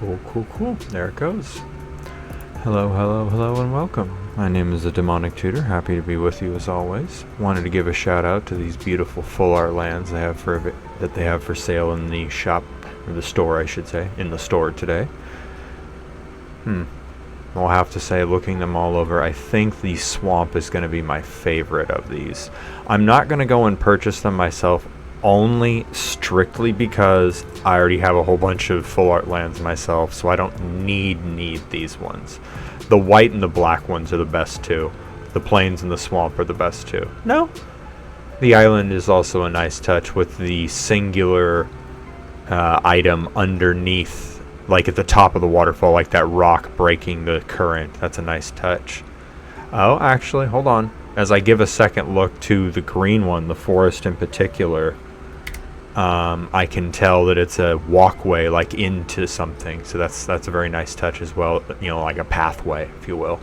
Cool. There it goes. Hello, and welcome. My name is the Demonic Tutor. Happy to be with you as always. Wanted to give a shout out to these beautiful full art lands they have for sale in the shop, or the store, I should say, in the store today. I'll have to say, looking them all over, I think the swamp is going to be my favorite of these. I'm not going to go and purchase them myself, only strictly because I already have a whole bunch of full art lands myself, so I don't need these ones. The white and the black ones are the best too. The plains and the swamp are the best too. No, the island is also a nice touch with the singular item underneath, like at the top of the waterfall, like that rock breaking the current. That's a nice touch. Oh, actually, hold on. As I give a second look to the green one, the forest in particular, I can tell that it's a walkway, like into something. So that's a very nice touch as well. You know, like a pathway, if you will.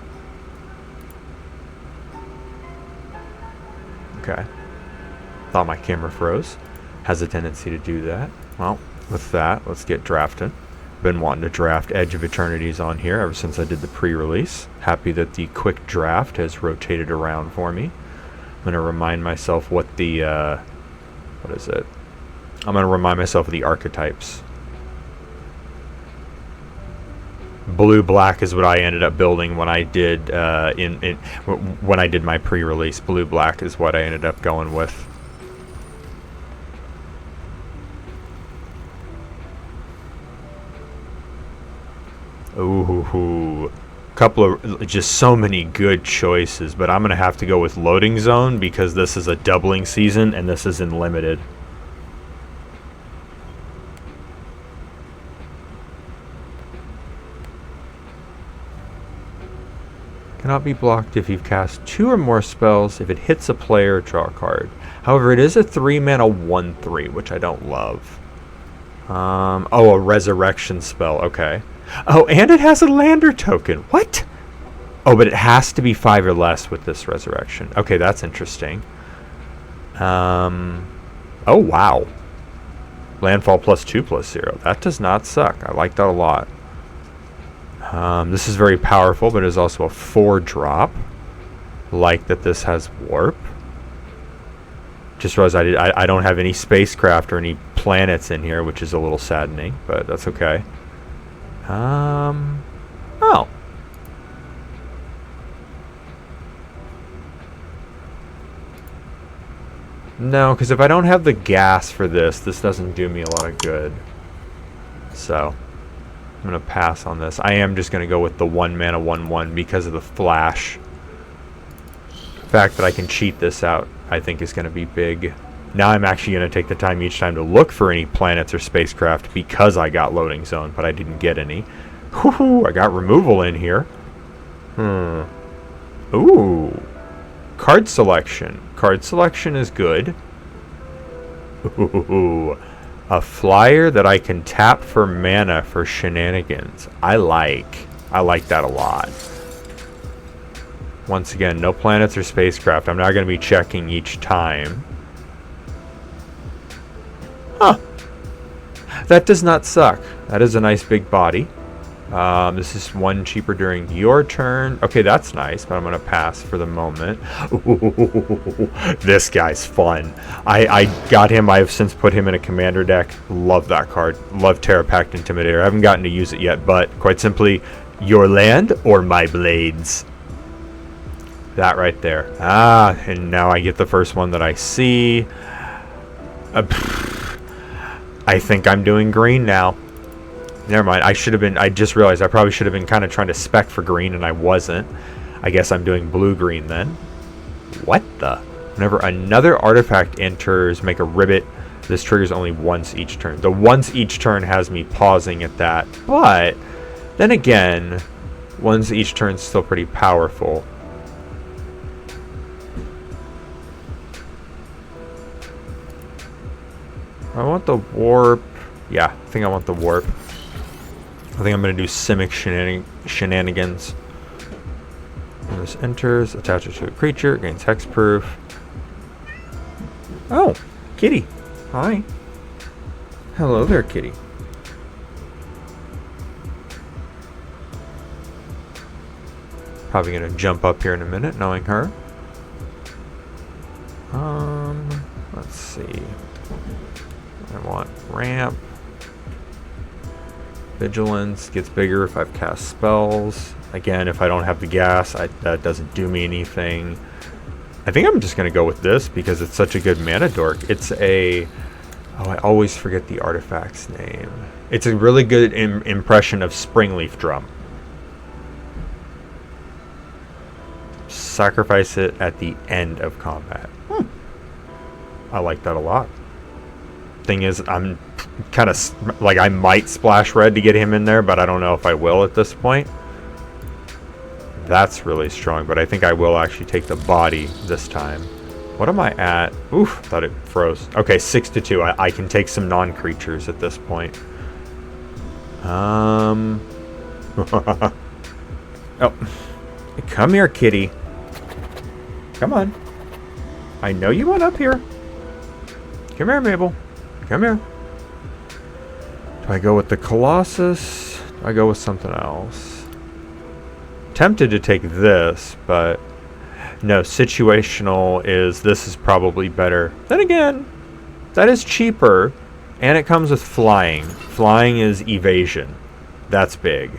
Okay. Thought my camera froze. Has a tendency to do that. Well, with that, let's get drafted. Been wanting to draft Edge of Eternities on here ever since I did the pre-release. Happy that the quick draft has rotated around for me. I'm going to remind myself what the what is it? I'm going to remind myself of the archetypes. Blue-black is what I ended up building when I did when I did my pre-release. Blue-black is what I ended up going with. Ooh, couple of just so many good choices, but I'm gonna have to go with Loading Zone because this is a doubling season and this is in limited. Cannot be blocked if you've cast 2 or more spells. If it hits a player, draw a card. However, it is a 3-mana 1/3, which I don't love. Oh, a resurrection spell. Okay. Oh, and it has a lander token. What? Oh, but it has to be 5 or less with this resurrection. Okay, that's interesting. Oh, wow. Landfall +2/+0. That does not suck. I like that a lot. This is very powerful, but it is also a 4-drop. Like that this has warp. Just realized I don't have any spacecraft or any planets in here, which is a little saddening, but that's okay. Oh. No, because if I don't have the gas for this doesn't do me a lot of good. So, I'm going to pass on this. I am just going to go with the 1-mana 1/1 because of the flash. The fact that I can cheat this out, I think, is going to be big. Now I'm actually going to take the time each time to look for any planets or spacecraft because I got Loading Zone, but I didn't get any. Whoo, I got removal in here. Ooh. Card selection. Card selection is good. Ooh. A flyer that I can tap for mana for shenanigans. I like that a lot. Once again, no planets or spacecraft. I'm not going to be checking each time. Huh. That does not suck. That is a nice big body. This is 1 cheaper during your turn. Okay, that's nice, but I'm going to pass for the moment. Ooh, this guy's fun. I got him. I have since put him in a commander deck. Love that card. Love Terra Pact Intimidator. I haven't gotten to use it yet, but quite simply, your land or my blades. That right there. Ah, and now I get the first one that I see. I think I'm doing green now. Never mind. I just realized I probably should have been kind of trying to spec for green, and I wasn't. I guess I'm doing blue-green then. What the? Whenever another artifact enters, make a ribbit. This triggers only once each turn. The once each turn has me pausing at that. But, then again, once each turn is still pretty powerful. I want the warp. Yeah, I think I want the warp. I think I'm going to do Simic shenanigans. When this enters, attach it to a creature, gains hexproof. Oh, kitty. Hi. Hello there, kitty. Probably going to jump up here in a minute, knowing her. Let's see. I want ramp. Vigilance gets bigger if I've cast spells. Again, if I don't have the gas, that doesn't do me anything. I think I'm just going to go with this because it's such a good mana dork. It's a... Oh, I always forget the artifact's name. It's a really good impression of Springleaf Drum. Sacrifice it at the end of combat. I like that a lot. Thing is, I'm kind of... Like, I might splash red to get him in there, but I don't know if I will at this point. That's really strong, but I think I will actually take the body this time. What am I at? Oof, thought it froze. Okay, 6-2. I can take some non-creatures at this point. Oh. Come here, kitty. Come on. I know you went up here. Come here, Mabel. Come here. Do I go with the Colossus? Do I go with something else? Tempted to take this, but no, situational is this is probably better. Then again, that is cheaper, and it comes with flying. Flying is evasion. That's big.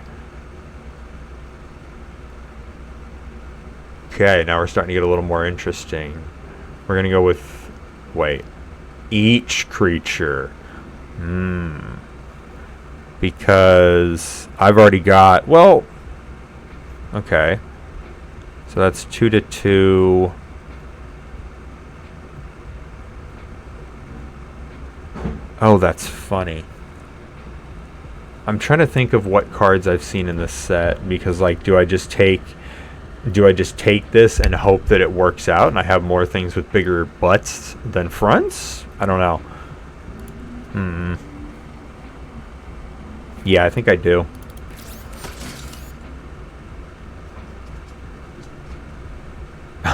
Okay, now we're starting to get a little more interesting. We're going to go with, wait, each creature. Because I've already got, well, okay. So that's 2-2. Oh, that's funny. I'm trying to think of what cards I've seen in this set because, like, do I just take this and hope that it works out and I have more things with bigger butts than fronts? I don't know. Yeah, I think I do.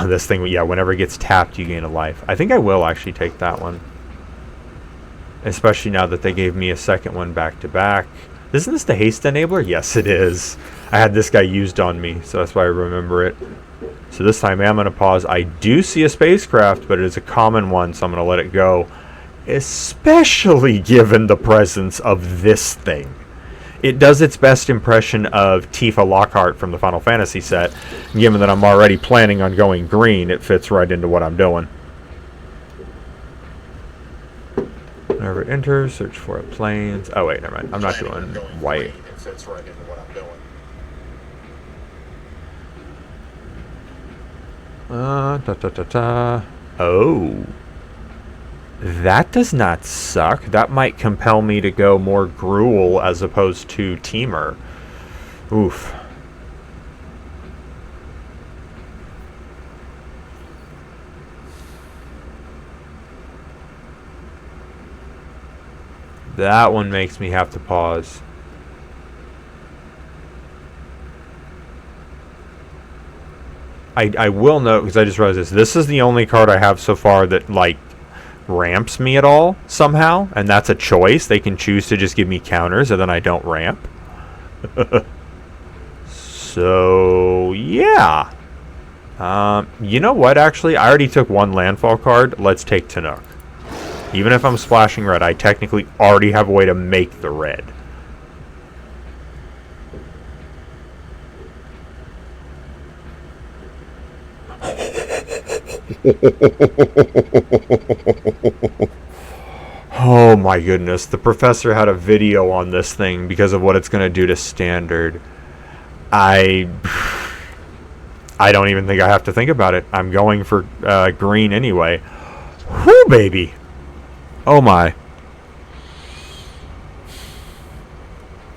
This thing, yeah, whenever it gets tapped, you gain a life. I think I will actually take that one. Especially now that they gave me a second one back to back. Isn't this the haste enabler? Yes, it is. I had this guy used on me, so that's why I remember it. So this time I'm going to pause. I do see a spacecraft, but it is a common one, so I'm going to let it go. Especially given the presence of this thing. It does its best impression of Tifa Lockhart from the Final Fantasy set. Given that I'm already planning on going green, it fits right into what I'm doing. Whenever it enters, search for a planes. Oh, wait, never mind. I'm not doing white. It fits right into what I'm doing. Oh. That does not suck. That might compel me to go more Gruul as opposed to Teamer. Oof. That one makes me have to pause. I will note, because I just realized this is the only card I have so far that, like, ramps me at all somehow, and that's a choice. They can choose to just give me counters and then I don't ramp. So yeah, you know what, actually I already took one landfall card. Let's take Tanook. Even if I'm splashing red, I technically already have a way to make the red. Oh my goodness, the professor had a video on this thing because of what it's going to do to standard. I don't even think I have to think about it. I'm going for green anyway. Whoo, baby. Oh my.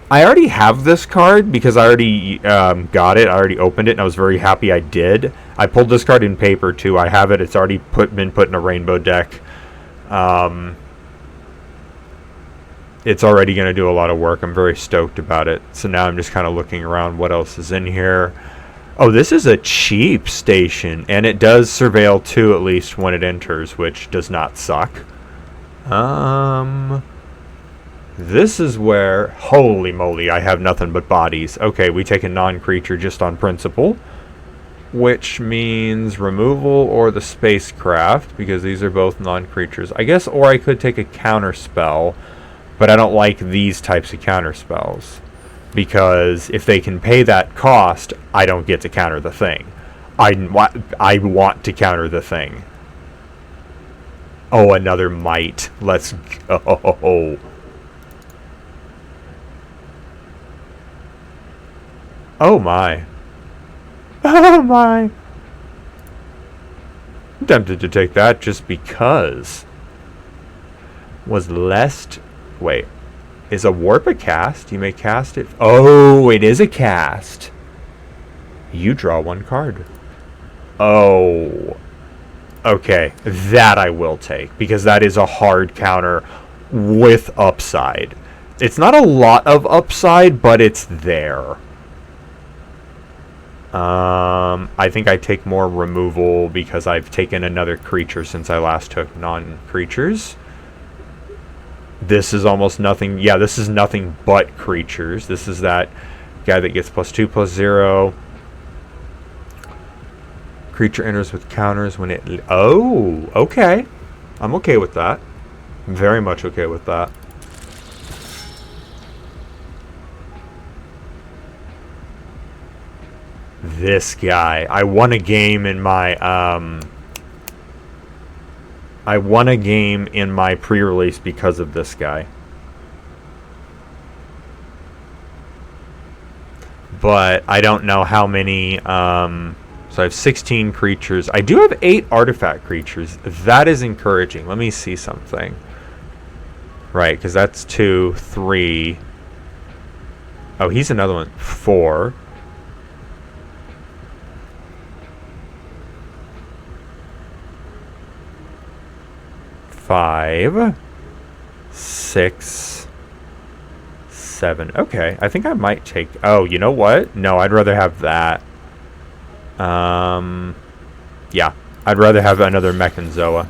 I already have this card because I already got it. I already opened it and I was very happy I did. I pulled this card in paper too. I have it. It's already been put in a rainbow deck. It's already going to do a lot of work. I'm very stoked about it. So now I'm just kind of looking around what else is in here. Oh, this is a cheap station. And it does surveil 2 at least when it enters, which does not suck. This is where, holy moly, I have nothing but bodies. Okay, we take a non-creature just on principle. which means removal or the spacecraft, because these are both non-creatures. I guess, or I could take a counter spell, but I don't like these types of counter spells, because if they can pay that cost, I don't get to counter the thing. I want to counter the thing. Oh, another might. Let's go. Oh my. Oh my. I'm tempted to take that just because. Was lest... Wait. Is a warp a cast? You may cast it... Oh, it is a cast. You draw one card. Oh. Okay. That I will take, because that is a hard counter with upside. It's not a lot of upside, but it's there. I think I take more removal because I've taken another creature since I last took non-creatures. This is almost nothing. Yeah, this is nothing but creatures. This is that guy that gets +2/+0. Creature enters with counters when it... Oh, okay. I'm okay with that. I'm very much okay with that. This guy. I won a game in my pre-release because of this guy. But I don't know how many so I have 16 creatures. I do have 8 artifact creatures. That is encouraging. Let me see something. Right, because that's 2, 3. Oh, he's another one. 4. 5, 6, 7. Okay, I think I might take... Oh, you know what? No, I'd rather have that. Yeah, I'd rather have another Mechanzoa.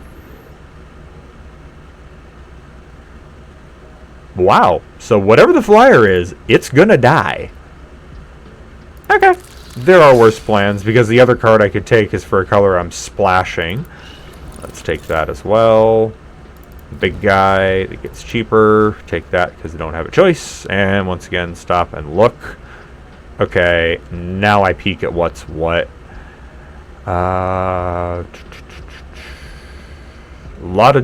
Wow, so whatever the flyer is, it's gonna die. Okay. There are worse plans, because the other card I could take is for a color I'm splashing. Let's take that as well. Big guy that gets cheaper. Take that because I don't have a choice. And once again, stop and look. Okay, now I peek at what's what.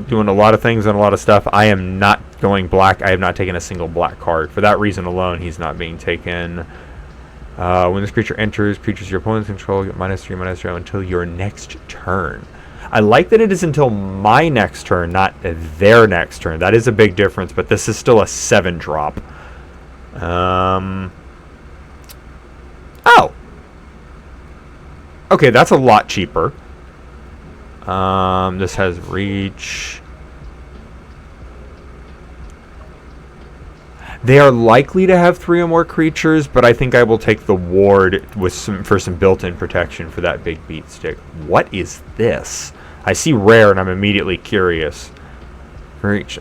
Doing a lot of things and a lot of stuff. I am not going black. I have not taken a single black card. For that reason alone, he's not being taken. When this creature enters, creatures your opponents control get -3/-0 until your next turn. I like that it is until my next turn, not their next turn. That is a big difference, but this is still a 7-drop. Oh. Okay, that's a lot cheaper. This has reach. They are likely to have 3 or more creatures, but I think I will take the ward with for some built-in protection for that big beat stick. What is this? I see rare and I'm immediately curious. Reach.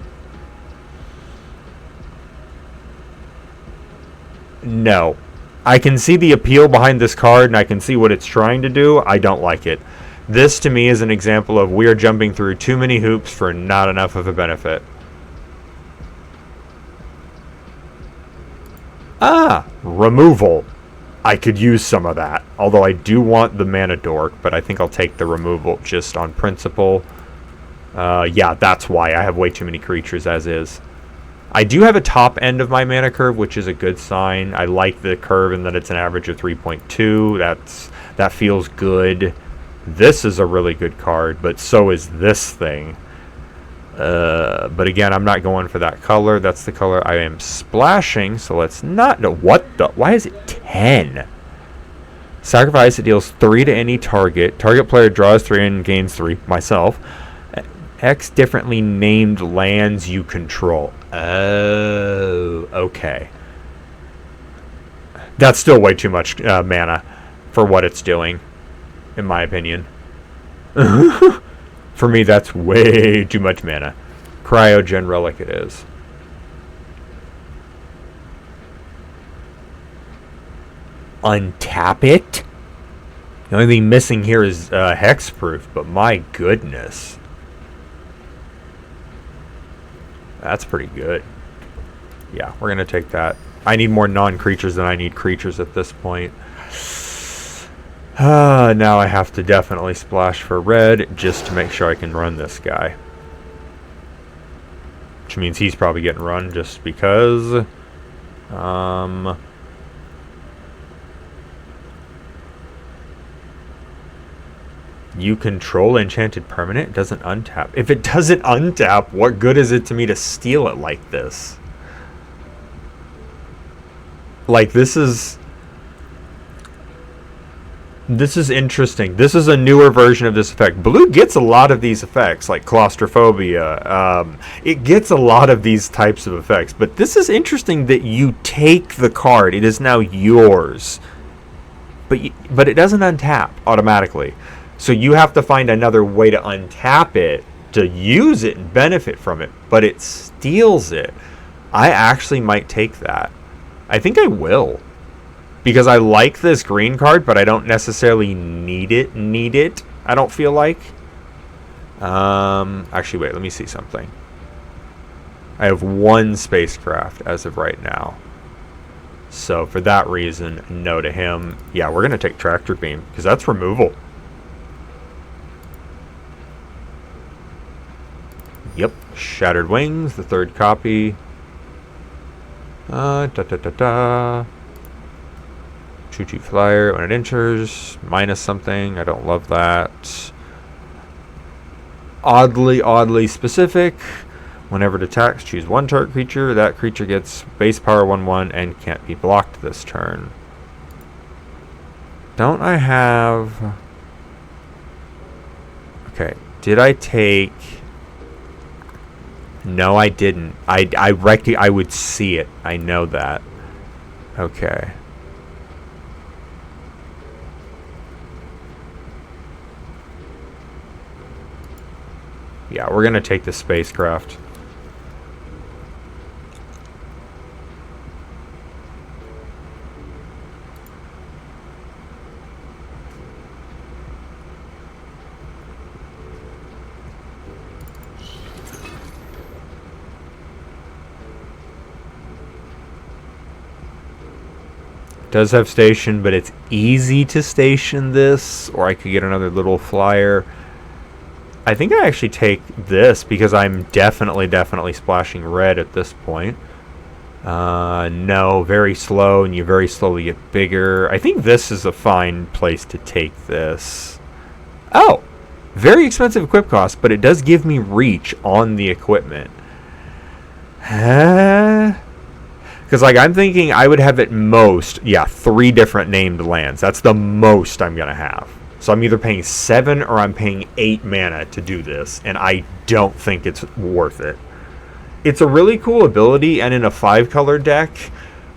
No. I can see the appeal behind this card and I can see what it's trying to do. I don't like it. This to me is an example of we are jumping through too many hoops for not enough of a benefit. Ah, removal. I could use some of that. Although I do want the mana dork, but I think I'll take the removal just on principle. Yeah, that's why I have way too many creatures as is. I do have a top end of my mana curve, which is a good sign. I like the curve in that it's an average of 3.2. That feels good. This is a really good card, but so is this thing. But again, I'm not going for that color. That's the color I am splashing, so let's not... No, what the... Why is it 10? Sacrifice, it deals 3 to any target. Target player draws 3 and gains 3. Myself. X differently named lands you control. Oh, okay. That's still way too much mana for what it's doing, in my opinion. For me, that's way too much mana. Cryogen Relic it is. Untap it? The only thing missing here is hexproof, but my goodness. That's pretty good. Yeah, we're going to take that. I need more non-creatures than I need creatures at this point. Now I have to definitely splash for red just to make sure I can run this guy. Which means he's probably getting run just because. You control enchanted permanent. It doesn't untap. If it doesn't untap, what good is it to me to steal it like this? Like, this is interesting. This is a newer version of this effect. Blue gets a lot of these effects, like claustrophobia. It gets a lot of these types of effects. But this is interesting that you take the card. It is now yours. But it doesn't untap automatically. So you have to find another way to untap it, to use it and benefit from it. But it steals it. I actually might take that. I think I will. Because I like this green card, but I don't necessarily need it. I don't feel like. Actually, wait, let me see something. I have one spacecraft as of right now. So for that reason, no to him. Yeah, we're going to take Tractor Beam, because that's removal. Yep, Shattered Wings, the third copy. Choo-choo flyer when it enters, minus something. I don't love that. Oddly specific. Whenever it attacks, choose one target creature. That creature gets base power 1/1 and can't be blocked this turn. Don't I have... Okay, did I take... No, I didn't. I would see it. I know that. Okay. Yeah, we're going to take the spacecraft. Does have station, but it's easy to station this, or I could get another little flyer. I think I actually take this because I'm definitely splashing red at this point. No, very slow, and you very slowly get bigger. I think this is a fine place to take this. Oh, very expensive equip cost, but it does give me reach on the equipment. Because, like, I'm thinking I would have at most, 3 different named lands. That's the most I'm going to have. So I'm either paying 7 or I'm paying 8 mana to do this, and I don't think it's worth it. It's a really cool ability, and in a 5-color deck,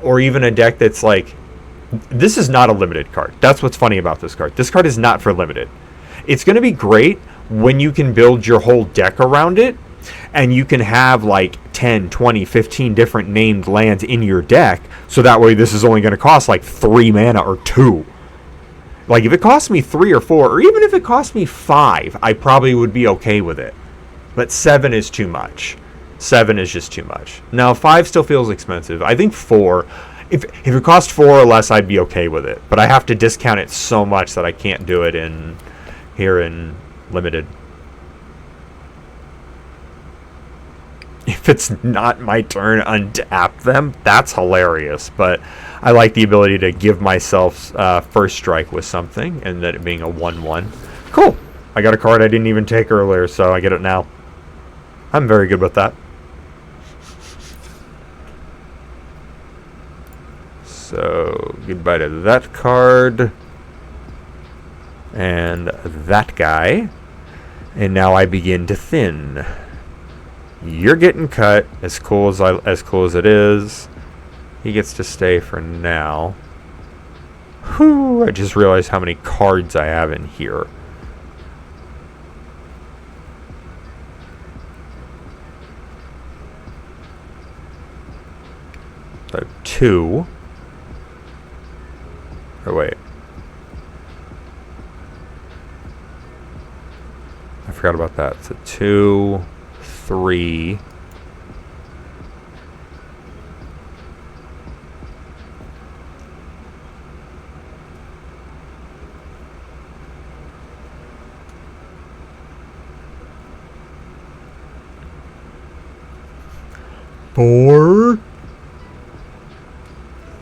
or even a deck that's like... This is not a limited card. That's what's funny about this card. This card is not for limited. It's going to be great when you can build your whole deck around it, and you can have like 10, 20, 15 different named lands in your deck, so that way this is only going to cost like 3 mana or 2. Like, if it costs me 3 or 4, or even if it costs me 5, I probably would be okay with it. But 7 is too much. 7 is just too much. Now, 5 still feels expensive. I think 4, if it cost 4 or less, I'd be okay with it. But I have to discount it so much that I can't do it here in Limited. If it's not my turn, untap them. That's hilarious. But I like the ability to give myself first strike with something, and that it being a 1/1. Cool. I got a card I didn't even take earlier, so I get it now. I'm very good with that. So, goodbye to that card. And that guy. And now I begin to thin. You're getting cut, as cool as it is. He gets to stay for now. Whew, I just realized how many cards I have in here. So I have 2. Or wait. forgot about that. So 2, 3. Four,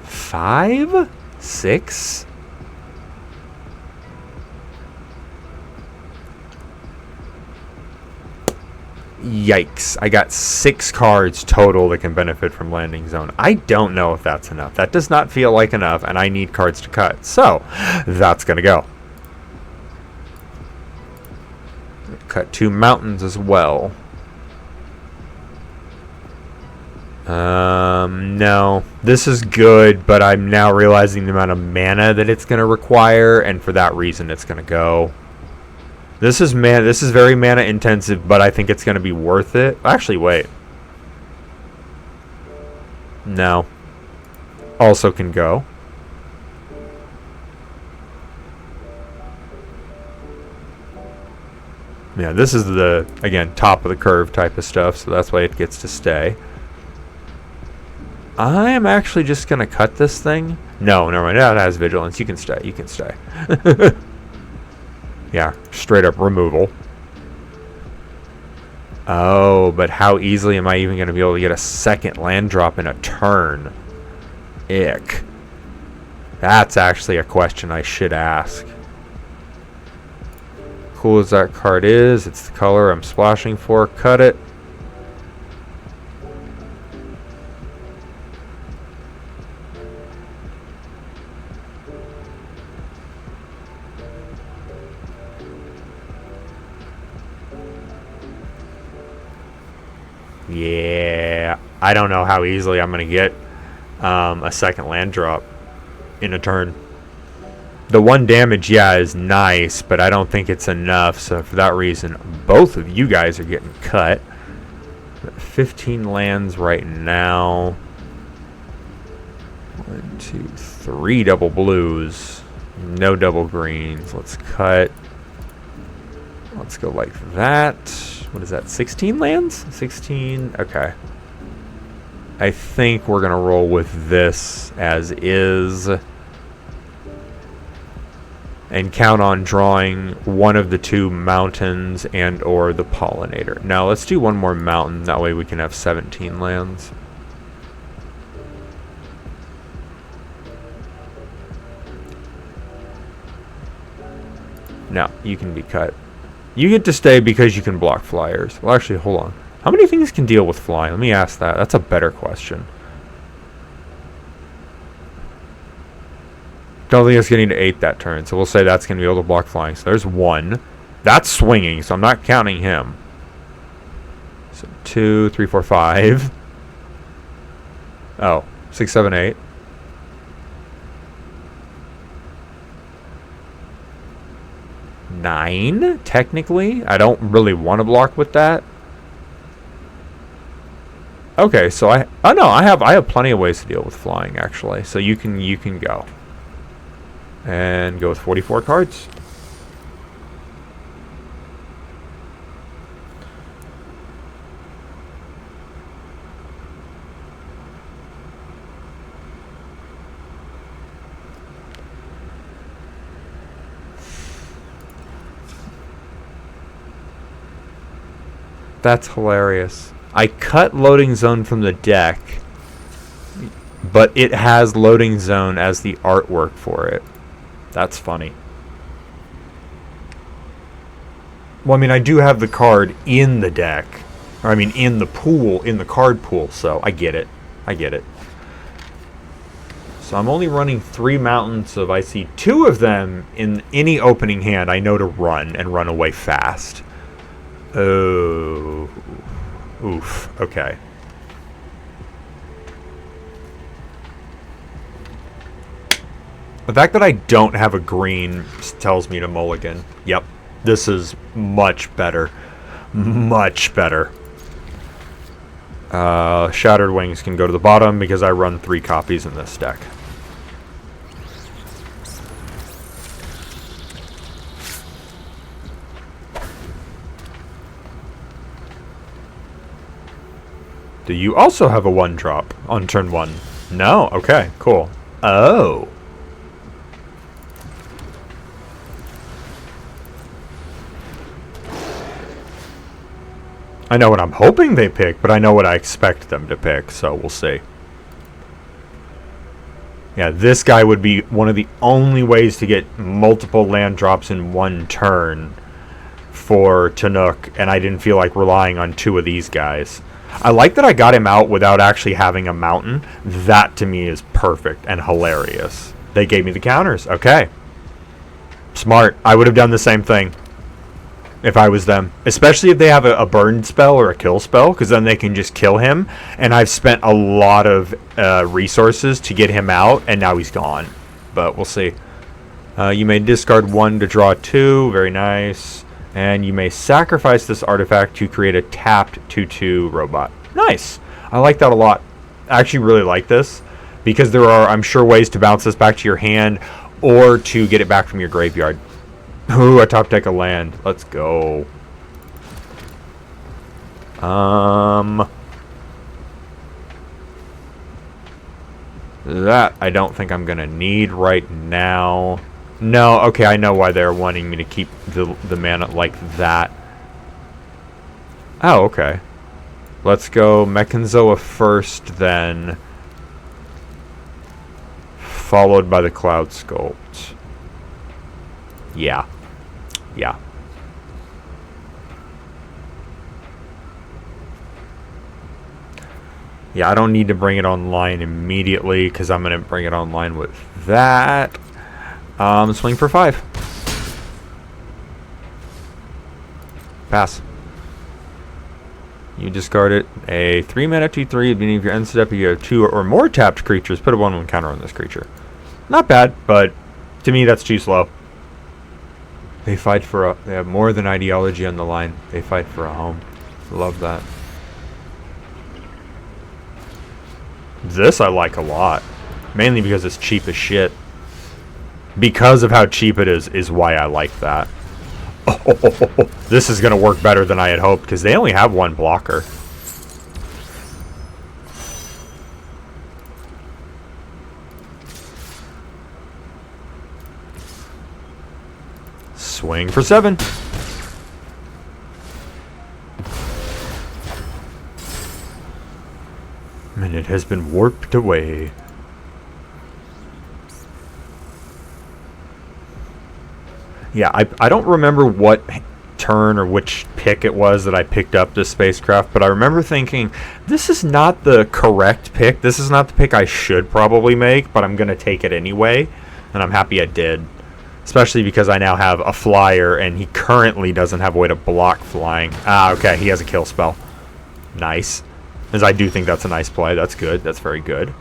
5, 6. Yikes. I got 6 cards total that can benefit from landing zone. I don't know if that's enough. That does not feel like enough, and I need cards to cut. So, that's going to go. Cut 2 mountains as well. No. This is good, but I'm now realizing the amount of mana that it's going to require, and for that reason it's going to go. This is very mana intensive, but I think it's going to be worth it. Actually, wait. No. Also can go. Yeah, this is the, again, top of the curve type of stuff, so that's why it gets to stay. I am actually just going to cut this thing. No, never mind. That has vigilance. You can stay. You can stay. Yeah, straight up removal. Oh, but how easily am I even going to be able to get a second land drop in a turn? Ick. That's actually a question I should ask. Cool as that card is, it's the color I'm splashing for. Cut it. Yeah, I don't know how easily I'm going to get a second land drop in a turn. The 1 damage, yeah, is nice, but I don't think it's enough. So for that reason, both of you guys are getting cut. 15 lands right now. 1, 2, 3 double blues. No double greens. Let's cut. Let's go like that. What is that, 16 lands? 16, okay. I think we're going to roll with this as is. And count on drawing one of the 2 mountains and or the pollinator. Now let's do 1 more mountain. That way we can have 17 lands. No, you can be cut. You get to stay because you can block flyers. Well, actually, hold on. How many things can deal with flying? Let me ask that. That's a better question. Don't think it's getting to 8 that turn, so we'll say that's going to be able to block flying. So there's 1. That's swinging, so I'm not counting him. So 2, 3, 4, 5. Oh, 6, 7, 8. 9, technically. I don't really want to block with that. Okay, so I have plenty of ways to deal with flying actually. So you can go. And go with 44 cards. That's hilarious. I cut loading zone from the deck, but it has loading zone as the artwork for it. That's funny. Well, I mean, I do have the card in the deck. Or, I mean, in the pool, in the card pool, so I get it. I get it. So I'm only running 3 mountains, so if I see 2 of them in any opening hand, I know to run and run away fast. Oh. Oof. Okay. The fact that I don't have a green tells me to mulligan. Yep. This is much better. Much better. Shattered Wings can go to the bottom because I run 3 copies in this deck. Do you also have a 1-drop on turn 1? No? Okay, cool. Oh. I know what I'm hoping they pick, but I know what I expect them to pick, so we'll see. Yeah, this guy would be one of the only ways to get multiple land drops in one turn for Tanook, and I didn't feel like relying on 2 of these guys. I like that I got him out without actually having a mountain. That, to me, is perfect and hilarious. They gave me the counters. Okay. Smart. I would have done the same thing if I was them. Especially if they have a burn spell or a kill spell, because then they can just kill him. And I've spent a lot of resources to get him out, and now he's gone. But we'll see. You may discard 1 to draw 2. Very nice. And you may sacrifice this artifact to create a tapped 2/2 robot. Nice. I like that a lot. I actually really like this, because there are, I'm sure, ways to bounce this back to your hand or to get it back from your graveyard. Ooh, a top deck of land. Let's go. That I don't think I'm going to need right now. No, okay, I know why they're wanting me to keep the mana like that. Oh, okay. Let's go Mechanzoa first, then followed by the Cloud Sculpt. Yeah. Yeah. Yeah, I don't need to bring it online immediately, because I'm going to bring it online with that. Swing for 5. Pass. You discard it. A 3-mana 2/3. Meaning if your end step you have 2 or more tapped creatures, put a 1/1 counter on this creature. Not bad, but to me that's too slow. They fight for a... They have more than ideology on the line. They fight for a home. Love that. This I like a lot. Mainly because it's cheap as shit. Because of how cheap it is why I like that. Oh, this is going to work better than I had hoped, because they only have 1 blocker. Swing for 7. And it has been warped away. Yeah, I don't remember what turn or which pick it was that I picked up this spacecraft, but I remember thinking, this is not the correct pick. This is not the pick I should probably make, but I'm going to take it anyway, and I'm happy I did. Especially because I now have a flyer, and he currently doesn't have a way to block flying. Ah, okay, he has a kill spell. Nice. As I do think that's a nice play. That's good. That's very good.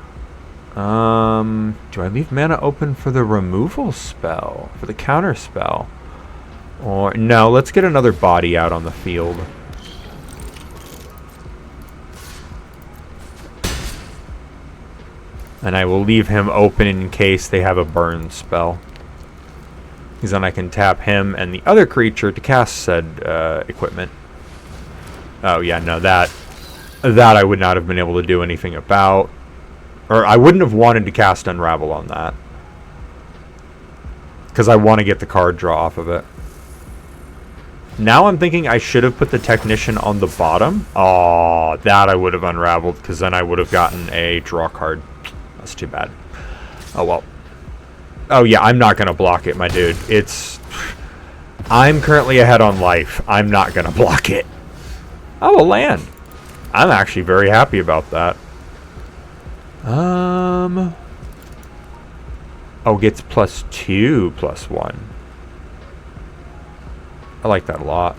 Do I leave mana open for the removal spell? For the counter spell? Or no, let's get another body out on the field. And I will leave him open in case they have a burn spell. Because then I can tap him and the other creature to cast said equipment. Oh yeah, no, that I would not have been able to do anything about. Or I wouldn't have wanted to cast Unravel on that. Because I want to get the card draw off of it. Now I'm thinking I should have put the Technician on the bottom. Oh, that I would have unraveled, because then I would have gotten a draw card. That's too bad. Oh well. Oh yeah, I'm not going to block it, my dude. I'm currently ahead on life. I'm not going to block it. Oh, a land. I'm actually very happy about that. Oh, gets +2, +1. I like that a lot.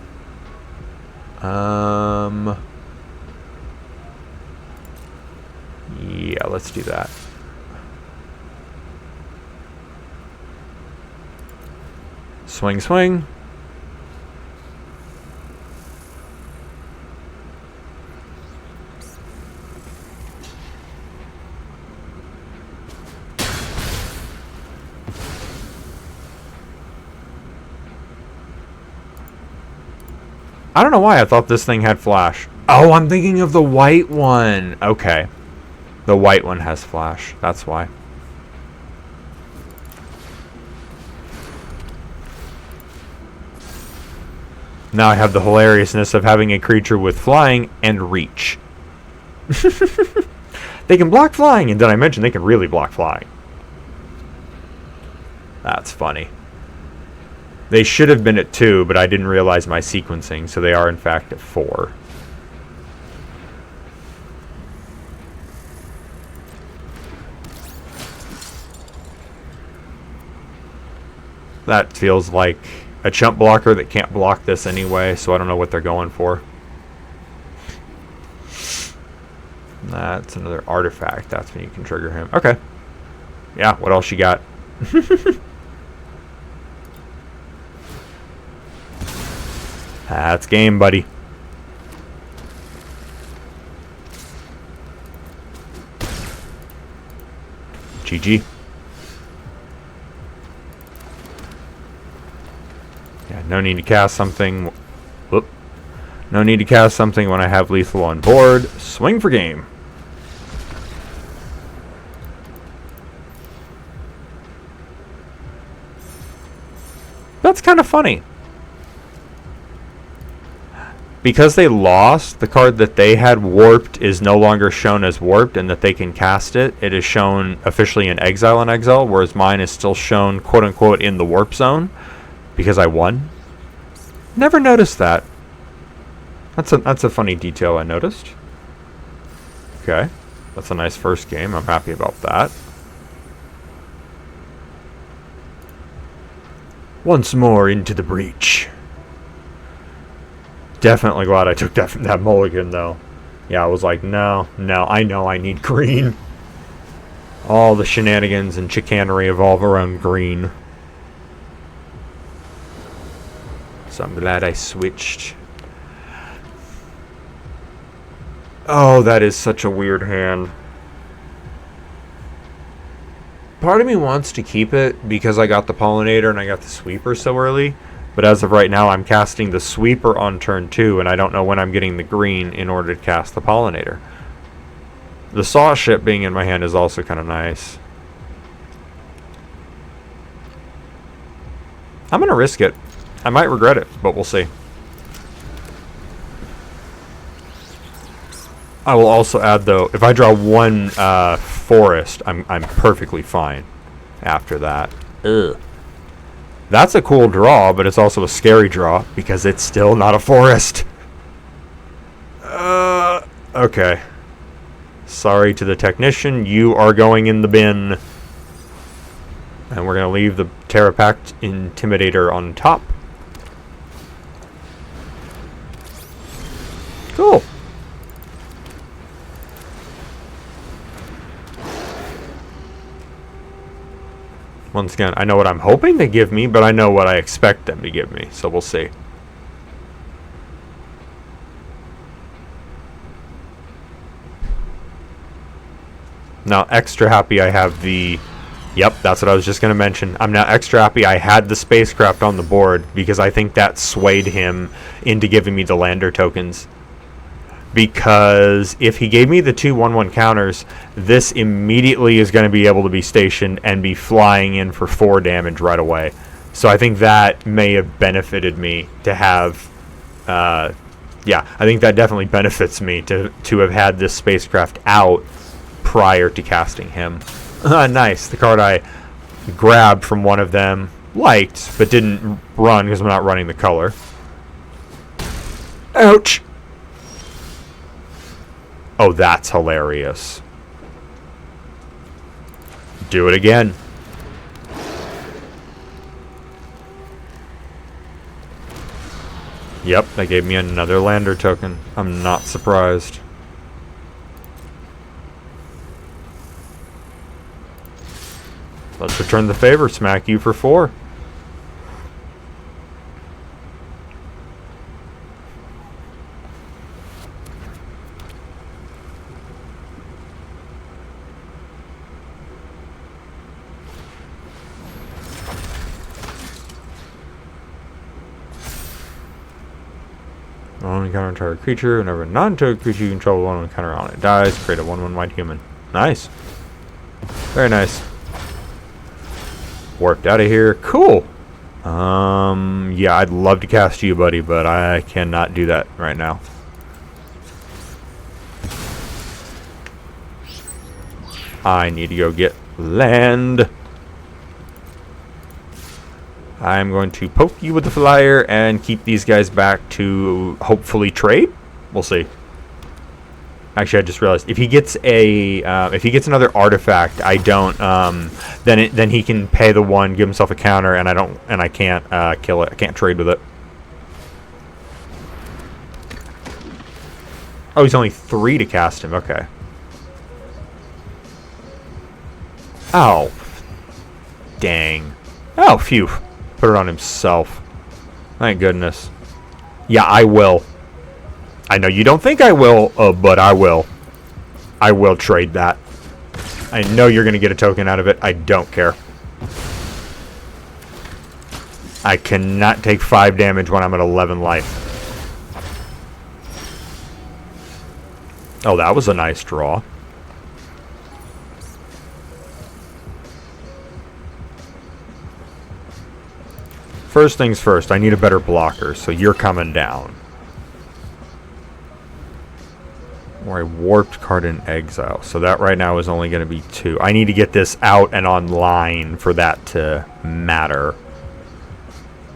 Yeah, let's do that. Swing, swing. I don't know why I thought this thing had flash. Oh, I'm thinking of the white one. Okay. The white one has flash. That's why. Now I have the hilariousness of having a creature with flying and reach. They can block flying, and did I mention they can really block flying? That's funny. They should have been at 2, but I didn't realize my sequencing, so they are in fact at 4. That feels like a chump blocker that can't block this anyway, so I don't know what they're going for. That's another artifact. That's when you can trigger him. Okay. Yeah, what else you got? That's game, buddy. GG. Yeah, no need to cast something. Whoop. No need to cast something when I have lethal on board. Swing for game. That's kind of funny. Because they lost, the card that they had warped is no longer shown as warped and that they can cast it. It is shown officially in exile, whereas mine is still shown quote-unquote in the warp zone because I won. Never noticed that. That's a funny detail I noticed. Okay. That's a nice first game. I'm happy about that. Once more into the breach. Definitely glad I took that mulligan, though. Yeah, I was like, no, I know I need green. All the shenanigans and chicanery evolve around green. So I'm glad I switched. Oh, that is such a weird hand. Part of me wants to keep it because I got the pollinator and I got the sweeper so early. But as of right now, I'm casting the sweeper on turn 2, and I don't know when I'm getting the green in order to cast the pollinator. The saw ship being in my hand is also kind of nice. I'm going to risk it. I might regret it, but we'll see. I will also add, though, if I draw one forest, I'm perfectly fine after that. Ugh. That's a cool draw, but it's also a scary draw because it's still not a forest. Okay. Sorry to the technician. You are going in the bin. And we're going to leave the Terrapact Intimidator on top. Cool. Once again, I know what I'm hoping they give me, but I know what I expect them to give me, so we'll see. Now, extra happy I have the... Yep, that's what I was just going to mention. I'm now extra happy I had the spacecraft on the board, because I think that swayed him into giving me the lander tokens. Because if he gave me the 2/1/1 counters, this immediately is going to be able to be stationed and be flying in for 4 damage right away. So I think that may have benefited me to have... yeah, I think that definitely benefits me to have had this spacecraft out prior to casting him. Nice. The card I grabbed from one of them liked, but didn't run because I'm not running the color. Ouch! Oh, that's hilarious. Do it again. Yep, that gave me another lander token. I'm not surprised. Let's return the favor. Smack you for 4. One encounter entire creature. Whenever a non-toad creature you control one encounter on it dies, create a 1/1 white human. Nice. Very nice. Warped out of here. Cool. Yeah, I'd love to cast you, buddy, but I cannot do that right now. I need to go get land. I'm going to poke you with the flyer and keep these guys back to hopefully trade. We'll see. Actually, I just realized if he gets another artifact, I don't. Then he can pay the one, give himself a counter, and I can't kill it. I can't trade with it. Oh, he's only 3 to cast him. Okay. Oh, dang. Oh, phew. Put it on himself. Thank goodness. Yeah, I will. I know you don't think I will, but I will. I will trade that. I know you're going to get a token out of it. I don't care. I cannot take 5 damage when I'm at 11 life. Oh, that was a nice draw. First things first, I need a better blocker, so you're coming down. Or a warped card in exile. So that right now is only going to be 2. I need to get this out and online for that to matter.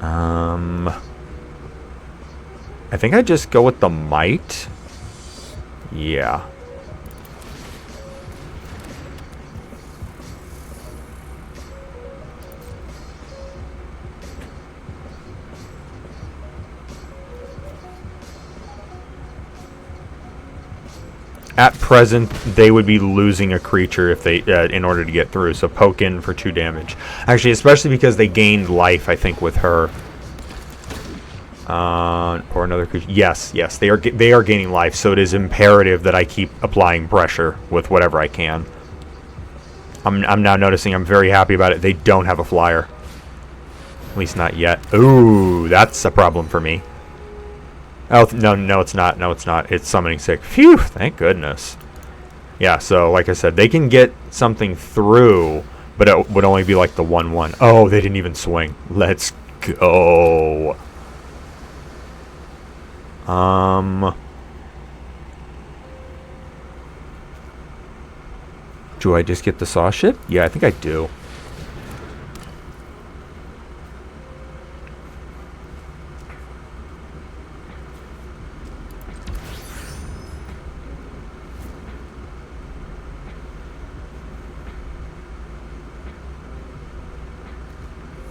I think I just go with the might. Yeah. At present, they would be losing a creature if they in order to get through. So poke in for 2 damage. Actually, especially because they gained life, I think, with her. Or another creature. Yes, they are gaining life. So it is imperative that I keep applying pressure with whatever I can. I'm now noticing I'm very happy about it. They don't have a flyer. At least not yet. Ooh, that's a problem for me. Oh, no, it's not. No, it's not. It's summoning sick. Phew, thank goodness. Yeah, so, like I said, they can get something through, but it would only be like the 1/1. Oh, they didn't even swing. Let's go. Do I just get the saw ship? Yeah, I think I do.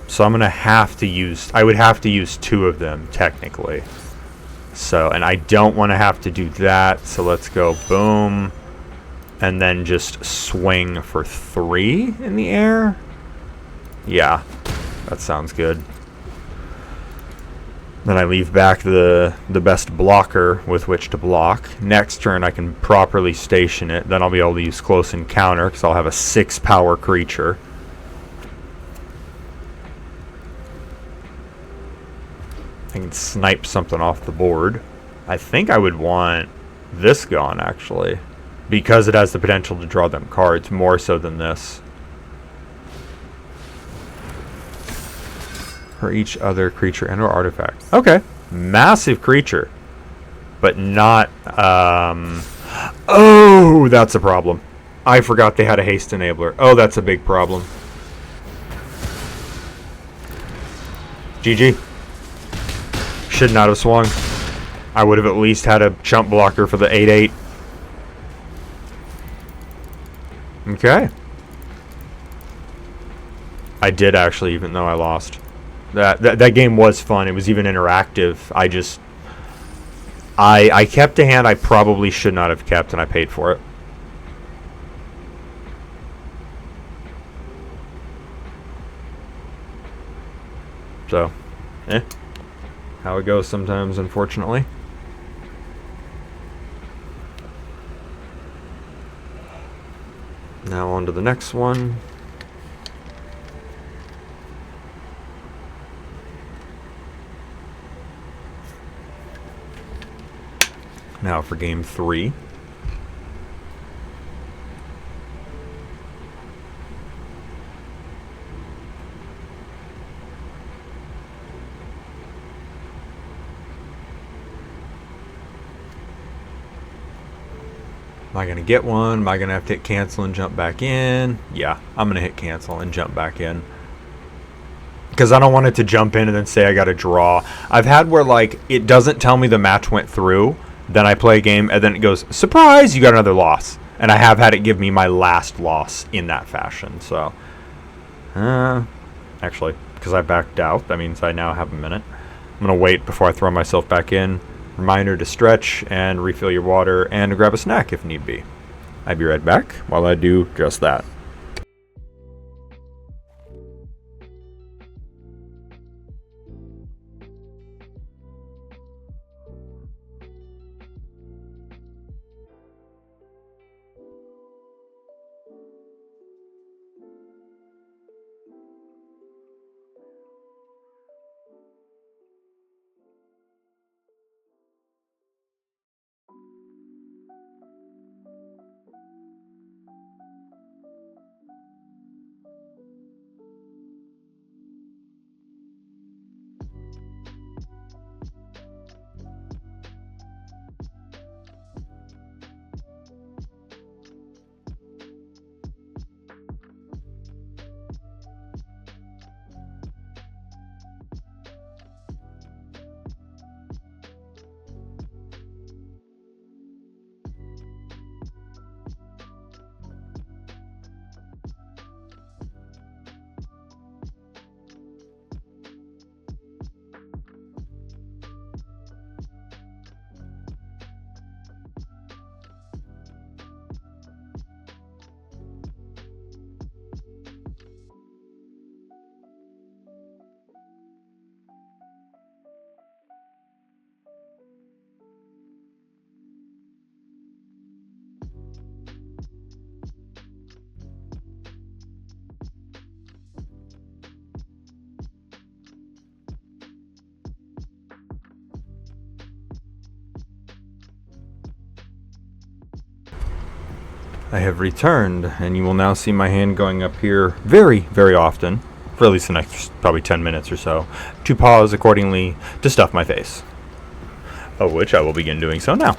So I'm going to have to use... I would have to use 2 of them, technically. So, and I don't want to have to do that. So let's go boom. And then just swing for 3 in the air. Yeah, that sounds good. Then I leave back the best blocker with which to block. Next turn I can properly station it. Then I'll be able to use close encounter because I'll have a 6 power creature. I can snipe something off the board. I think I would want this gone, actually. Because it has the potential to draw them cards, more so than this. For each other creature and or artifact. Okay. Massive creature. But not... Oh, that's a problem. I forgot they had a haste enabler. Oh, that's a big problem. GG. Should not have swung. I would have at least had a chump blocker for the 8/8. Okay. I did actually, even though I lost. That game was fun. It was even interactive. I kept a hand I probably should not have kept, and I paid for it. So, how it goes sometimes, unfortunately. Now on to the next one. Now for game 3. Am I going to get one? Am I going to have to hit cancel and jump back in? Yeah, I'm going to hit cancel and jump back in. Because I don't want it to jump in and then say I got to draw. I've had where, like, it doesn't tell me the match went through. Then I play a game and then it goes, surprise, you got another loss. And I have had it give me my last loss in that fashion. So, actually, because I backed out, that means I now have a minute. I'm going to wait before I throw myself back in. Reminder to stretch and refill your water and to grab a snack if need be. I'll be right back while I do just that. I have returned, and you will now see my hand going up here very, very often, for at least the next probably 10 minutes or so, to pause accordingly to stuff my face. Of which I will begin doing so now.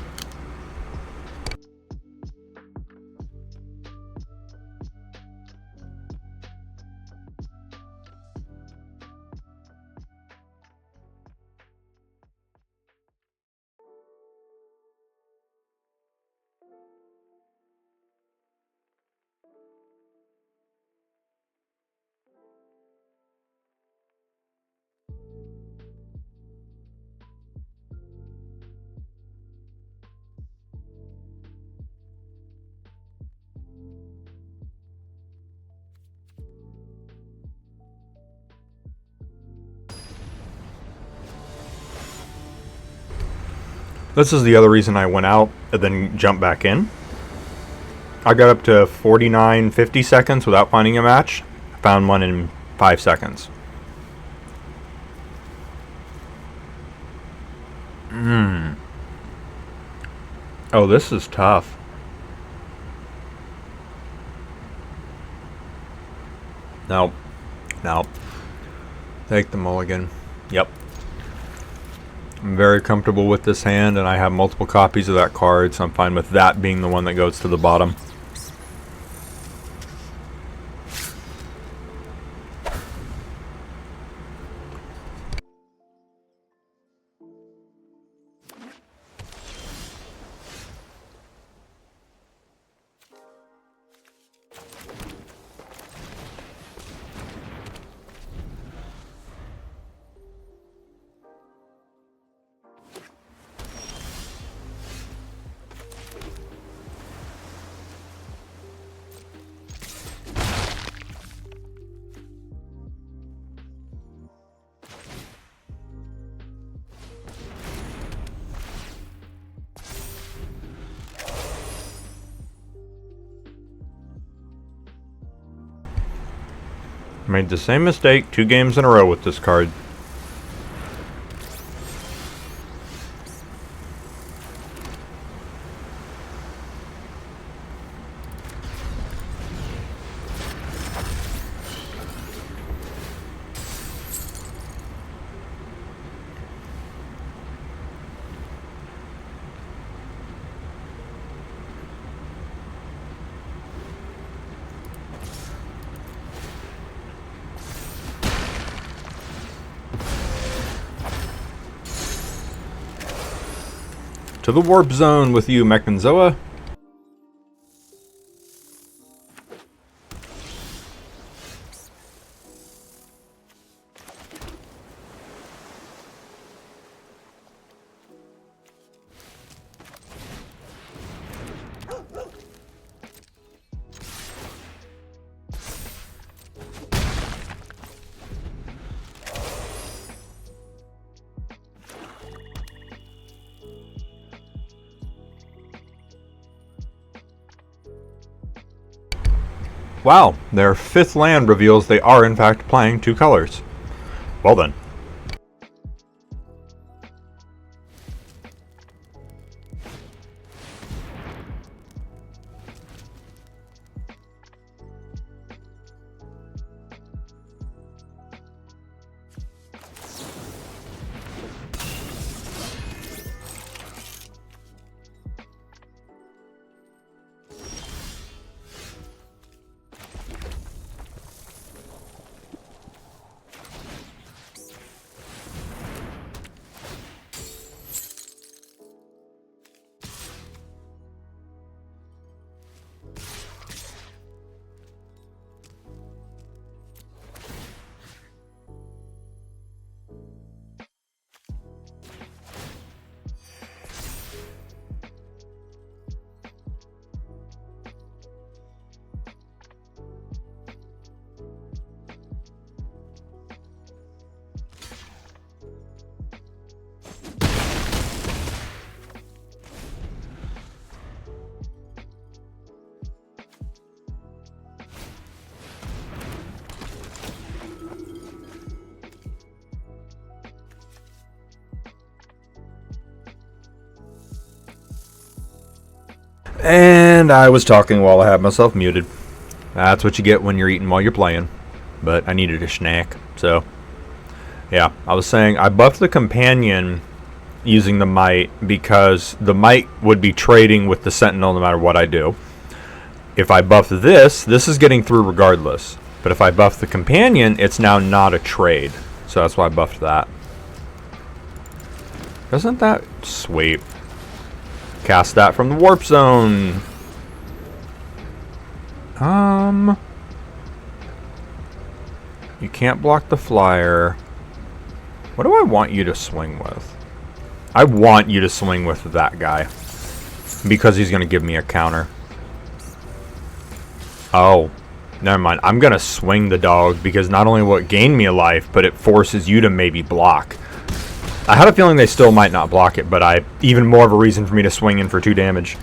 This is the other reason I went out and then jumped back in. I got up to 49, 50 seconds without finding a match. Found one in 5 seconds. Oh, this is tough. Nope. Nope. Take the mulligan. Yep. I'm very comfortable with this hand, and I have multiple copies of that card, so I'm fine with that being the one that goes to the bottom. Made the same mistake 2 games in a row with this card. To the warp zone with you, Mechanzoa. Wow, their 5th land reveals they are in fact playing 2 colors. Well then. And I was talking while I had myself muted. That's what you get when you're eating while you're playing. But I needed a snack, so yeah. I was saying I buffed the companion using the might because the might would be trading with the sentinel no matter what I do. If I buff this is getting through regardless. But if I buff the companion, it's now not a trade. So that's why I buffed that. Isn't that sweet? Cast that from the warp zone. You can't block the flyer. What do I want you to swing with? I want you to swing with that guy. Because he's going to give me a counter. Oh. Never mind. I'm going to swing the dog because not only will it gain me a life, but it forces you to maybe block. I had a feeling they still might not block it, but even more of a reason for me to swing in for 2 damage.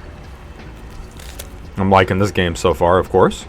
I'm liking this game so far, of course.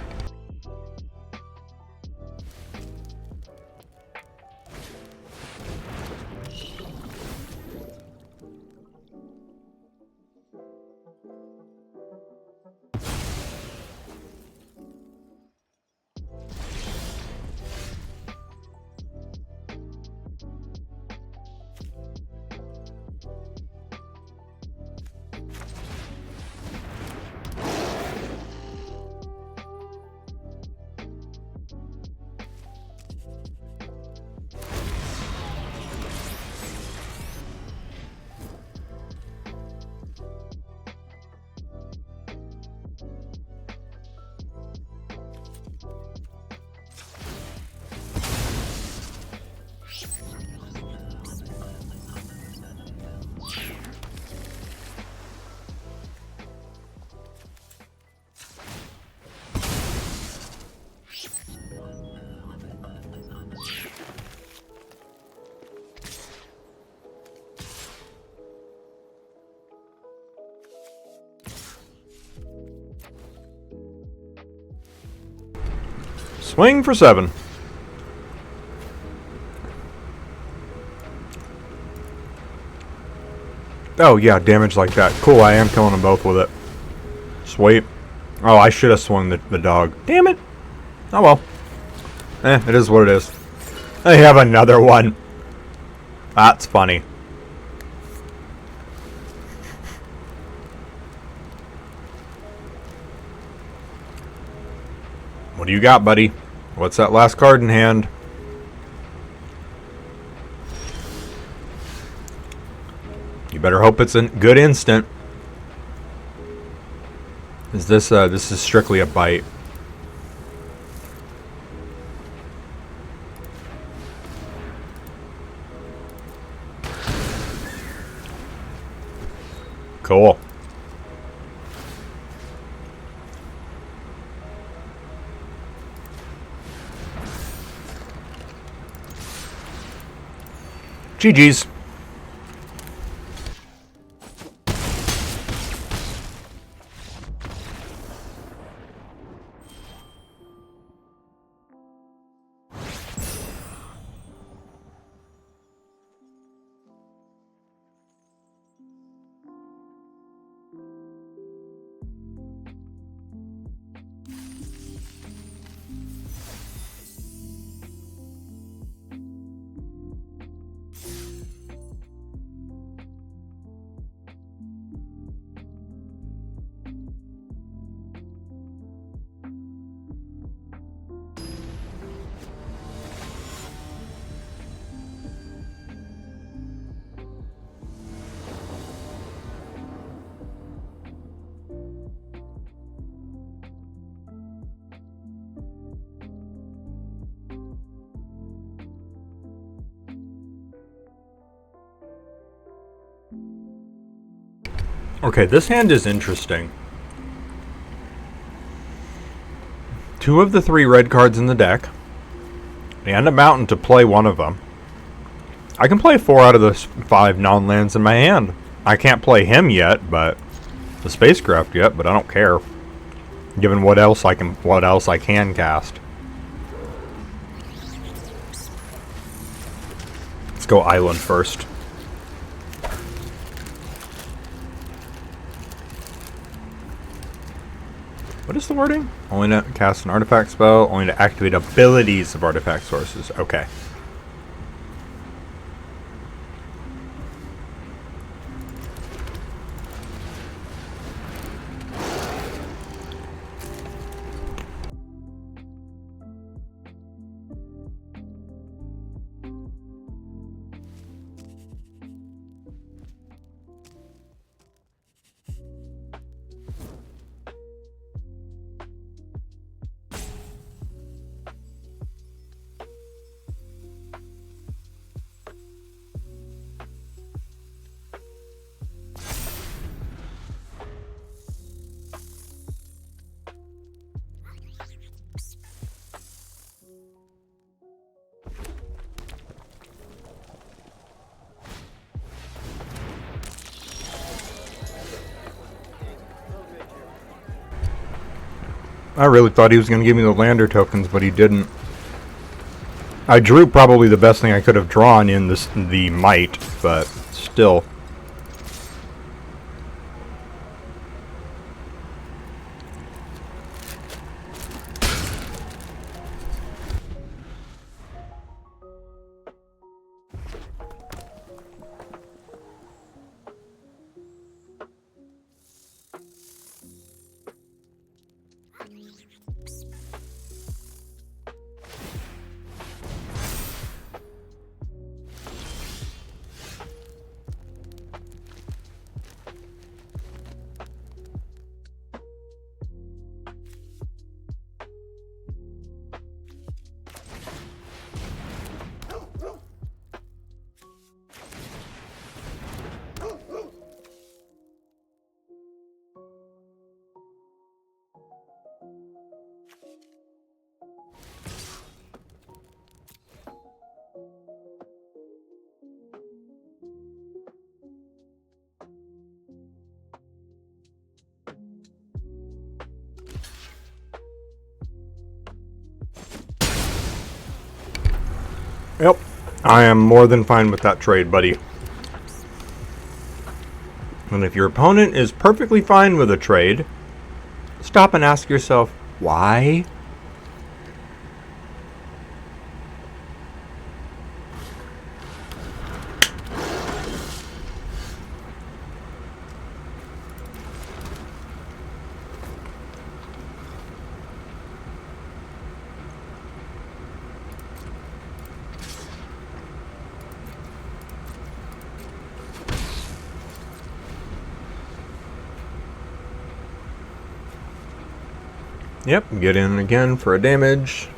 Swing for 7. Oh yeah, damage like that. Cool, I am killing them both with it. Sweet. Oh, I should have swung the dog. Damn it. Oh well. It is what it is. I have another one. That's funny. What do you got, buddy? What's that last card in hand? You better hope it's a good instant. Is this is strictly a bite. Cool. GG's. Okay, this hand is interesting. 2 of the 3 red cards in the deck, and a mountain to play one of them. I can play 4 out of the 5 non-lands in my hand. I can't play him yet, but the spacecraft yet, but I don't care. Given what else I can cast. Let's go island first. What is the wording? Only to cast an artifact spell, only to activate abilities of artifact sources. Okay. I really thought he was going to give me the lander tokens, but he didn't. I drew probably the best thing I could have drawn in the might, but still. Yep, I am more than fine with that trade, buddy. And if your opponent is perfectly fine with a trade, stop and ask yourself, why? Yep, get in again for a damage.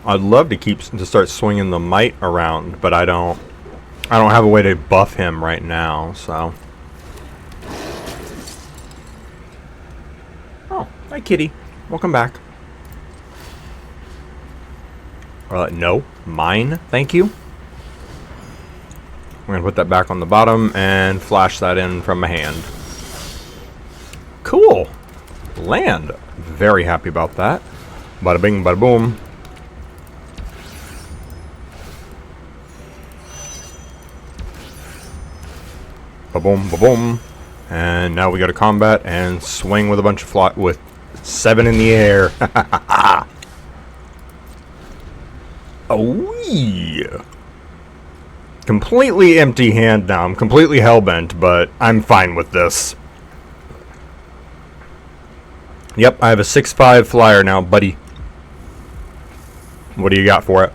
I'd love to start swinging the might around, but I don't have a way to buff him right now, so. Oh, hi kitty. Welcome back. No, mine, thank you. I'm gonna put that back on the bottom and flash that in from my hand. Cool. Land. Very happy about that. Bada bing, bada boom. Ba-boom, ba-boom. And now we go to combat and swing with a bunch of with 7 in the air. Oh yeah. Completely empty hand now. I'm completely hellbent, but I'm fine with this. Yep, I have a 6/5 flyer now, buddy. What do you got for it?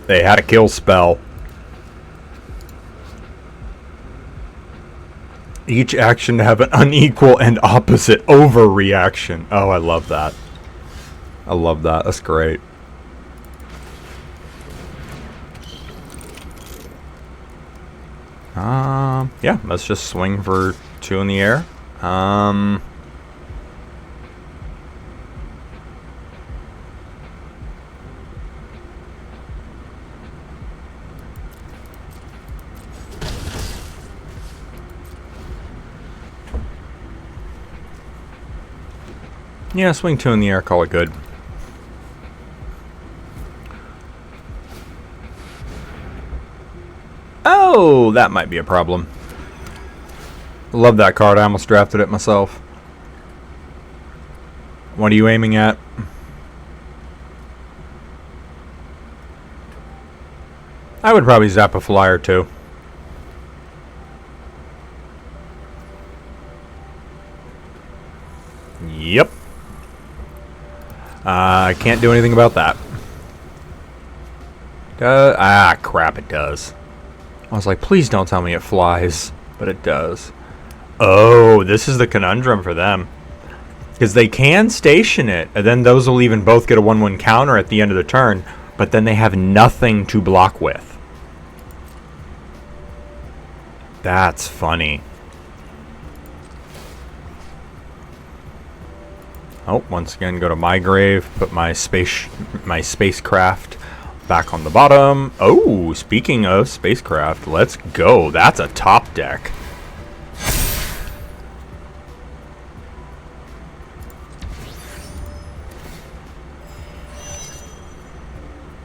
They had a kill spell. Each action to have an unequal and opposite overreaction. Oh, I love that. I love that. That's great. Yeah, let's just swing for 2 in the air. Yeah, swing 2 in the air, call it good. Oh, that might be a problem. Love that card. I almost drafted it myself. What are you aiming at? I would probably zap a flyer too. Yep. I can't do anything about that. Crap, it does. I was like, please don't tell me it flies. But it does. Oh, this is the conundrum for them. Because they can station it, and then those will even both get a 1/1 counter at the end of the turn, but then they have nothing to block with. That's funny. Oh, once again, go to my grave, put my spacecraft back on the bottom. Oh, speaking of spacecraft, let's go. That's a top deck.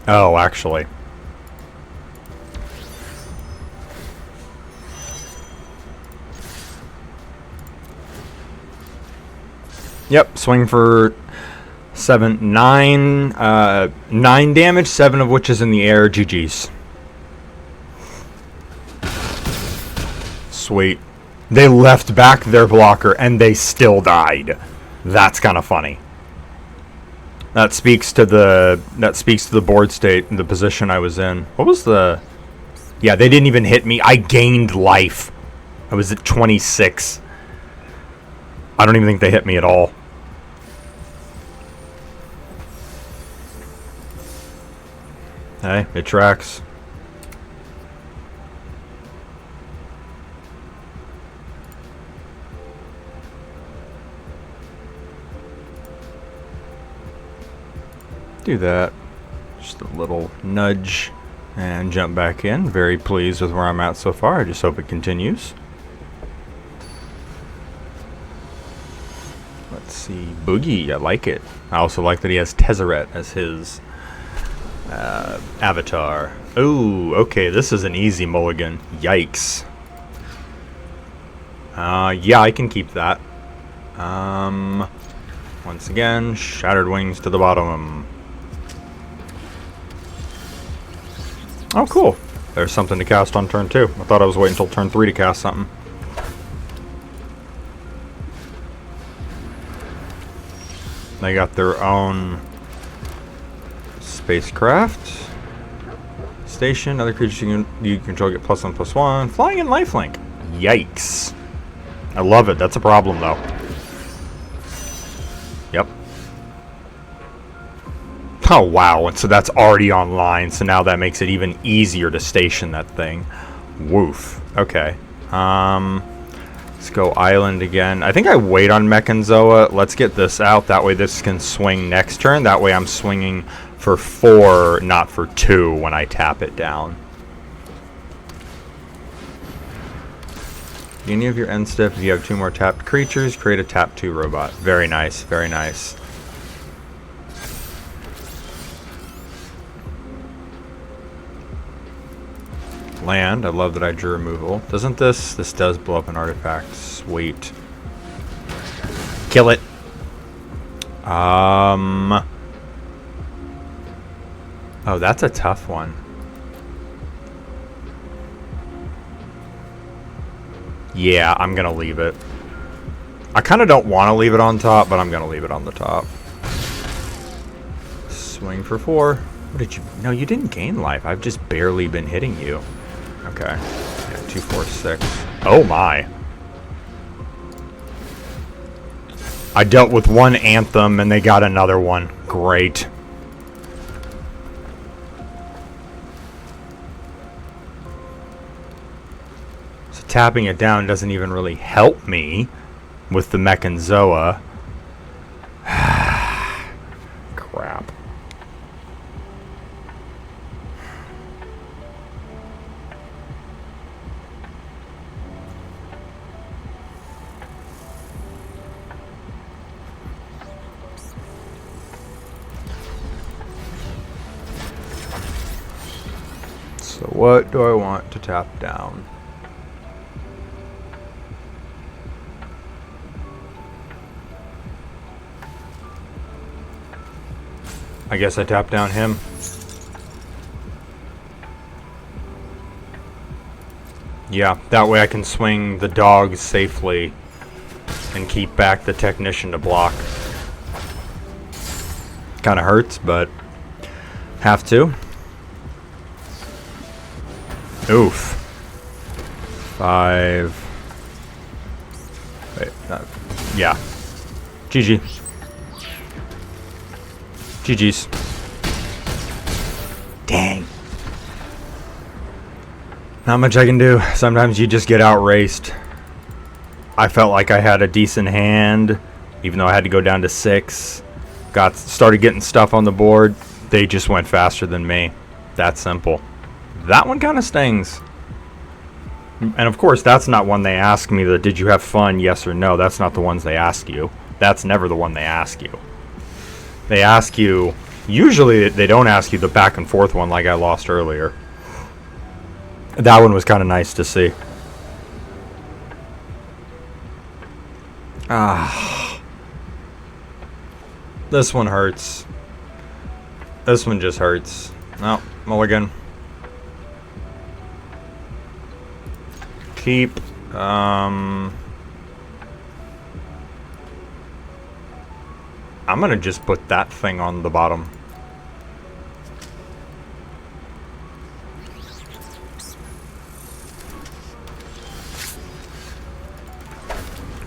Oh, actually. Yep, swing for 9 damage, 7 of which is in the air. GG's. Sweet. They left back their blocker and they still died. That's kind of funny. That speaks to the board state and the position I was in. What was the... Yeah, they didn't even hit me. I gained life. I was at 26. I don't even think they hit me at all. Hey, it tracks. Do that. Just a little nudge and jump back in. Very pleased with where I'm at so far. I just hope it continues. Let's see. Boogie, I like it. I also like that he has Tezzeret as his avatar. Oh, okay, this is an easy mulligan. Yikes. Yeah, I can keep that. Once again, Shattered Wings to the bottom. Oh, cool. There's something to cast on turn 2. I thought I was waiting until turn 3 to cast something. They got their own spacecraft. Station. Other creatures you control get +1/+1. Flying and lifelink. Yikes. I love it. That's a problem, though. Yep. Oh, wow. And so that's already online. So now that makes it even easier to station that thing. Woof. Okay. Let's go island again. I think I wait on Mechanzoa. Let's get this out. That way this can swing next turn. That way I'm swinging for 4, not for 2 when I tap it down. Any of your end step, if you have 2 more tapped creatures, create a tap 2 robot. Very nice, very nice. Land, I love that I drew removal. Doesn't this does blow up an artifact. Sweet. Kill it. Oh, that's a tough one. Yeah, I'm gonna leave it. I kind of don't want to leave it on top, but I'm gonna leave it on the top. Swing for 4. What did you... No, you didn't gain life. I've just barely been hitting you. Okay. Yeah, 2, 4, 6. Oh my. I dealt with one Anthem and they got another one. Great. So tapping it down doesn't even really help me with the Mechanzoa. Crap. So what do I want to tap down? I guess I tap down him. Yeah, that way I can swing the dog safely and keep back the technician to block. Kind of hurts, but have to. Oof. 5. Wait, yeah. GG. GG's. Dang. Not much I can do. Sometimes you just get outraced. I felt like I had a decent hand, even though I had to go down to 6. Started getting stuff on the board. They just went faster than me. That simple. That one kind of stings. And of course, that's not one they ask me, the did you have fun, yes or no. That's not the ones they ask you. That's never the one they ask you. They ask you, usually they don't ask you the back and forth one like I lost earlier. That one was kind of nice to see. This one hurts. This one just hurts. No, mulligan. Keep. I'm gonna just put that thing on the bottom.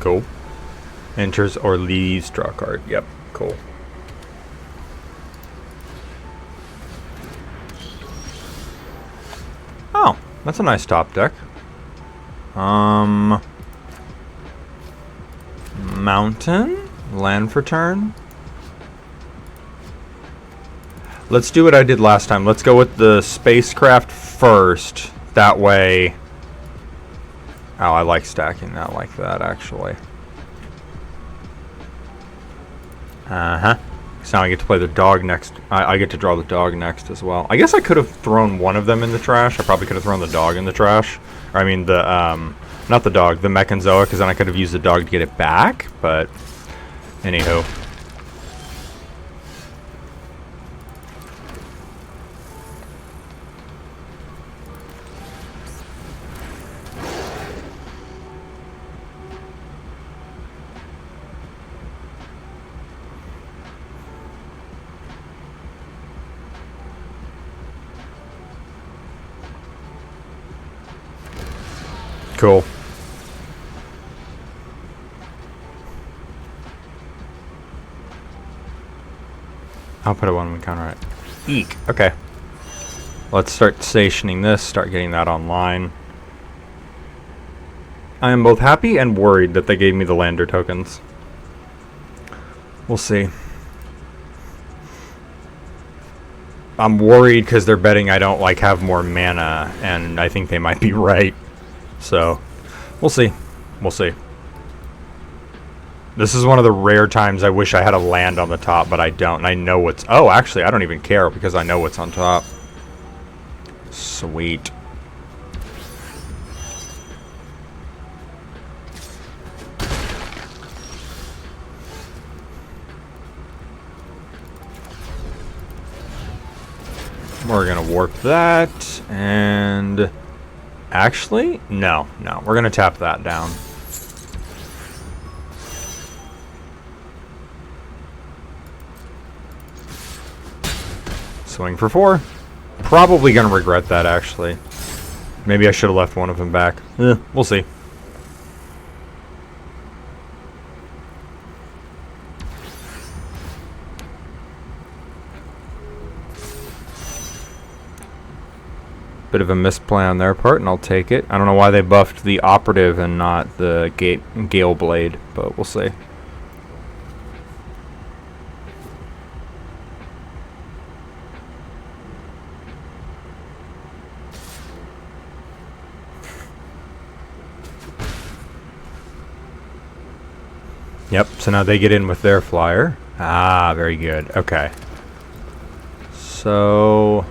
Cool. Enters or leaves, draw a card. Yep, cool. Oh, that's a nice top deck. Mountain? Land for turn? Let's do what I did last time. Let's go with the spacecraft first. That way... Oh, I like stacking that like that, actually. Uh-huh. So now I get to play the dog next. I get to draw the dog next as well. I guess I could have thrown one of them in the trash. I probably could have thrown the dog in the trash. Or I mean the, not the dog, the Mechanzoa, because then I could have used the dog to get it back, but... Anywho. Cool. I'll put it when we counter it. Eek. Okay. Let's start stationing this, start getting that online. I am both happy and worried that they gave me the lander tokens. We'll see. I'm worried because they're betting I don't like have more mana, and I think they might be right. So, we'll see. We'll see. This is one of the rare times I wish I had a land on the top, but I don't. And I know what's... Oh, actually, I don't even care because I know what's on top. Sweet. We're going to warp that, and... Actually, no. We're going to tap that down. Swing for 4. Probably going to regret that, actually. Maybe I should have left one of them back. We'll see. Bit of a misplay on their part, and I'll take it. I don't know why they buffed the operative and not the Gale Blade, but we'll see. Yep, so now they get in with their flyer. Ah, very good. Okay. So...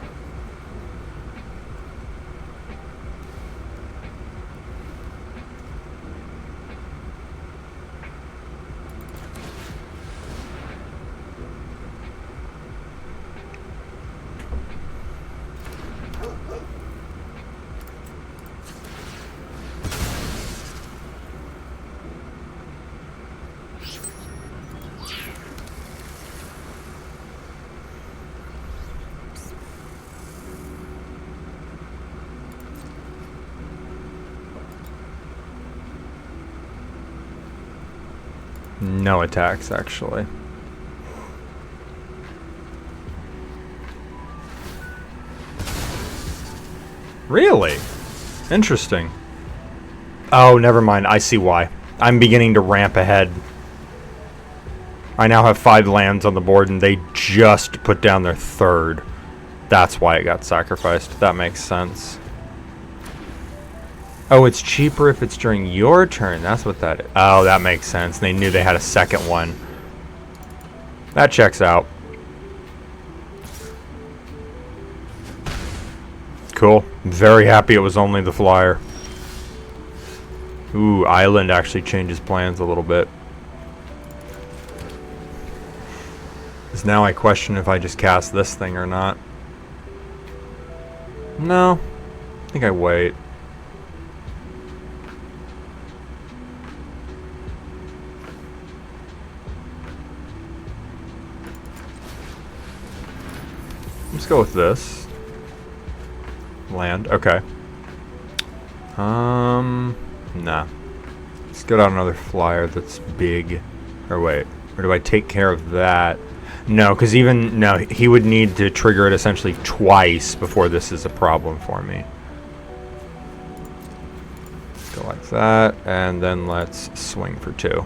No attacks, actually. Really? Interesting. Oh, never mind. I see why. I'm beginning to ramp ahead. I now have 5 lands on the board, and they just put down their 3rd. That's why it got sacrificed. That makes sense. Oh, it's cheaper if it's during your turn. That's what that is. Oh, that makes sense. They knew they had a second one. That checks out. Cool. Very happy it was only the flyer. Ooh, Island actually changes plans a little bit. Because now I question if I just cast this thing or not. No. I think I wait. Let's go with this. Land. Okay. Nah. Let's get out another flyer that's big. Or wait. Or do I take care of that? No, because even... No, he would need to trigger it essentially twice before this is a problem for me. Go like that. And then let's swing for 2.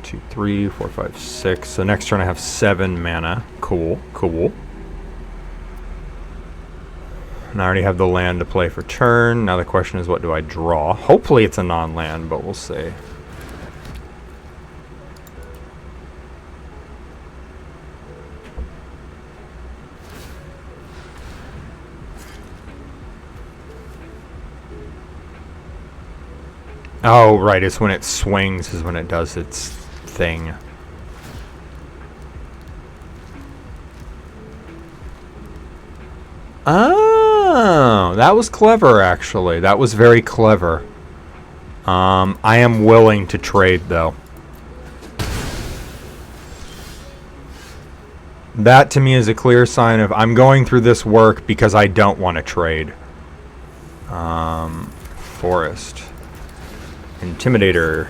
Two, 3, 4, 5, 6. So next turn I have 7 mana. Cool, cool. And I already have the land to play for turn. Now the question is, what do I draw? Hopefully it's a non-land, but we'll see. Oh, right. It's when it swings is when it does its thing. Oh, that was clever, actually. That was very clever. I am willing to trade, though. That, to me, is a clear sign of I'm going through this work because I don't want to trade. Forest. Intimidator.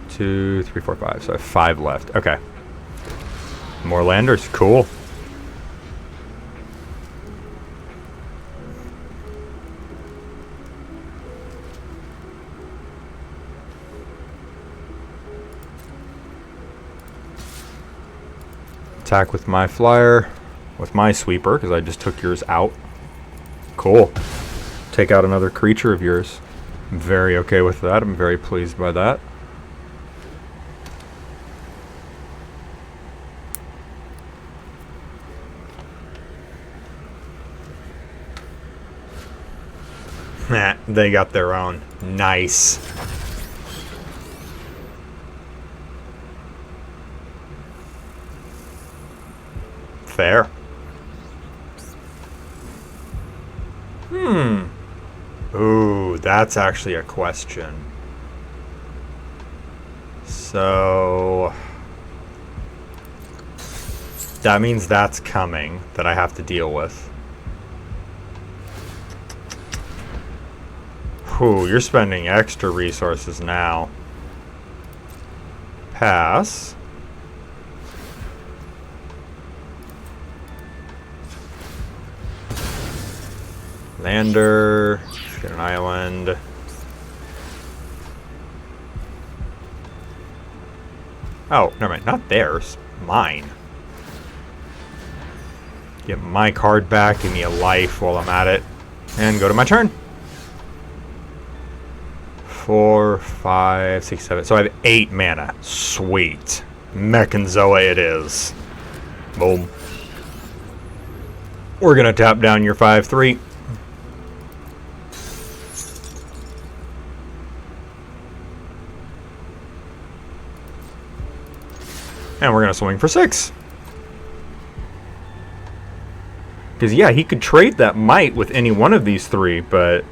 Two, three, four, five. So I have 5 left. Okay. More landers. Cool. Attack with my flyer. With my sweeper, because I just took yours out. Cool. Take out another creature of yours. I'm very okay with that. I'm very pleased by that. Nah, they got their own. Nice. Fair. Ooh, that's actually a question. So that means that's coming that I have to deal with. Whew, you're spending extra resources now. Pass. Lander. Get an island. Oh, never mind. Not theirs. Mine. Get my card back. Give me a life while I'm at it. And go to my turn. 4, 5, 6, 7. So I have 8 mana. Sweet. Mechanzoa it is. Boom. We're going to tap down your 5/3. And we're going to swing for 6. Because, yeah, he could trade that might with any one of these 3, but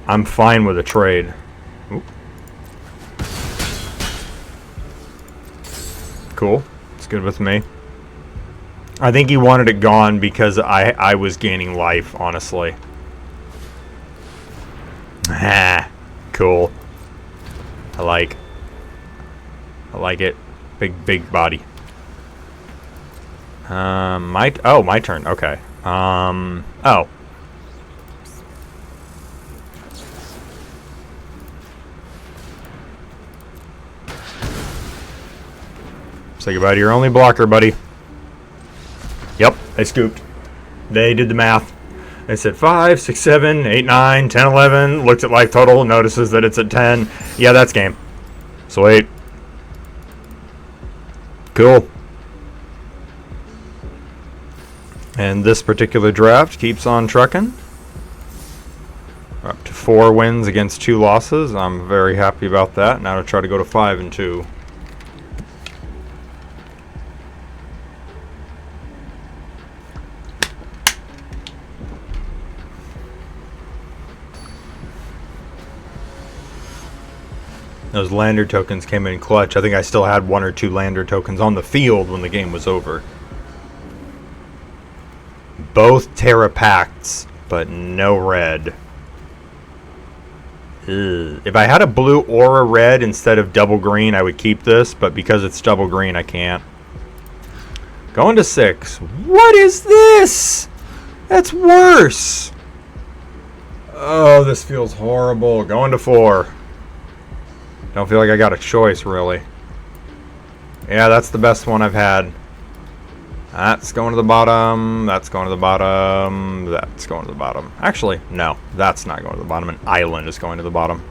I'm fine with a trade. Oop. Cool. It's good with me. I think he wanted it gone because I was gaining life, honestly. Ah, cool. I like it. Big body. My turn. Okay. Oh. Say goodbye to your only blocker, buddy. Yep, they scooped. They did the math. They said 5, 6, 7, 8, 9, 10, 11. Looks at life total, notices that it's at 10. Yeah, that's game. Sweet. Cool. And this particular draft keeps on trucking. We're up to 4 wins against 2 losses. I'm very happy about that. Now to try to go to 5 and 2. Those lander tokens came in clutch. I think I still had 1 or 2 lander tokens on the field when the game was over. Both Terra Pacts, but no red. Ugh. If I had a blue or a red instead of double green, I would keep this, but because it's double green, I can't. Going to 6. What is this? That's worse. Oh, this feels horrible. Going to 4. Don't feel like I got a choice, really. Yeah, that's the best one I've had. That's going to the bottom. That's going to the bottom. That's going to the bottom. Actually, no. That's not going to the bottom. An island is going to the bottom.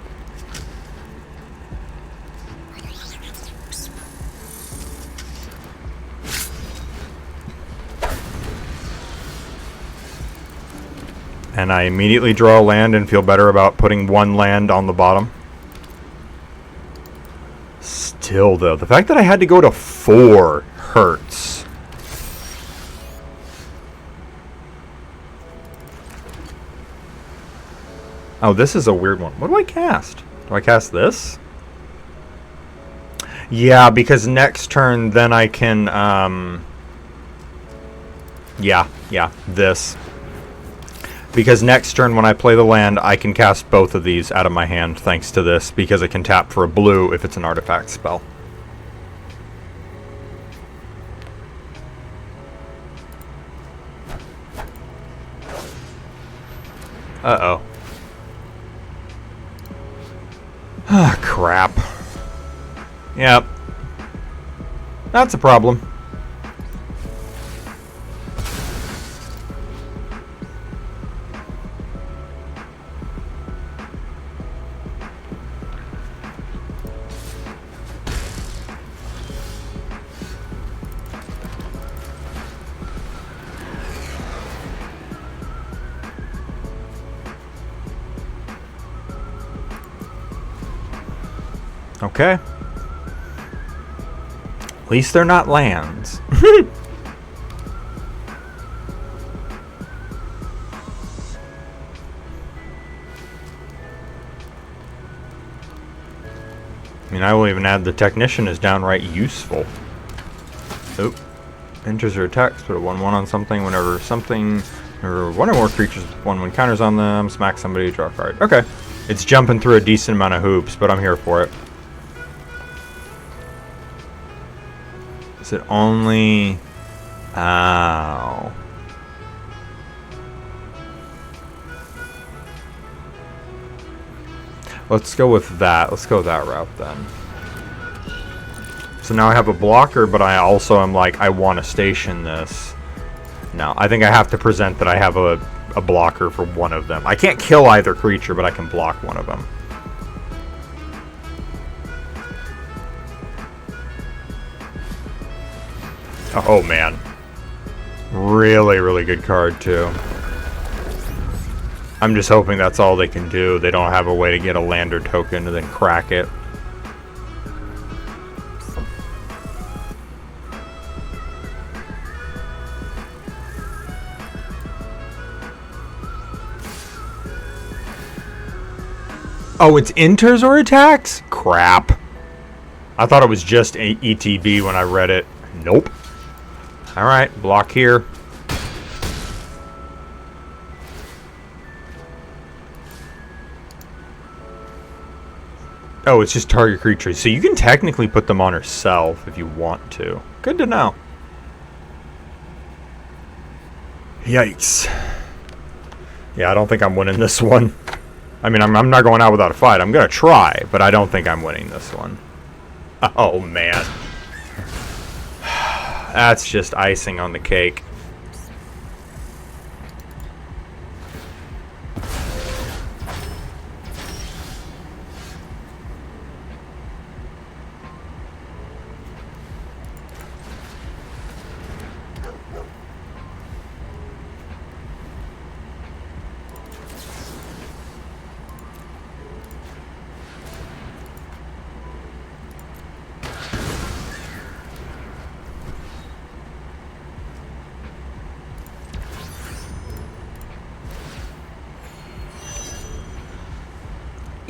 And I immediately draw a land and feel better about putting 1 land on the bottom. Still, though, the fact that I had to go to 4 hurts. Oh, this is a weird one. What do I cast? Do I cast this? Yeah, because next turn, then I can, yeah, this. Because next turn, when I play the land, I can cast both of these out of my hand, thanks to this, because it can tap for a blue if it's an artifact spell. Uh-oh. Ah, crap. Yep. That's a problem. Okay. At least they're not lands. I mean, I will even add the Technician is downright useful. Oop. Enters or attacks, put a 1/1 on something whenever something, or one or more creatures with 1/1 counters on them, smack somebody, draw a card. Okay. It's jumping through a decent amount of hoops, but I'm here for it. Is it only... Ow. Let's go with that. Let's go that route then. So now I have a blocker, but I also am like, I want to station this. No, I think I have to present that I have a blocker for one of them. I can't kill either creature, but I can block one of them. Oh, man. Really, really good card, too. I'm just hoping that's all they can do. They don't have a way to get a lander token and then crack it. Oh, it's enters or attacks? Crap. I thought it was just ETB when I read it. Nope. Alright, block here. Oh, it's just target creature. So you can technically put them on herself if you want to. Good to know. Yikes. Yeah, I don't think I'm winning this one. I mean, I'm not going out without a fight. I'm going to try, but I don't think I'm winning this one. Oh, man. That's just icing on the cake.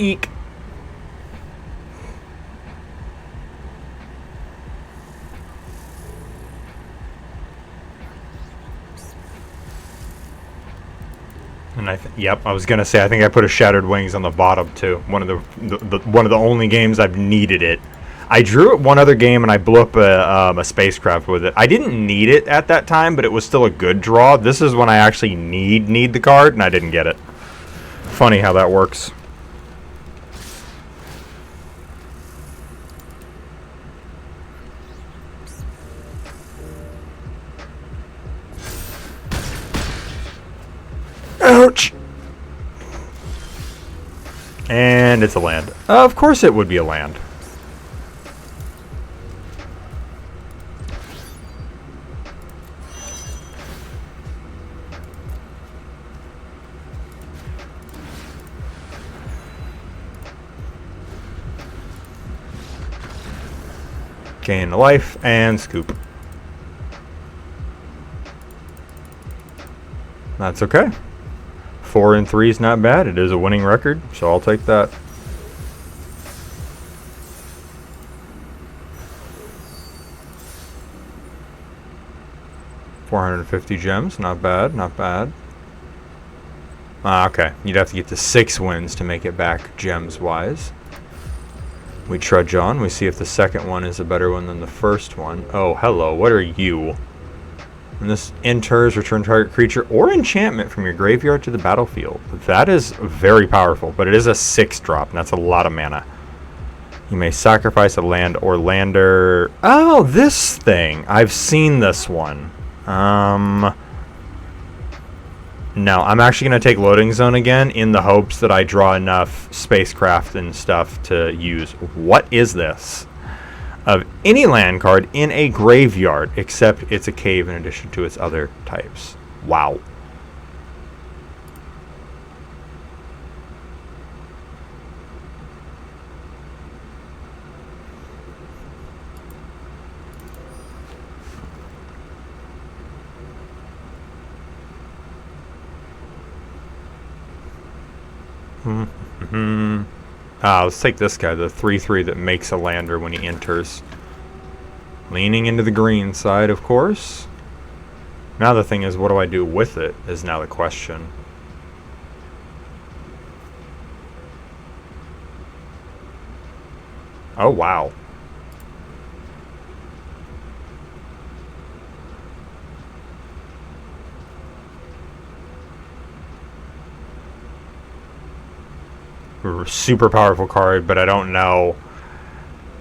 Eek. And yep, I was gonna say I think I put a Shattered Wings on the bottom too. One of the only games I've needed it. I drew it one other game and I blew up a spacecraft with it. I didn't need it at that time, but it was still a good draw. This is when I actually need the card, and I didn't get it. Funny how that works. Ouch! And it's a land. Of course it would be a land. Gain life and scoop. That's okay. 4-3 is not bad. It is a winning record, so I'll take that. $450 gems, not bad, not bad. Okay, you'd have to get to 6 wins to make it back gems-wise. We trudge on. We see if the second one is a better one than the first one. Oh, hello. What are you? When this enters, return target creature or enchantment from your graveyard to the battlefield. That is very powerful, but it is a 6-drop, and that's a lot of mana. You may sacrifice a land or lander. Oh, this thing. I've seen this one. No, I'm actually going to take Loading Zone again in the hopes that I draw enough spacecraft and stuff to use. What is this? Of any land card in a graveyard, except it's a cave in addition to its other types. Wow. Let's take this guy, the 3/3 that makes a lander when he enters. Leaning into the green side, of course. Now the thing is, what do I do with it, is now the question. Oh, wow. Super powerful card, but I don't know,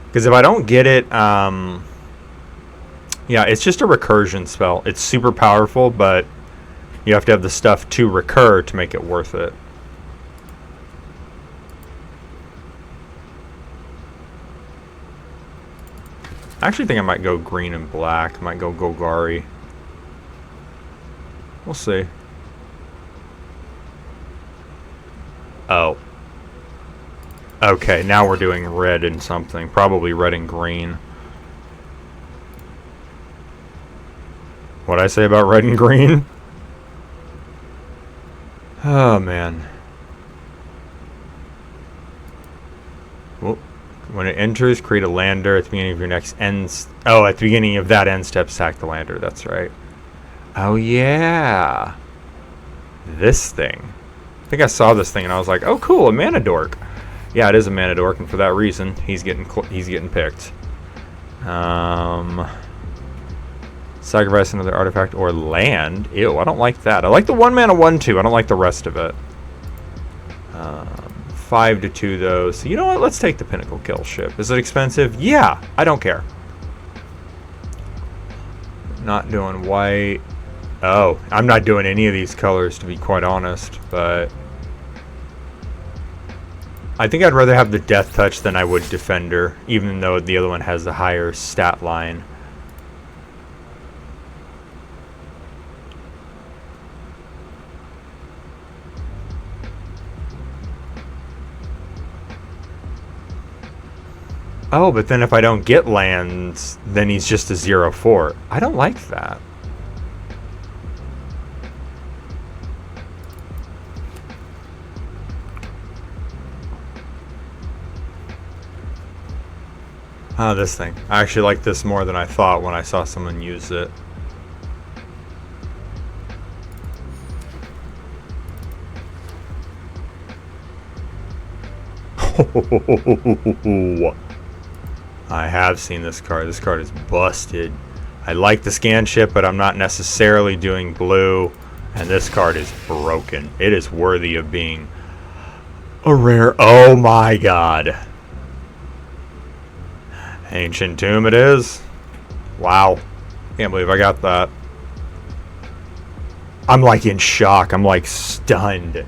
because if I don't get it, yeah, it's just a recursion spell. It's super powerful, but you have to have the stuff to recur to make it worth it. I actually think I might go green and black. I might go Golgari. We'll see. Oh. Okay, now we're doing red and something. Probably red and green. What'd I say about red and green? Oh, man. Well, when it enters, create a lander at the beginning of your next end... Oh, at the beginning of that end step, sack the lander. That's right. Oh, yeah. This thing. I think I saw this thing and I was like, oh, cool, a mana dork. Yeah, it is a mana dork, and for that reason, he's getting picked. Sacrifice another artifact or land. Ew, I don't like that. I like the 1 mana 1/2. I don't like the rest of it. 5/2 though. So you know what? Let's take the Pinnacle Kill ship. Is it expensive? Yeah, I don't care. Not doing white. Oh, I'm not doing any of these colors, to be quite honest, but I think I'd rather have the Death Touch than I would Defender, even though the other one has a higher stat line. Oh, but then if I don't get lands, then he's just a 0/4. I don't like that. Oh, this thing. I actually like this more than I thought when I saw someone use it. I have seen this card. This card is busted. I like the scan ship, but I'm not necessarily doing blue. And this card is broken. It is worthy of being a rare. Oh my god. Ancient Tomb it is. Wow. Can't believe I got that. I'm like in shock. I'm like stunned.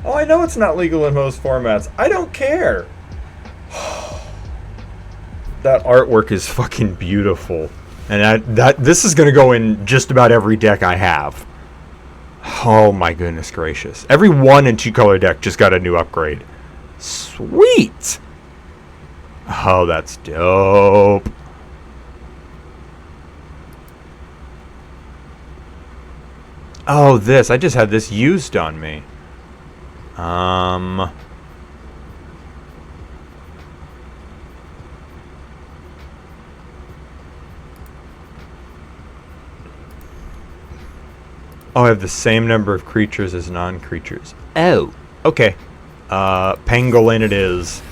Oh, I know it's not legal in most formats. I don't care. That artwork is fucking beautiful. And this is going to go in just about every deck I have. Oh my goodness gracious. Every 1 and 2 color deck just got a new upgrade. Sweet. Oh, that's dope. Oh, this. I just had this used on me. Oh, I have the same number of creatures as non-creatures. Oh, okay. Pangolin it is.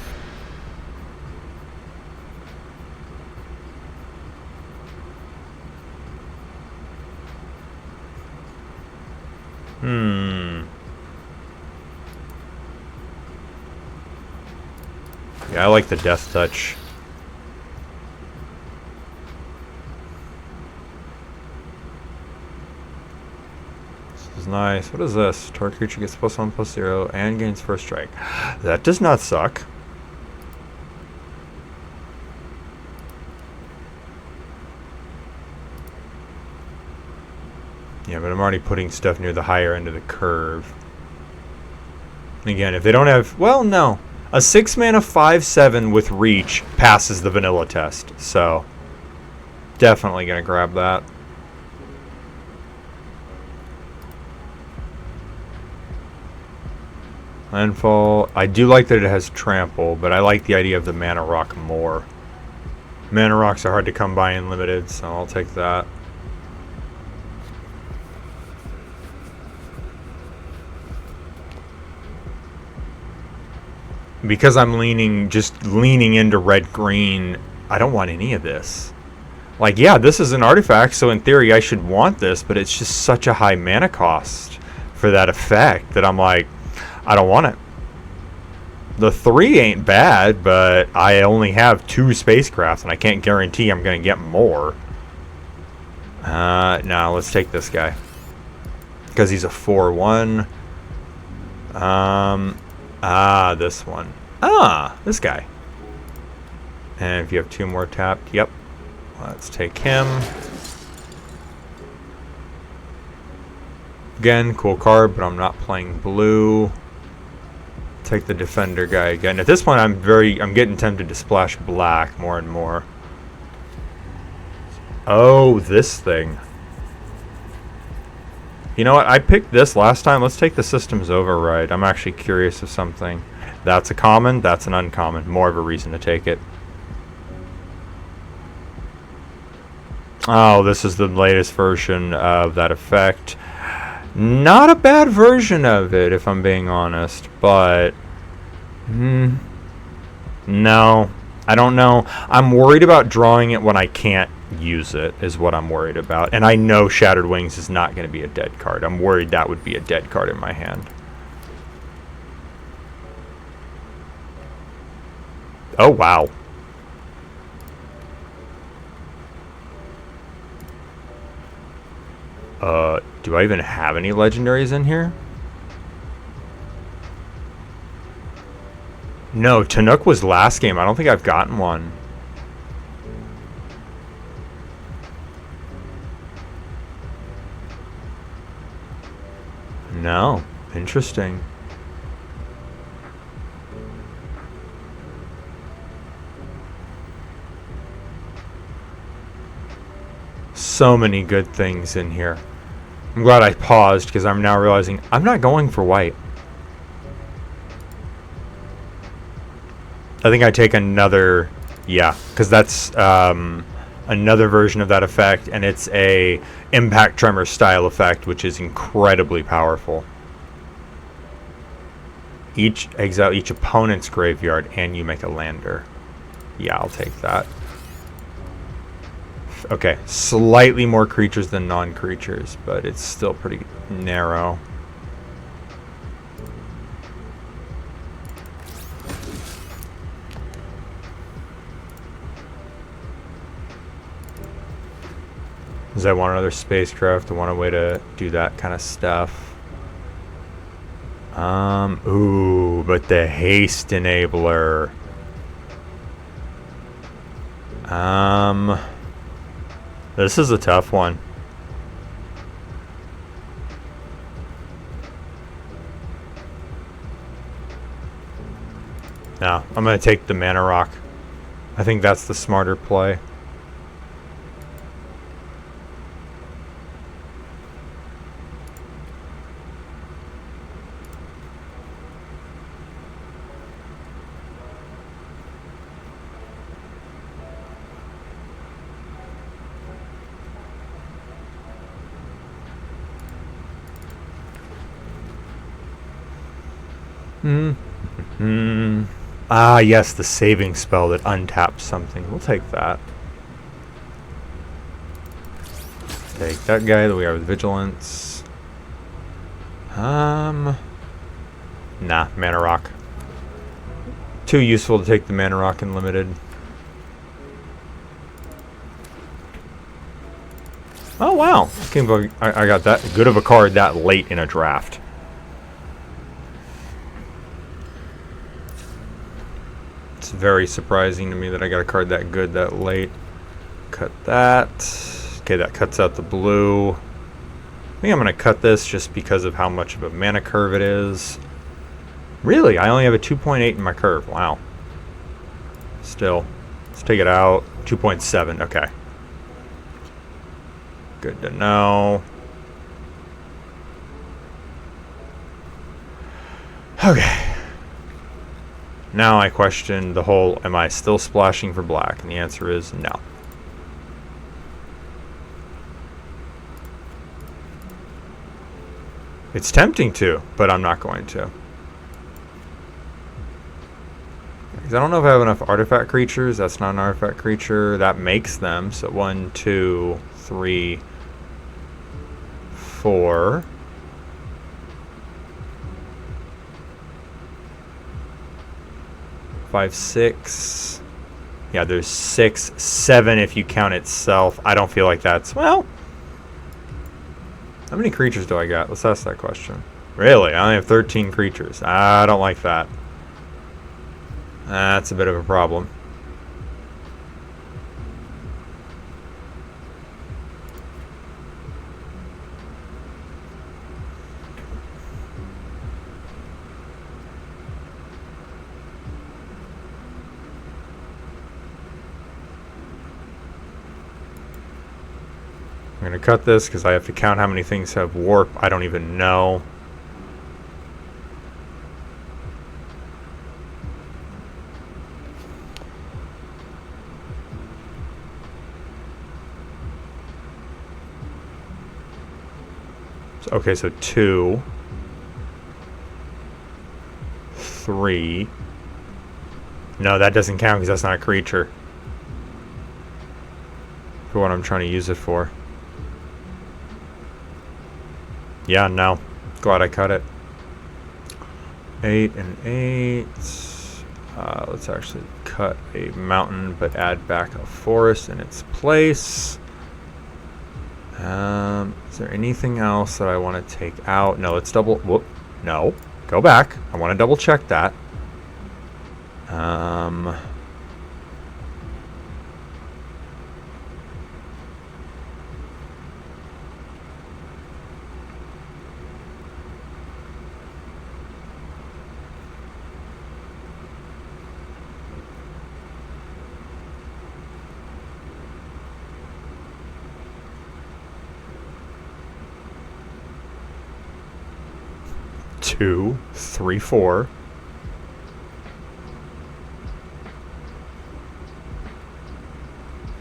Yeah, I like the death touch. This is nice. What is this? Target creature gets +1/+0 and gains first strike. That does not suck. Yeah, but I'm already putting stuff near the higher end of the curve. Again, if they don't have... Well, no. A 6-mana 5/7 with reach passes the vanilla test. So, definitely going to grab that. Landfall. I do like that it has trample, but I like the idea of the mana rock more. Mana rocks are hard to come by in limited, so I'll take that. Because I'm just leaning into red-green, I don't want any of this. Like, yeah, this is an artifact, so in theory I should want this, but it's just such a high mana cost for that effect that I'm like, I don't want it. The 3 ain't bad, but I only have 2 spacecraft, and I can't guarantee I'm going to get more. No, let's take this guy. Because he's a 4/1. This one. This guy. And if you have 2 more tapped, yep. Let's take him. Again, cool card, but I'm not playing blue. Take the defender guy again. At this point, I'm getting tempted to splash black more and more. Oh, this thing. You know what? I picked this last time. Let's take the Systems Override. I'm actually curious of something. That's a common. That's an uncommon. More of a reason to take it. Oh, this is the latest version of that effect. Not a bad version of it, if I'm being honest, but... no. I don't know. I'm worried about drawing it when I can't use it, is what I'm worried about. And I know Shattered Wings is not going to be a dead card. I'm worried that would be a dead card in my hand. Oh, wow. Do I even have any legendaries in here? No, Tanook was last game. I don't think I've gotten one. No. Interesting. So many good things in here. I'm glad I paused because I'm now realizing I'm not going for white. I think I take another, yeah, because that's another version of that effect, and it's a Impact Tremor style effect, which is incredibly powerful. Exile each opponent's graveyard, and you make a lander. Yeah, I'll take that. Okay, slightly more creatures than non-creatures, but it's still pretty narrow. Because I want another spacecraft. I want a way to do that kind of stuff. Ooh, but the haste enabler. This is a tough one. No, I'm going to take the Mana Rock. I think that's the smarter play. Ah, yes, the saving spell that untaps something. We'll take that. Take that guy that we are with vigilance. Nah, mana rock. Too useful to take the mana rock in limited. Oh wow, I got that good of a card that late in a draft. It's very surprising to me that I got a card that good that late. Cut that. Okay, that cuts out the blue. I think I'm going to cut this just because of how much of a mana curve it is. Really? I only have a 2.8 in my curve. Wow. Still. Let's take it out. 2.7. Okay. Good to know. Okay. Now I question the whole, am I still splashing for black? And the answer is no. It's tempting to, but I'm not going to. Because I don't know if I have enough artifact creatures. That's not an artifact creature. That makes them. So 1, 2, 3, 4. 5, 6. Yeah, there's 6, 7 if you count itself. I don't feel like that's, well, how many creatures do I got? Let's ask that question. Really? I only have 13 creatures. I don't like that. That's a bit of a problem. I'm going to cut this because I have to count how many things have warp. I don't even know. Okay, so 2, 3. No, that doesn't count because that's not a creature. For what I'm trying to use it for. Yeah, no. Glad I cut it. 8 and 8. Let's actually cut a mountain, but add back a forest in its place. Is there anything else that I want to take out? No, let's double... Whoop. No. Go back. I want to double check that. 2, 3, 4.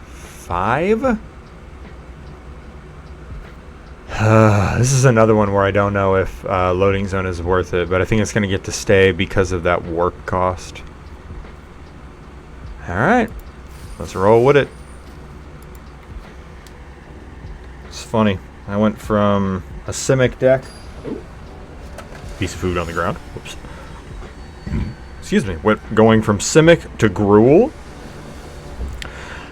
5. This is another one where I don't know if loading zone is worth it, but I think it's going to get to stay because of that warp cost. Alright, let's roll with it. It's funny. I went from a Simic deck. Piece of food on the ground. Whoops. Excuse me. Going from Simic to Gruul.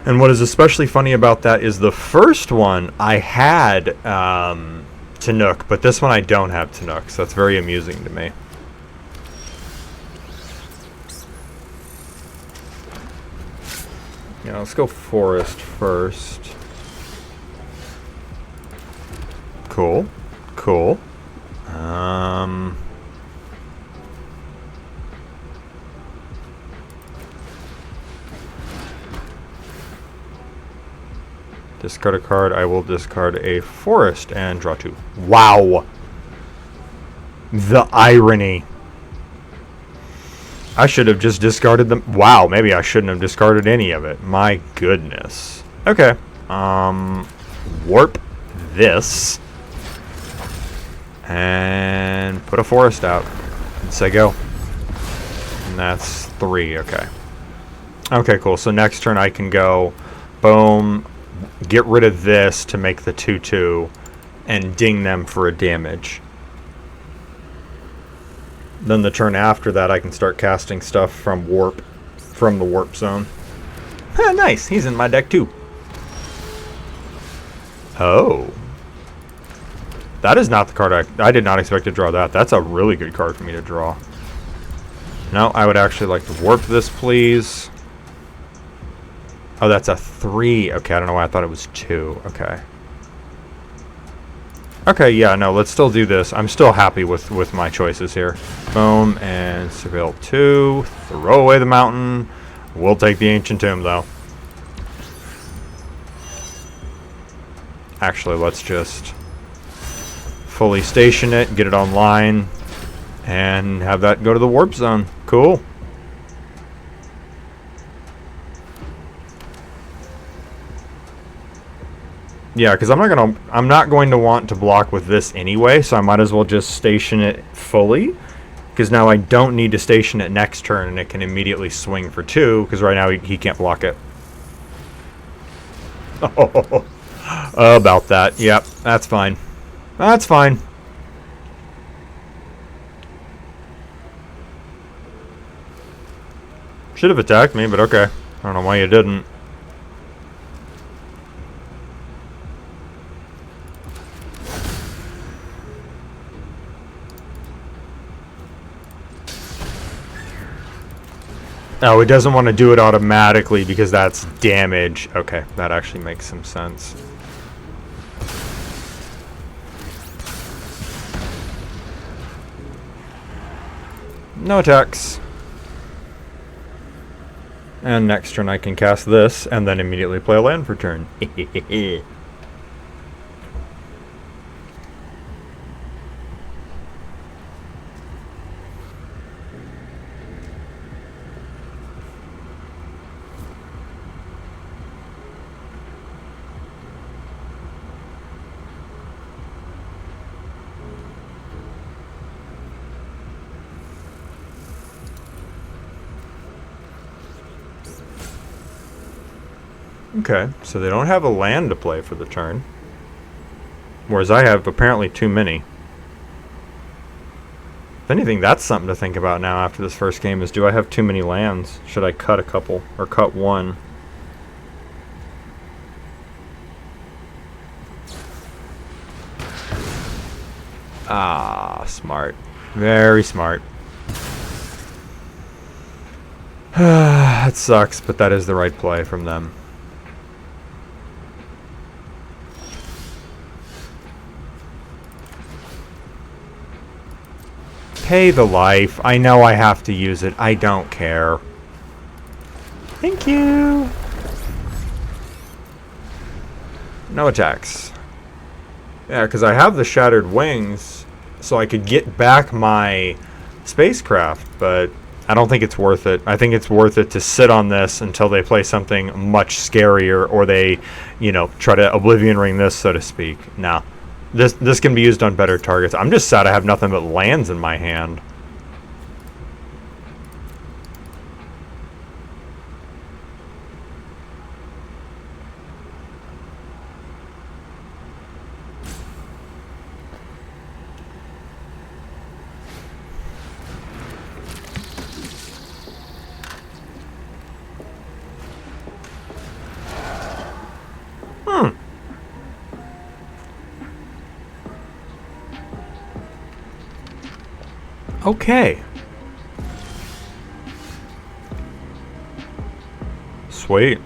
And what is especially funny about that is the first one I had Tanook, but this one I don't have Tanook, so that's very amusing to me. Yeah, let's go Forest first. Cool. Cool. Discard a card. I will discard a forest and draw 2. Wow. The irony. I should have just discarded them. Wow, maybe I shouldn't have discarded any of it. My goodness. Okay. Warp this. And put a forest out. And say go. And that's 3, okay. Okay, cool. So next turn I can go, boom, get rid of this to make the 2/2, and ding them for a damage. Then the turn after that I can start casting stuff from the warp zone. Nice, he's in my deck too. Oh. That is not the card I did not expect to draw that. That's a really good card for me to draw. No, I would actually like to warp this, please. Oh, that's a 3. Okay, I don't know why I thought it was 2. Okay. Okay, yeah, no, let's still do this. I'm still happy with my choices here. Boom, and Seville 2. Throw away the mountain. We'll take the Ancient Tomb, though. Actually, let's just fully station it, get it online, and have that go to the warp zone. Cool. Yeah, because I'm not going to want to block with this anyway, so I might as well just station it fully. Because now I don't need to station it next turn, and it can immediately swing for 2, because right now he can't block it. Oh, about that. Yep, that's fine. That's fine. Should have attacked me, but okay. I don't know why you didn't. Oh, it doesn't want to do it automatically because that's damage. Okay, that actually makes some sense. No attacks. And next turn I can cast this and then immediately play a land for turn. Okay, so they don't have a land to play for the turn. Whereas I have apparently too many. If anything, that's something to think about now after this first game is, do I have too many lands? Should I cut a couple? Or cut one? Ah, smart. Very smart. That sucks, but that is the right play from them. Pay the life. I know I have to use it. I don't care. Thank you. No attacks. Yeah, because I have the Shattered Wings, so I could get back my spacecraft, but I don't think it's worth it. I think it's worth it to sit on this until they play something much scarier, or they, you know, try to Oblivion Ring this, so to speak. Now, this can be used on better targets. I'm just sad I have nothing but lands in my hand. Okay. Sweet.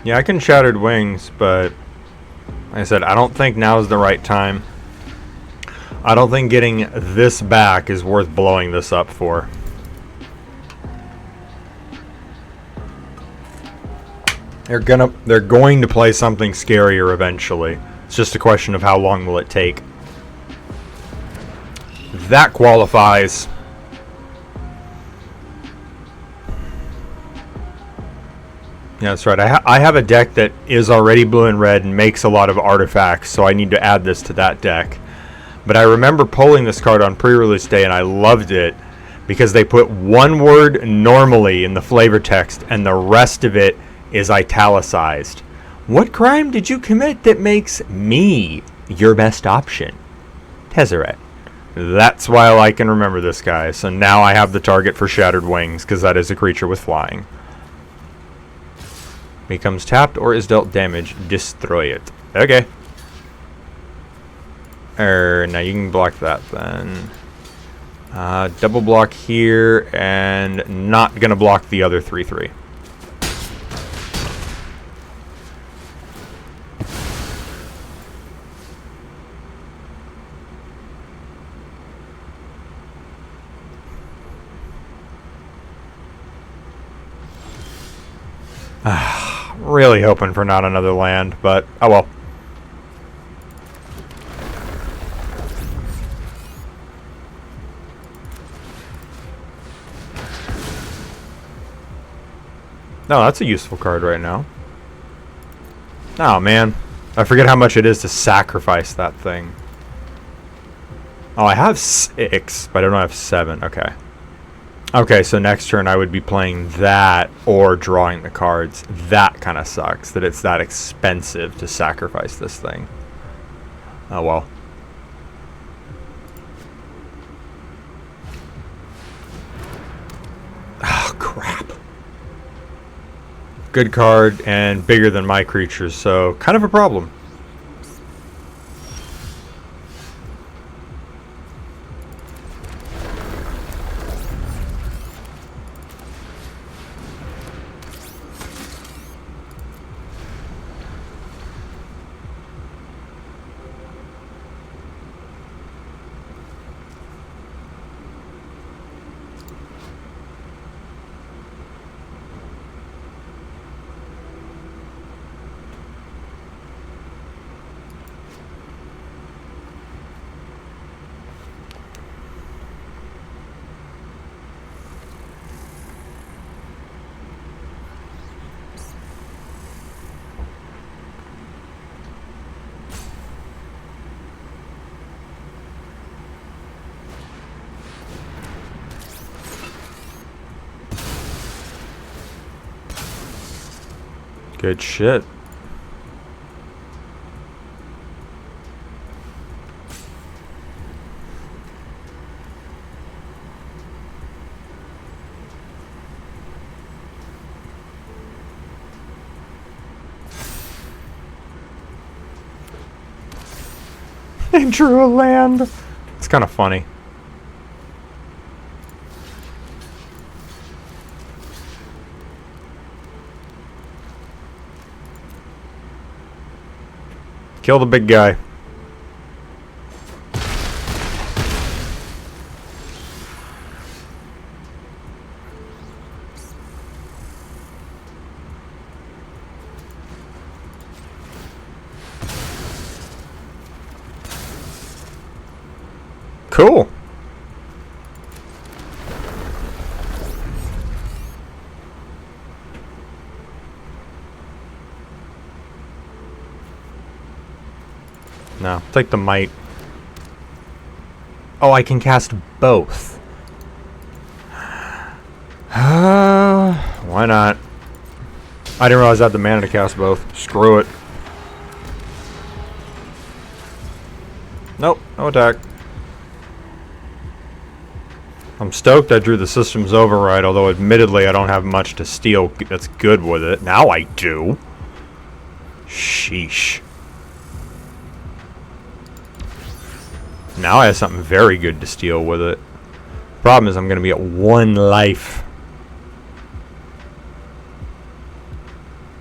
Yeah, I can Shattered Wings, but like I said, I don't think now is the right time. I don't think getting this back is worth blowing this up for. They're going to play something scarier eventually. It's just a question of how long will it take. That qualifies. Yeah, that's right. I have a deck that is already blue and red and makes a lot of artifacts, so I need to add this to that deck. But I remember pulling this card on pre-release day, and I loved it because they put one word normally in the flavor text, and the rest of it is italicized. What crime did you commit that makes me your best option? Tezzeret. That's why I can remember this guy. So now I have the target for Shattered Wings, because that is a creature with flying. Becomes tapped or is dealt damage, destroy it. Okay. Now you can block that then. Double block here, and not gonna block the other 3/3. Really hoping for not another land, but oh well. No, that's a useful card right now. Oh man, I forget how much it is to sacrifice that thing. Oh, I have 6, but I don't have 7. Okay. Okay, so next turn I would be playing that or drawing the cards. That kind of sucks that it's that expensive to sacrifice this thing. Oh well. Oh crap. Good card and bigger than my creatures, so kind of a problem. Good shit. They drew a land. It's kind of funny. Kill the big guy. Cool. No, take the might. Oh, I can cast both. Why not? I didn't realize I had the mana to cast both. Screw it. Nope, no attack. I'm stoked I drew the System's Override, although admittedly I don't have much to steal that's good with it. Now I do. Sheesh. Now I have something very good to steal with it. Problem is I'm going to be at 1 life.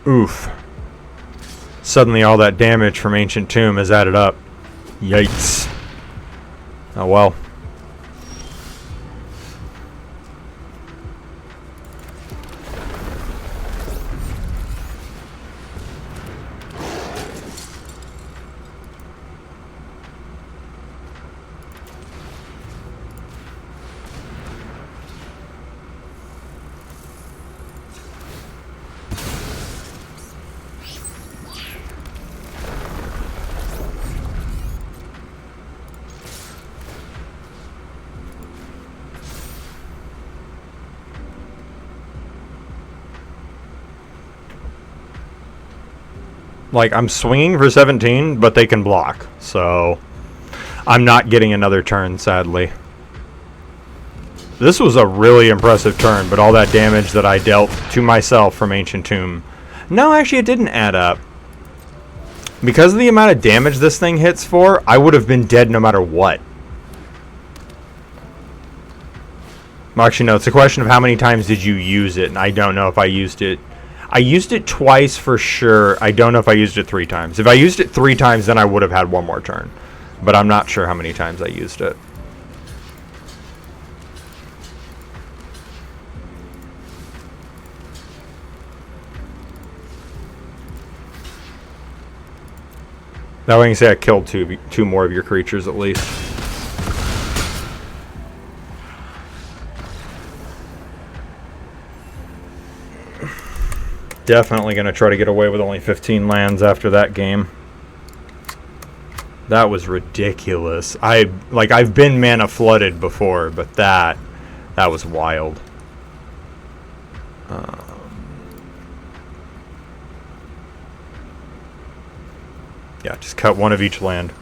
Oof. Suddenly all that damage from Ancient Tomb is added up. Yikes. Oh well. Like, I'm swinging for 17, but they can block. So, I'm not getting another turn, sadly. This was a really impressive turn, but all that damage that I dealt to myself from Ancient Tomb. No, actually, it didn't add up. Because of the amount of damage this thing hits for, I would have been dead no matter what. Well, actually, no, it's a question of how many times did you use it, and I don't know if I used it. I used it twice for sure. I don't know if I used it 3 times. If I used it 3 times, then I would have had one more turn. But I'm not sure how many times I used it. That way I can say I killed two more of your creatures at least. Definitely going to try to get away with only 15 lands after that game. That was ridiculous. I've been mana flooded before, but that was wild. Yeah, just cut one of each land.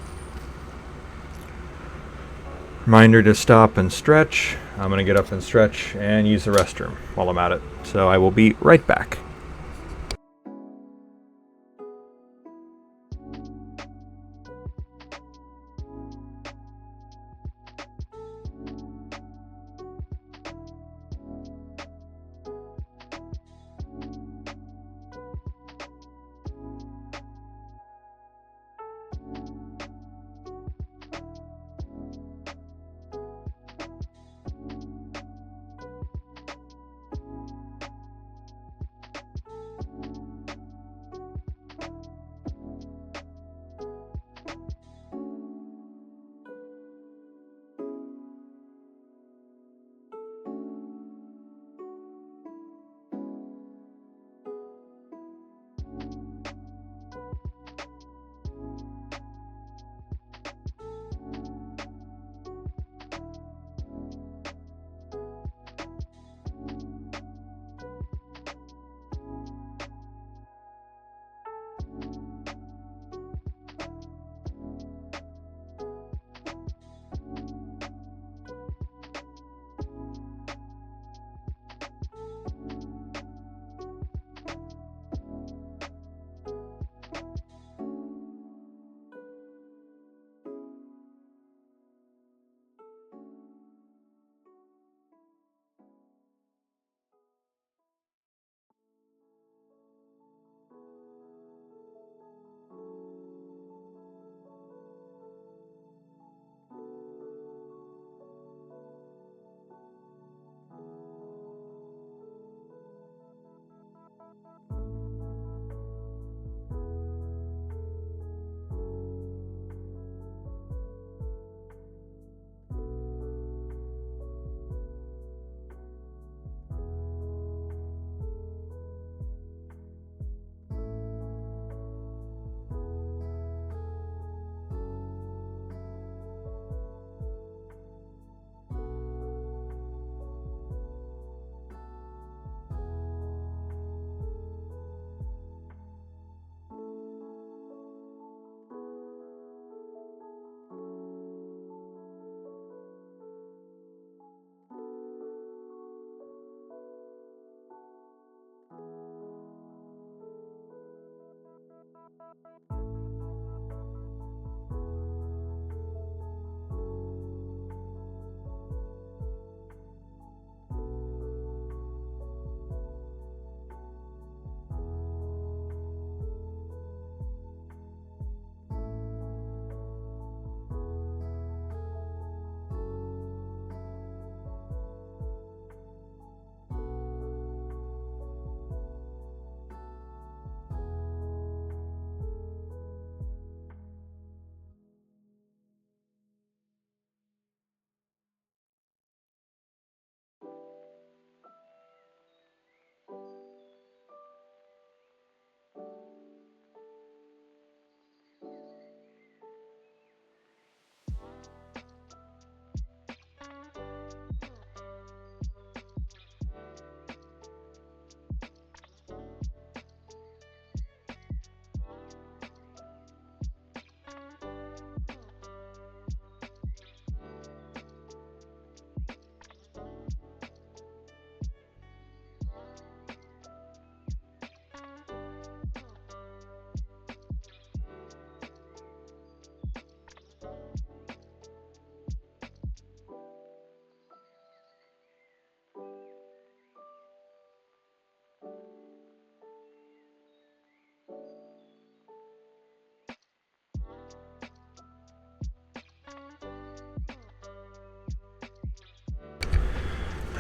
Reminder to stop and stretch. I'm going to get up and stretch and use the restroom while I'm at it. So I will be right back.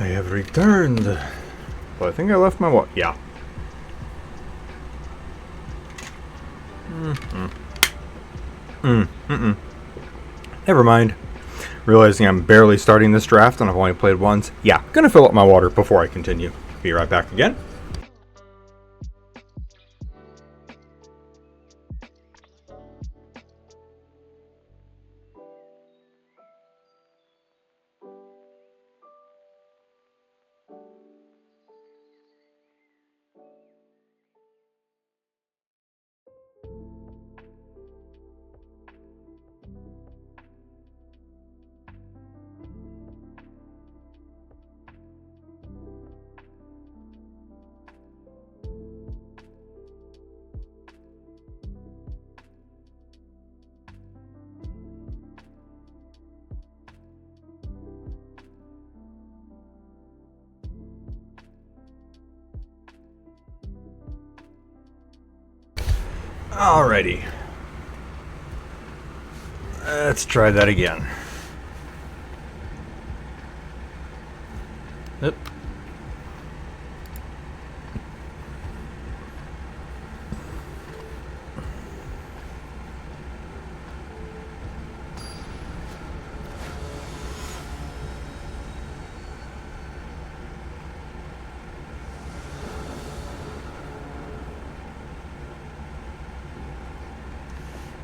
I have returned. Well, I think I left my water. Yeah. Never mind. Realizing I'm barely starting this draft and I've only played once. Yeah, gonna fill up my water before I continue. Be right back again. Alrighty. Let's try that again. Yep.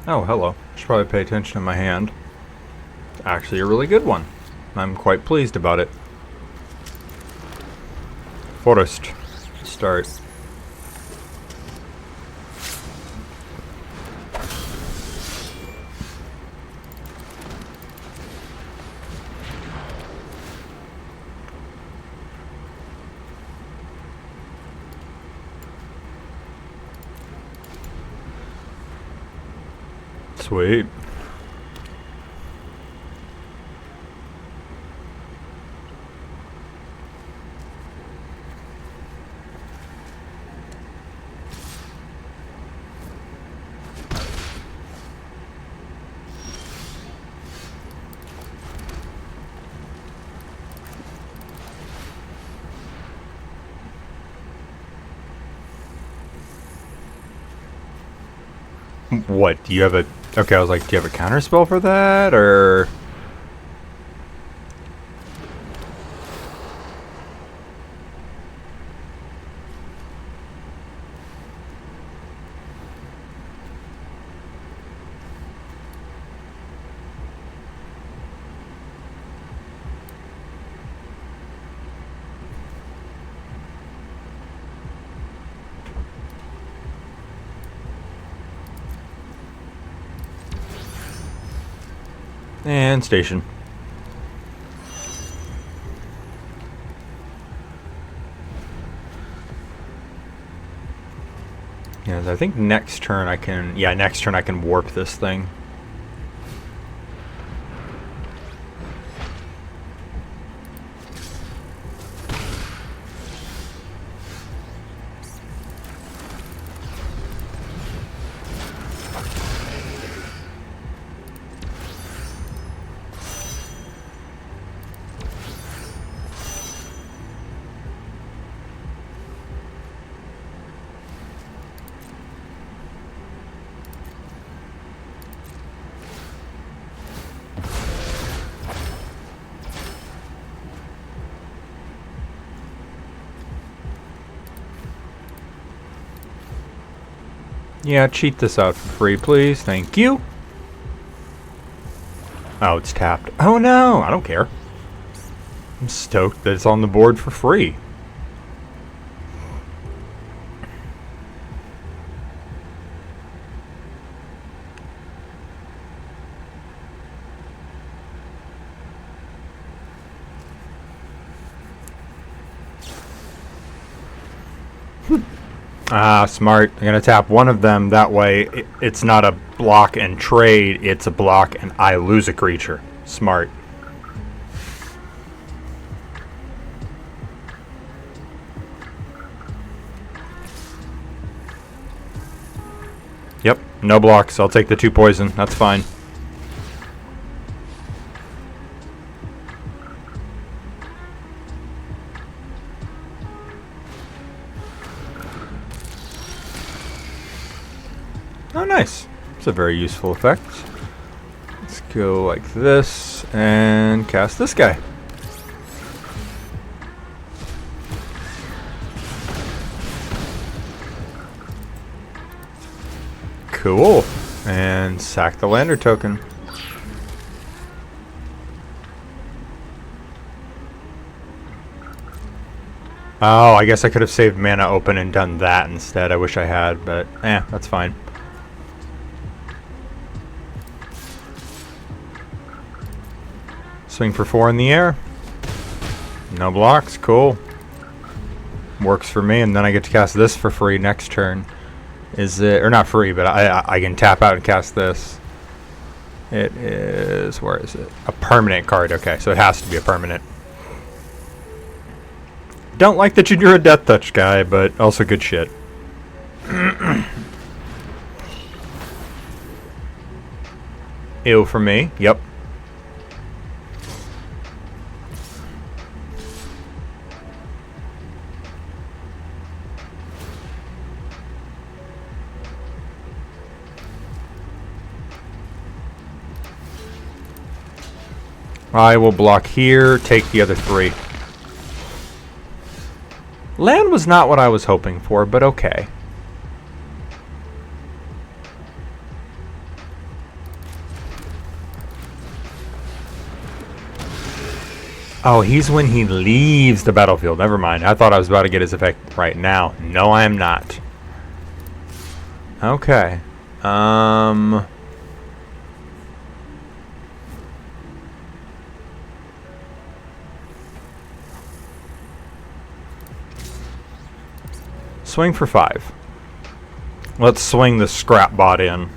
Oh, hello. Should probably pay attention to my hand. It's actually a really good one. I'm quite pleased about it. Forest. Start. Sweet. What, do you have a... Okay, I was like, do you have a counter spell for that, or... And station. Yeah, I think next turn I can... Yeah, next turn I can warp this thing. Yeah, cheat this out for free, please. Thank you. Oh, it's tapped. Oh no, I don't care. I'm stoked that it's on the board for free. Ah, smart. I'm gonna tap one of them. That way, it's not a block and trade. It's a block and I lose a creature. Smart. Yep, no blocks. I'll take the 2 poison. That's fine. Oh, nice. It's a very useful effect. Let's go like this and cast this guy. Cool. And sack the lander token. Oh, I guess I could have saved mana open and done that instead. I wish I had, but that's fine. Swing for 4 in the air. No blocks. Cool. Works for me, and then I get to cast this for free next turn. Is it, or not free, but I can tap out and cast this. It is, where is it? A permanent card. Okay, so it has to be a permanent. Don't like that you drew a Death Touch guy, but also good shit. Ew for me. Yep. I will block here, take the other 3. Land was not what I was hoping for, but okay. Oh, he's when he leaves the battlefield. Never mind. I thought I was about to get his effect right now. No, I am not. Okay. Swing for 5. Let's swing the scrap bot in.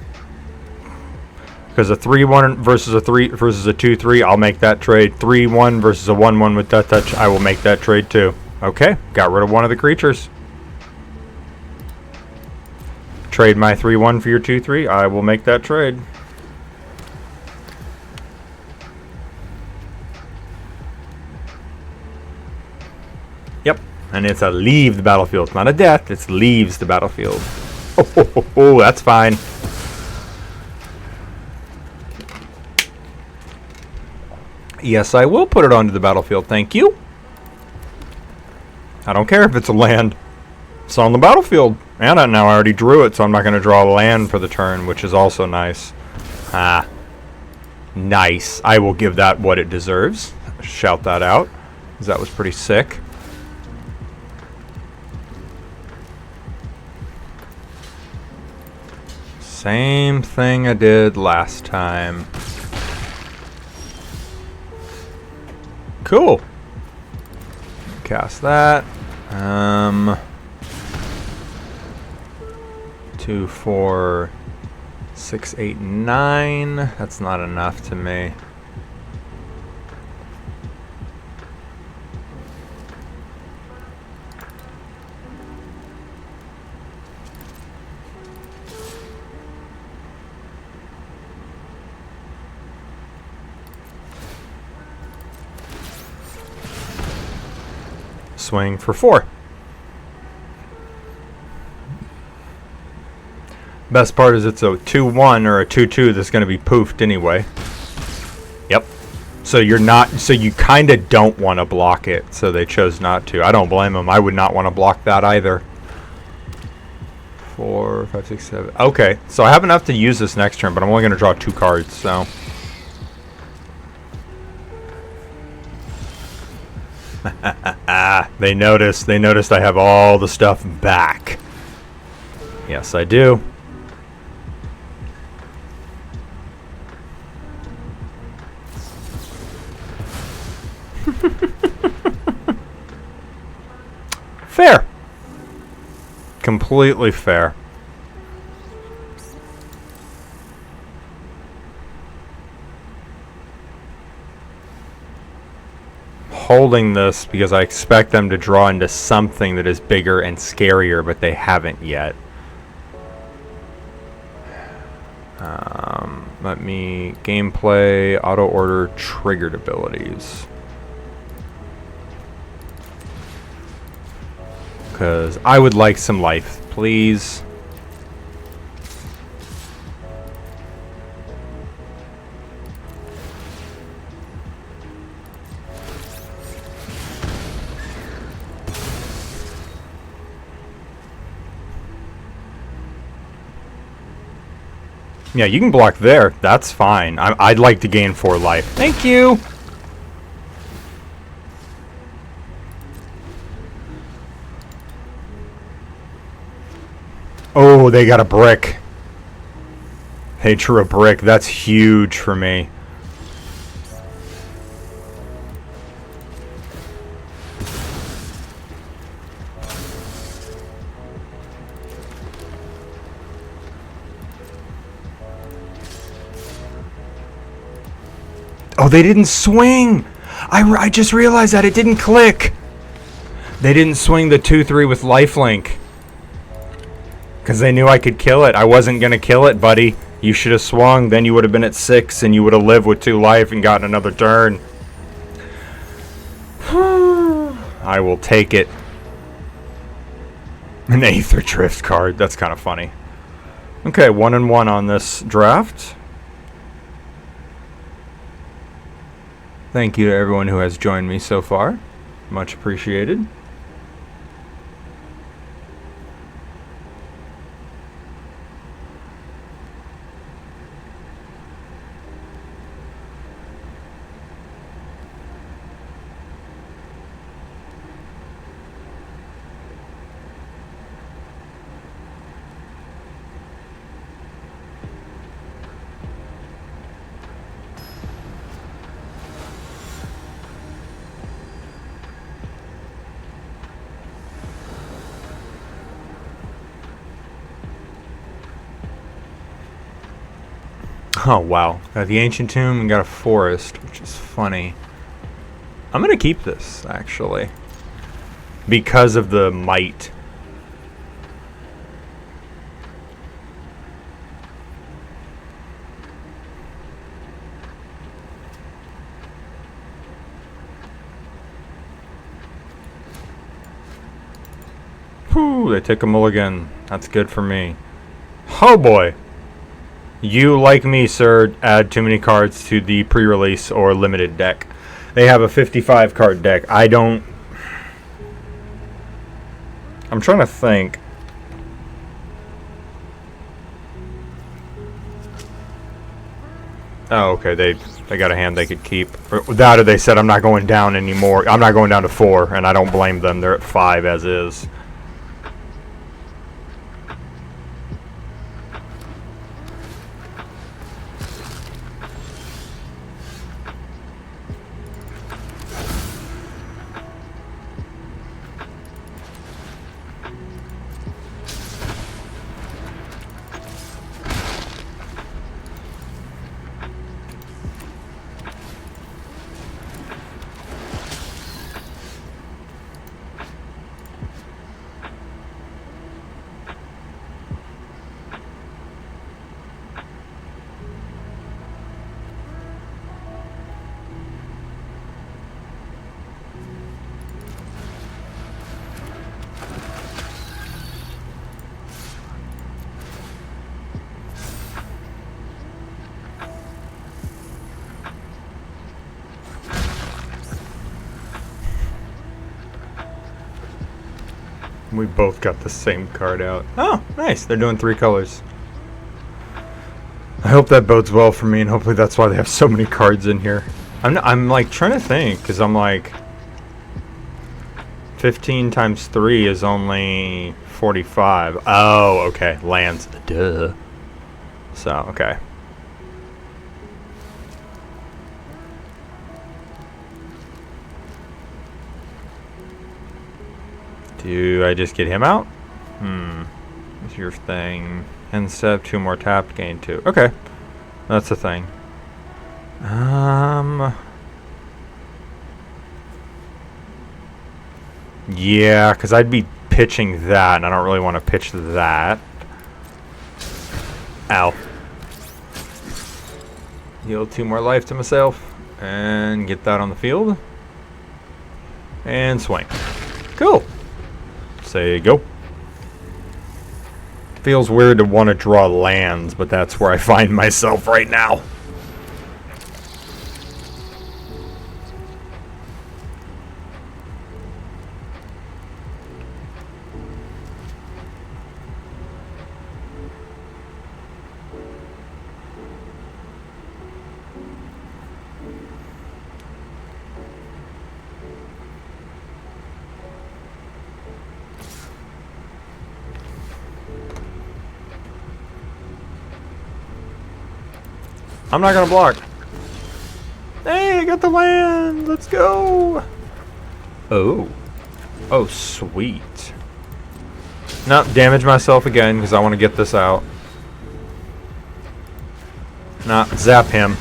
Because a 3-1 versus a 3 versus a 2-3, I'll make that trade. 3-1 versus a 1-1 with Death Touch, I will make that trade too. Okay, got rid of one of the creatures. Trade my 3-1 for your 2-3. I will make that trade. Yep. And it's a leave the battlefield. It's not a death. It's leaves the battlefield. Oh, that's fine. Yes, I will put it onto the battlefield. Thank you. I don't care if it's a land. It's on the battlefield. And now I already drew it, so I'm not going to draw a land for the turn, which is also nice. Ah. Nice. I will give that what it deserves. Shout that out, because that was pretty sick. Same thing I did last time. Cool. Cast that. 2, 4, 6, 8, 9. That's not enough to me. Swing for 4. Best part is it's a 2-1 or a 2-2 that's going to be poofed anyway. Yep. So you're not. So you kind of don't want to block it. So they chose not to. I don't blame them. I would not want to block that either. 4, 5, 6, 7. Okay. So I have enough to use this next turn, but I'm only going to draw 2 cards. So. They noticed I have all the stuff back. Yes, I do. Fair. Completely fair. Holding this because I expect them to draw into something that is bigger and scarier, but they haven't yet. Let me gameplay auto order triggered abilities, because I would like some life, please. Yeah, you can block there. That's fine. I'd like to gain 4 life. Thank you! Oh, they got a brick. They drew a brick. That's huge for me. Oh, they didn't swing! I just realized that it didn't click. They didn't swing the 2-3 with lifelink. Because they knew I could kill it. I wasn't going to kill it, buddy. You should have swung. Then you would have been at 6 and you would have lived with 2 life and gotten another turn. I will take it. An Aether Drift card. That's kind of funny. Okay, 1-1 on this draft. Thank you to everyone who has joined me so far. Much appreciated. Oh, wow. Got the Ancient Tomb and got a Forest, which is funny. I'm going to keep this, actually. Because of the might. Whew, they take a mulligan. That's good for me. Oh, boy. You, like me, sir, add too many cards to the pre-release or limited deck. They have a 55 card deck. I don't... I'm trying to think. Oh, okay, they got a hand they could keep. That or they said, I'm not going down anymore. I'm not going down to 4, and I don't blame them. They're at 5 as is. We both got the same card out. Oh, nice. They're doing 3 colors. I hope that bodes well for me, and hopefully that's why they have so many cards in here. I'm like trying to think, because I'm like 15 times 3 is only 45. Oh, okay. Lands. Duh. So, okay. Do I just get him out? What's your thing? End step, 2 more tapped, gain 2. Okay. That's the thing. Yeah, because I'd be pitching that, and I don't really want to pitch that. Ow. Yield 2 more life to myself, and get that on the field. And swing. Cool. Say go. Feels weird to want to draw lands, but that's where I find myself right now. I'm not gonna block. Hey, I got the land. Let's go. Oh. Oh, sweet. No, damage myself again because I want to get this out. Nah, zap him.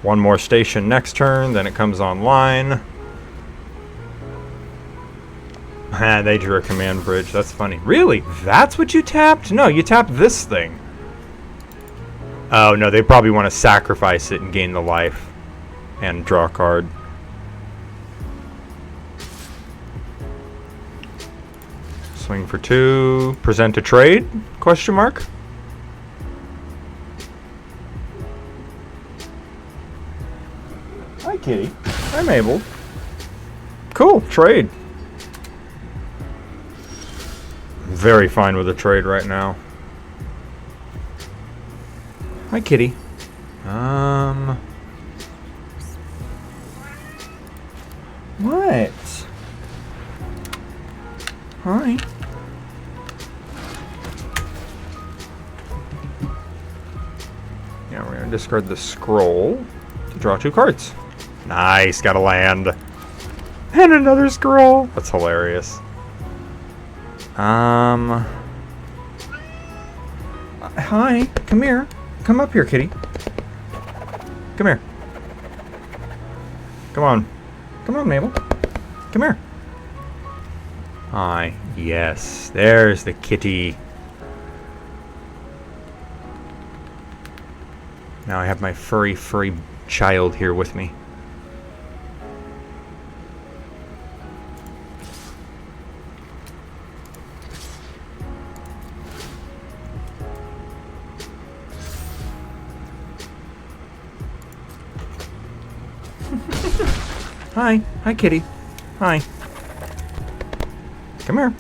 One more station next turn, then it comes online. Ah, they drew a command bridge. That's funny. Really? That's what you tapped? No, you tapped this thing. Oh, no, they probably want to sacrifice it and gain the life. And draw a card. Swing for 2. Present a trade? Question mark? Hi, kitty. I'm able. Cool, trade. Very fine with a trade right now. Hi, kitty. What? Hi. Yeah, we're gonna discard the scroll to draw 2 cards. Nice, got a land. And another scroll. That's hilarious. Hi, come here. Come up here, kitty. Come here. Come on. Come on, Mabel. Come here. Hi. Yes, there's the kitty. Now I have my furry child here with me. Hi. Hi, kitty. Hi. Come here.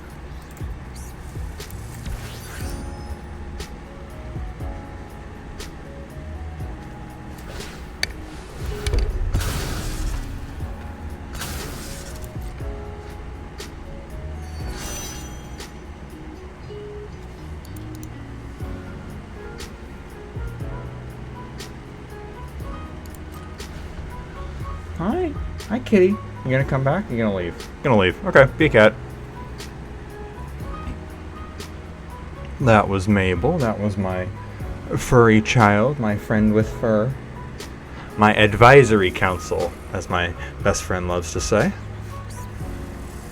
Hi. Hi, kitty. You gonna come back? You gonna leave? Gonna leave. Okay, be a cat. That was Mabel. That was my furry child, my friend with fur. My advisory council, as my best friend loves to say.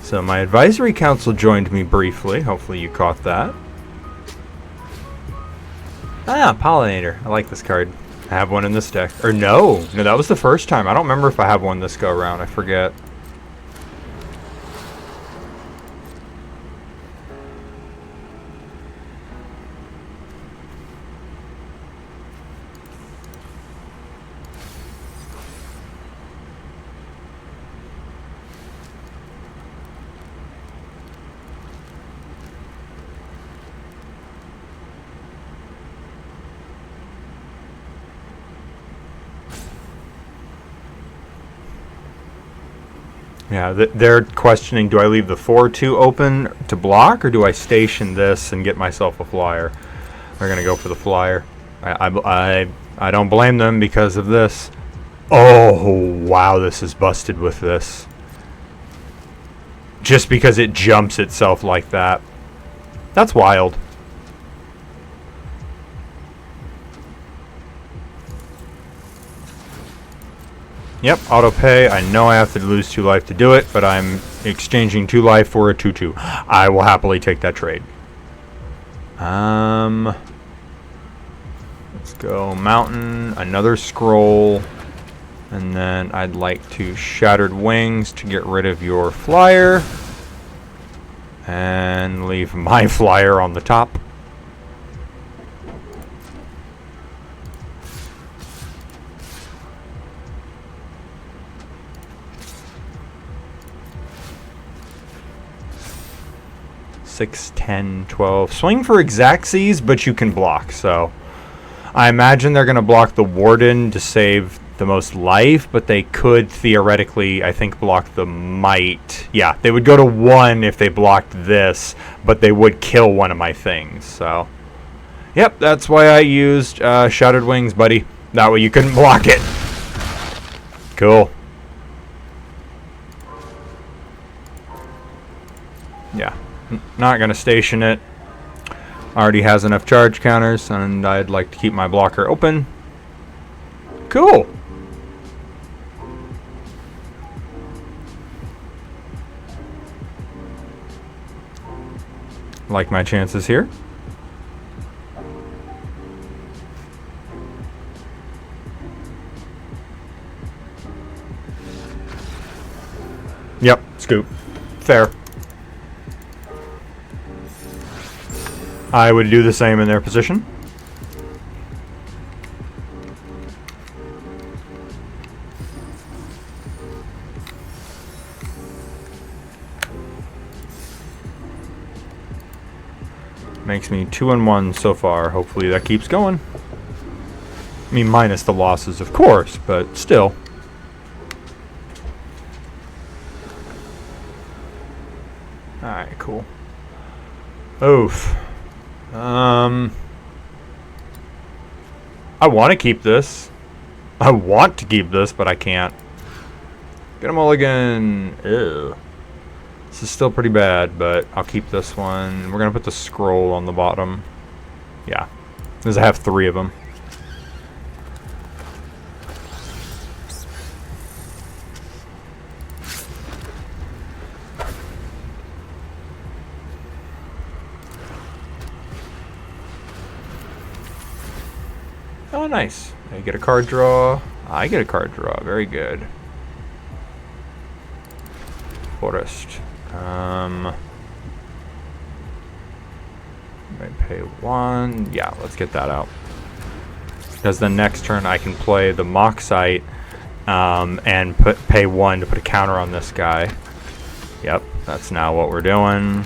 So my advisory council joined me briefly. Hopefully you caught that. Ah, Pollinator. I like this card. I have one in this deck. Or no, that was the first time. I don't remember if I have one this go around. I forget. Yeah, they're questioning, do I leave the 4-2 open to block, or do I station this and get myself a flyer? They're going to go for the flyer. I don't blame them because of this. Oh, wow, this is busted with this. Just because it jumps itself like that. That's wild. Yep, auto pay. I know I have to lose 2 life to do it, but I'm exchanging 2 life for a 2/2. I will happily take that trade. Let's go mountain, another scroll, and then I'd like to Shattered Wings to get rid of your flyer and leave my flyer on the top. 6, 10, 12. Swing for Xaxes, but you can block, so I imagine they're going to block the Warden to save the most life, but they could theoretically, I think, block the Might. Yeah, they would go to 1 if they blocked this, but they would kill one of my things, so. Yep, that's why I used Shattered Wings, buddy. That way you couldn't block it. Cool. Yeah, not going to station it. Already has enough charge counters, and I'd like to keep my blocker open. Cool. Like my chances here. Yep, scoop. Fair. I would do the same in their position. Makes me 2-1 so far. Hopefully that keeps going. I mean, minus the losses, of course, but still. Alright, cool. Oof. I want to keep this. I want to keep this, but I can't. Get a mulligan. Ew. This is still pretty bad, but I'll keep this one. We're going to put the scroll on the bottom. Yeah. Because I have 3 of them. Oh, nice. I get a card draw. I get a card draw. Very good. Forest. I pay 1. Yeah, let's get that out. Because the next turn I can play the Moxite and pay 1 to put a counter on this guy. Yep, that's now what we're doing.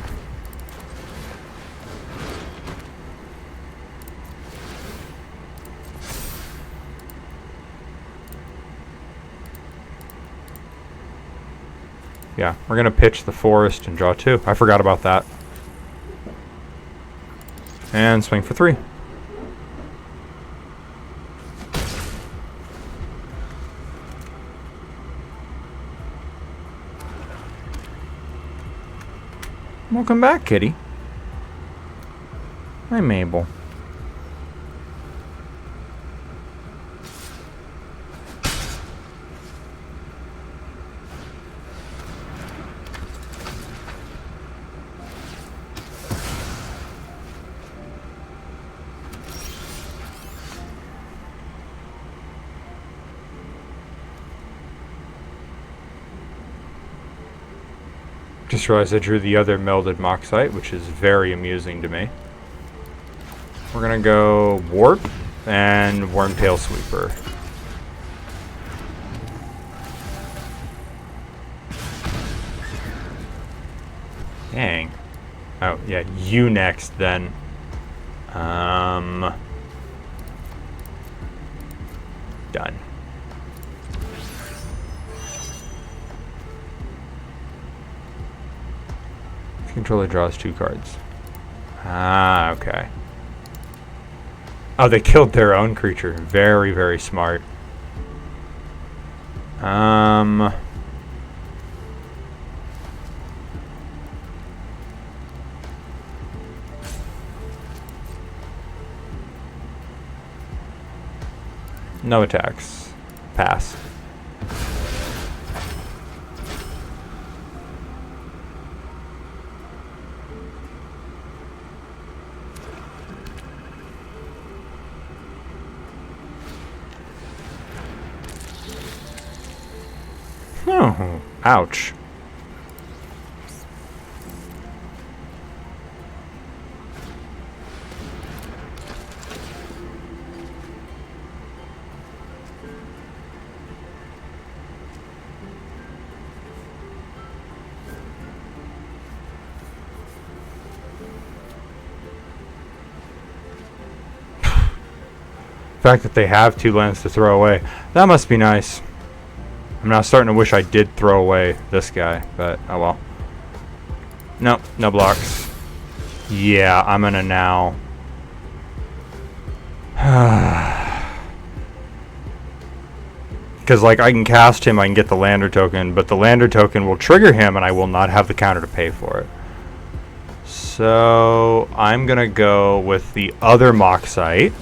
Yeah, we're going to pitch the forest and draw 2. I forgot about that. And swing for 3. Welcome back, kitty. Hi, Mabel. Just realized I drew the other melded Moxite, which is very amusing to me. We're gonna go Warp and Wormtail Sweeper. Dang. Oh, yeah, you next then. Done. Controller draws 2 cards. Ah, okay. Oh, they killed their own creature. Very, very smart. No attacks. Pass. Oh, ouch. The fact that they have 2 lands to throw away, that must be nice. I'm now starting to wish I did throw away this guy, but oh well. Nope, no blocks. Yeah, I'm gonna now. Because, like, I can cast him, I can get the lander token, but the lander token will trigger him, and I will not have the counter to pay for it. So, I'm gonna go with the other Moxite.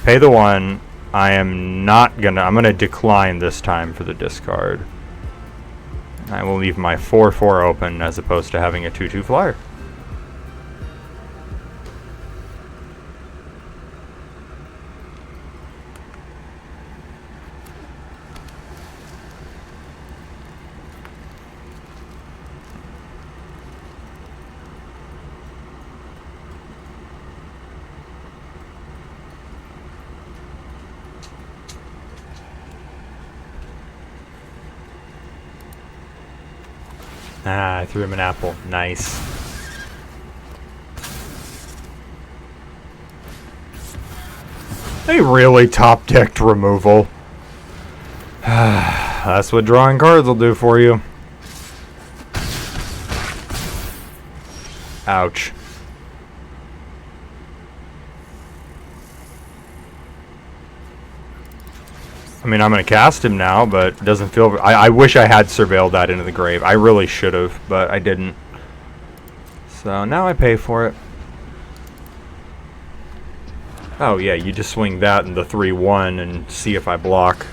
Pay the 1. I'm gonna decline this time for the discard. I will leave my 4/4 open as opposed to having a 2/2 flyer. Ah, I threw him an apple. Nice. They really top-decked removal. That's what drawing cards will do for you. Ouch. I mean, I'm going to cast him now, but it doesn't feel... I wish I had surveilled that into the grave. I really should have, but I didn't. So now I pay for it. Oh, yeah, you just swing that in the 3/1 and see if I block.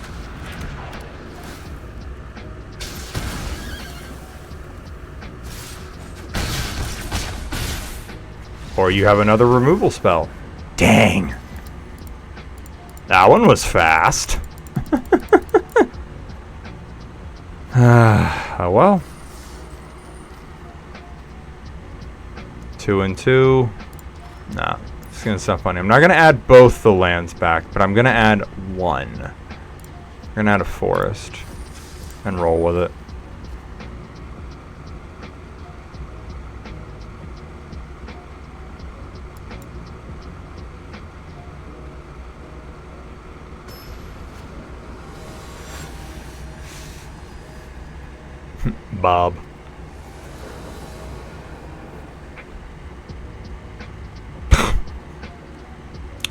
Or you have another removal spell. Dang. That one was fast. Oh well. 2 and 2. Nah, it's gonna sound funny. I'm not gonna add both the lands back, but I'm gonna add 1. I'm gonna add a forest and roll with it. Bob.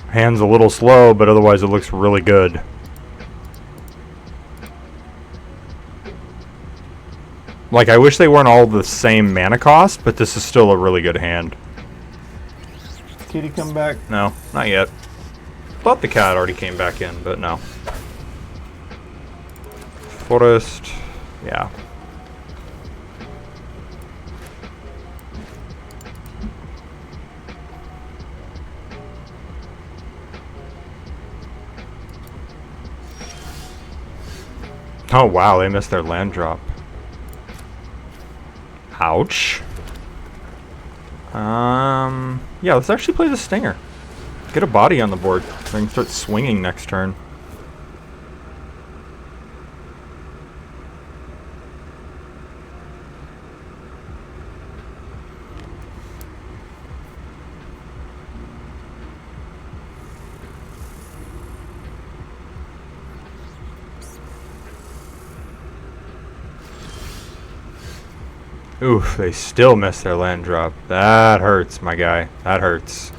Hand's a little slow, but otherwise it looks really good. Like, I wish they weren't all the same mana cost, but this is still a really good hand. Kitty come back? No, not yet. Thought the cat already came back in, but no. Forest. Yeah. Oh wow, they missed their land drop. Ouch. Yeah, let's actually play the Stinger. Get a body on the board. So I can start swinging next turn. Oof, they still missed their land drop. That hurts, my guy. That hurts.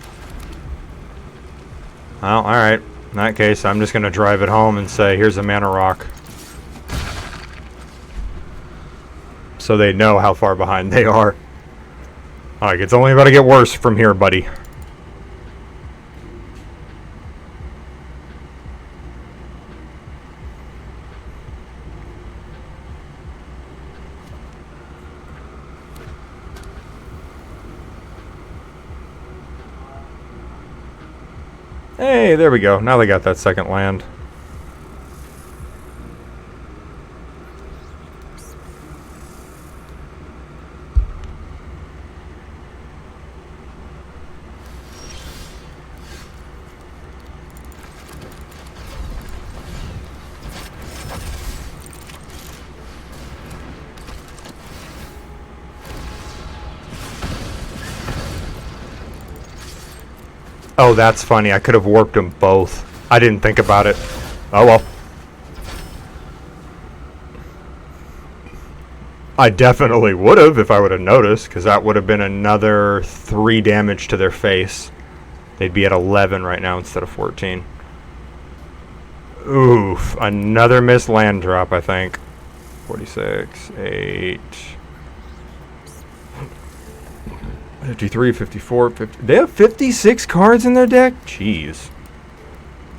Well, alright. In that case, I'm just going to drive it home and say, here's a mana rock. So they know how far behind they are. Like, it's only about to get worse from here, buddy. Hey, there we go. Now they got that second land. Oh, that's funny. I could have warped them both. I didn't think about it. Oh well. I definitely would have if I would have noticed, because that would have been another 3 damage to their face. They'd be at 11 right now instead of 14. Oof. Another missed land drop, I think. 46, 8... 53, 54, 50. They have 56 cards in their deck? Jeez.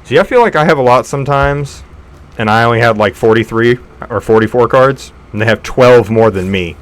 See, I feel like I have a lot sometimes, and I only had like 43 or 44 cards, and they have 12 more than me.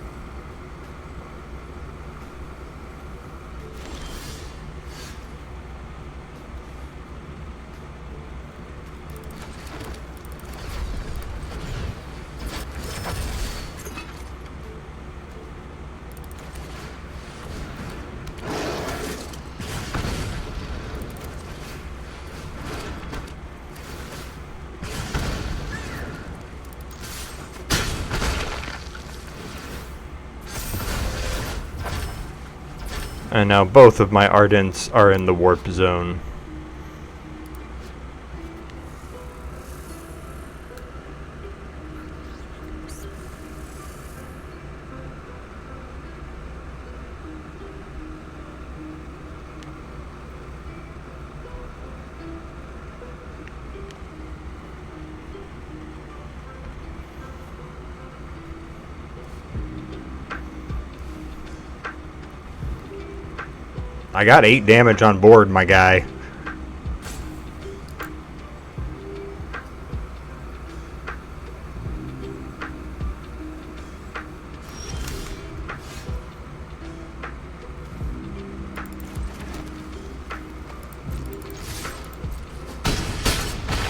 And now both of my Ardents are in the warp zone. I got 8 damage on board, my guy.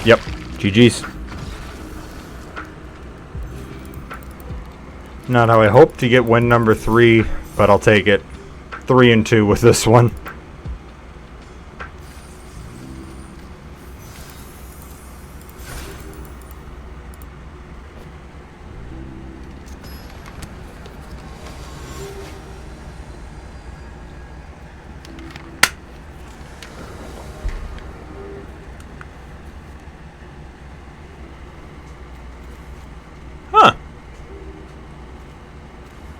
Yep, GG's. Not how I hoped to get win number 3, but I'll take it. 3 and 2 with this one. Huh.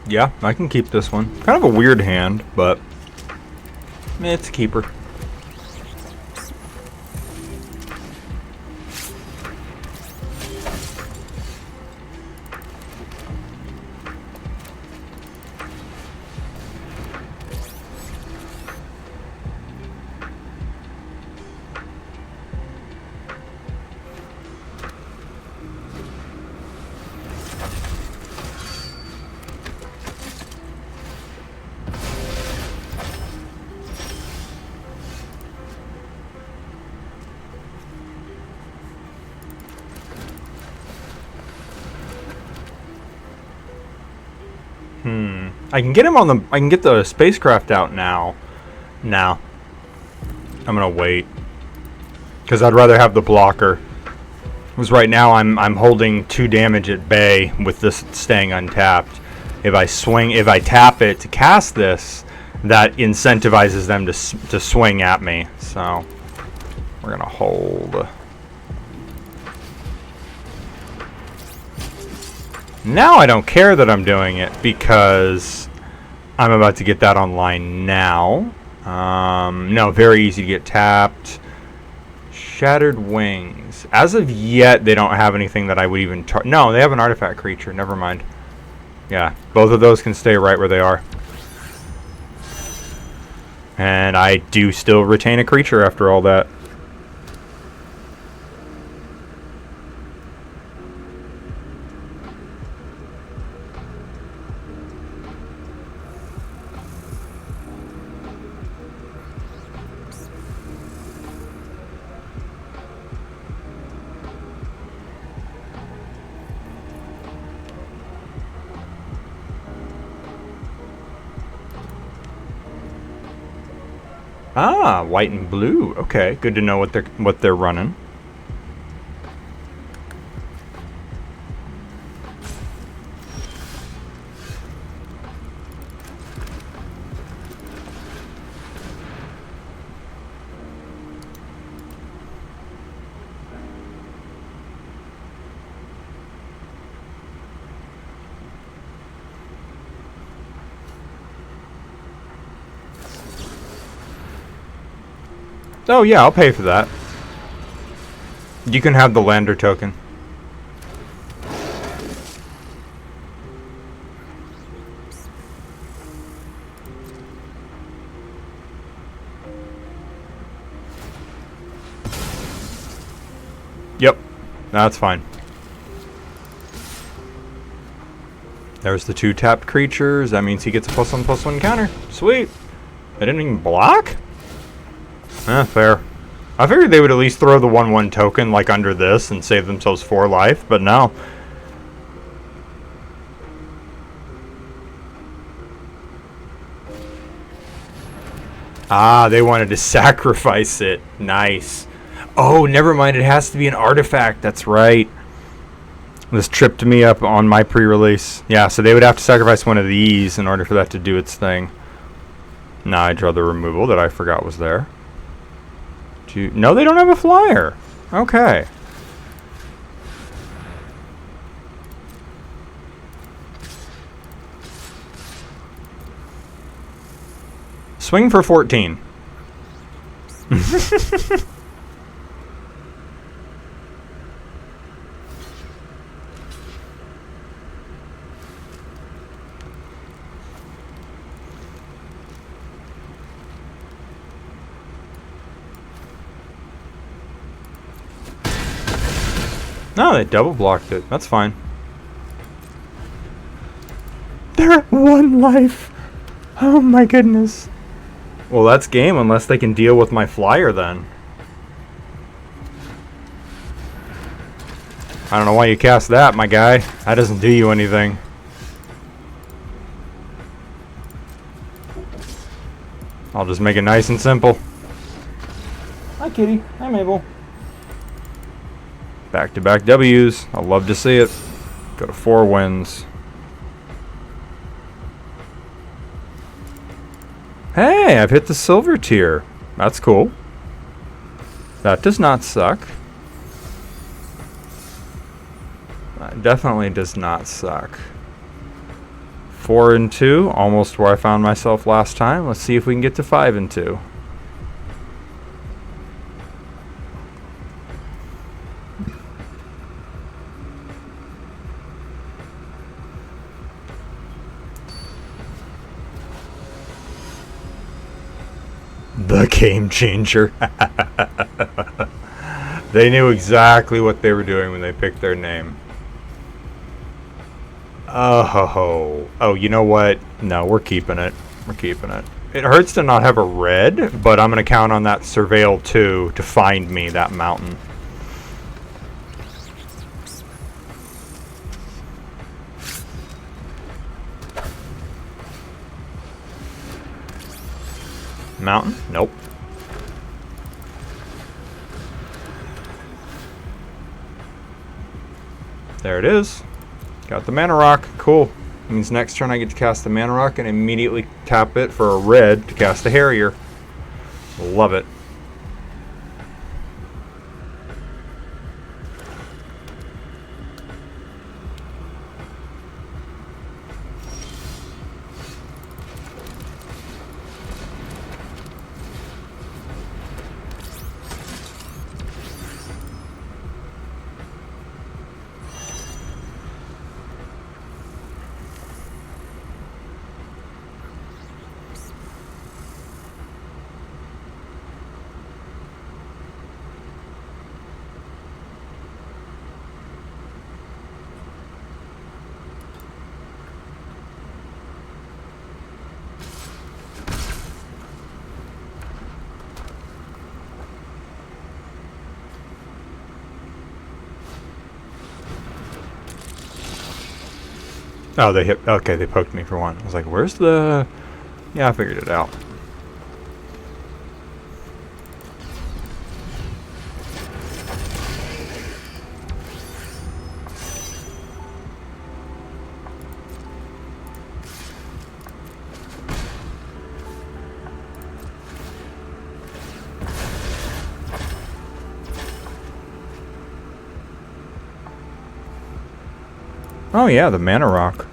Yeah, I can keep this one. Kind of a weird hand, but it's a keeper. I can get him on the. I can get the spacecraft out now. Now, I'm gonna wait because I'd rather have the blocker. Because right now I'm holding 2 damage at bay with this staying untapped. If I tap it to cast this, that incentivizes them to swing at me. So we're gonna hold. Now I don't care that I'm doing it because I'm about to get that online now. No, very easy to get tapped. Shattered Wings. As of yet, they don't have anything that I would even... No, they have an artifact creature. Never mind. Yeah, both of those can stay right where they are. And I do still retain a creature after all that. Ah, white and blue. Okay, good to know what they're running. Oh yeah, I'll pay for that. You can have the lander token. Yep, that's fine. There's the 2 tapped creatures. That means he gets a +1/+1 counter. Sweet. They didn't even block? Fair. I figured they would at least throw the 1/1 token like under this and save themselves 4 life, but no. Ah, they wanted to sacrifice it. Nice. Oh, never mind. It has to be an artifact. That's right. This tripped me up on my pre-release. Yeah, so they would have to sacrifice one of these in order for that to do its thing. Now I draw the removal that I forgot was there. No, they don't have a flyer. Okay. Swing for 14. No, they double blocked it. That's fine. They're at 1 life. Oh my goodness. Well, that's game unless they can deal with my flyer then. I don't know why you cast that, my guy. That doesn't do you anything. I'll just make it nice and simple. Hi, kitty. Hi, Mabel. Back-to-back W's. I'll love to see it. Go to 4 wins. Hey, I've hit the silver tier. That's cool. That does not suck. That definitely does not suck. 4 and 2, almost where I found myself last time. Let's see if we can get to 5 and 2. The game changer. They knew exactly what they were doing when they picked their name. Oh ho ho. Oh, you know what? No, we're keeping it. We're keeping it. It hurts to not have a red, but I'm going to count on that Surveil 2 to find me that mountain. Mountain? Nope. There it is. Got the mana rock. Cool. That means next turn I get to cast the mana rock and immediately tap it for a red to cast a Harrier. Love it. Oh, they hit. Okay, they poked me for one. I was like, where's the... Yeah, I figured it out. Oh yeah, the mana rock.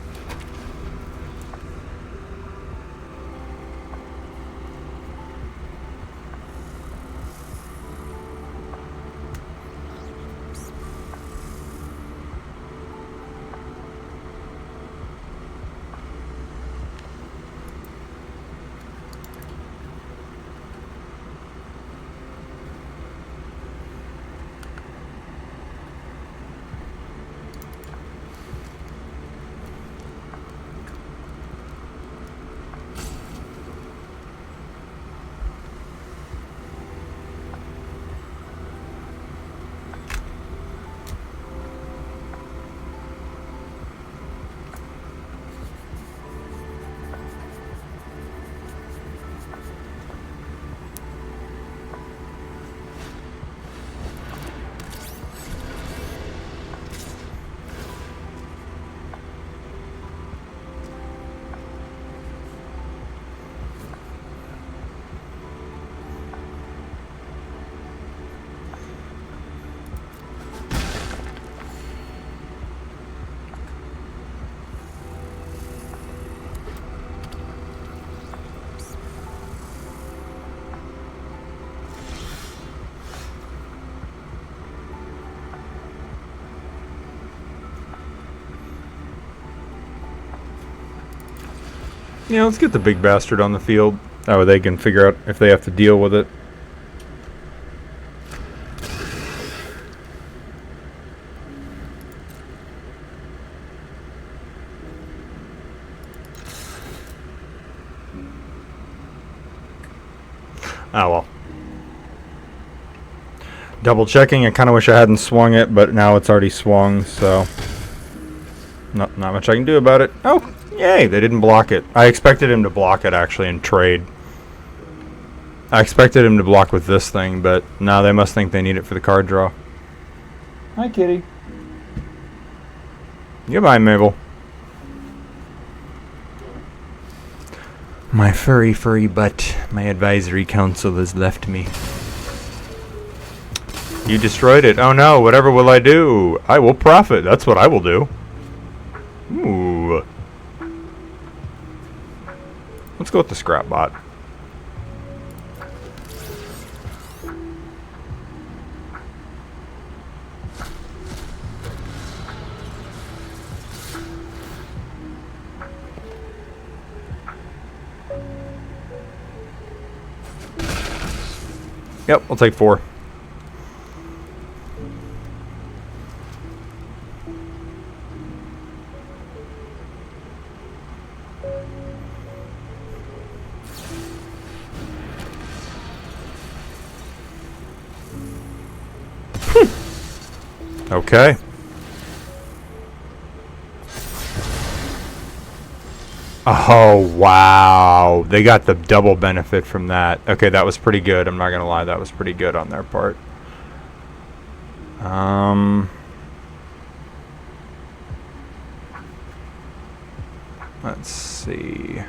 Yeah, let's get the big bastard on the field. That way they can figure out if they have to deal with it. Oh well. Double checking. I kind of wish I hadn't swung it, but now it's already swung, so not much I can do about it. Oh, yay! They didn't block it. I expected him to block it actually and trade. I expected him to block with this thing, but now they must think they need it for the card draw. Hi, kitty. Goodbye, Mabel. My furry butt. My advisory council has left me. You destroyed it. Oh no, whatever will I do? I will profit. That's what I will do. Ooh. Let's go with the scrap bot. Yep, I'll take 4. Okay. Oh, wow. They got the double benefit from that. Okay, that was pretty good. I'm not going to lie. That was pretty good on their part. Let's see.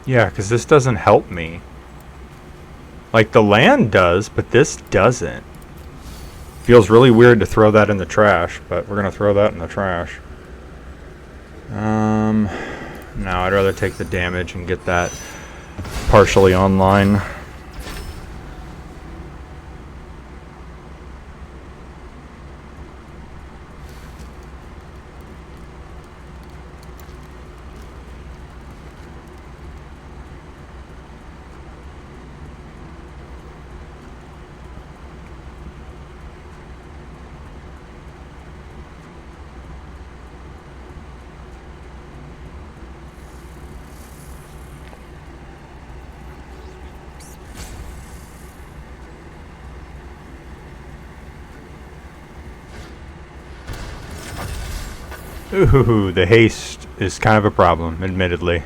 Yeah, because this doesn't help me. Like, the land does, but this doesn't. Feels really weird to throw that in the trash, but we're going to throw that in the trash. No, I'd rather take the damage and get that partially online. Ooh, the haste is kind of a problem, admittedly.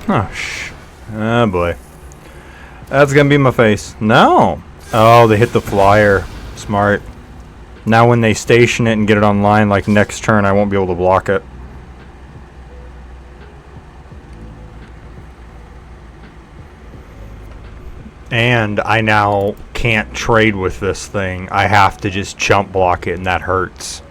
Oh boy. That's gonna be my face. No. Oh, they hit the flyer. Smart. Now when they station it and get it online, like next turn, I won't be able to block it. And I now can't trade with this thing. I have to just chump block it, and that hurts.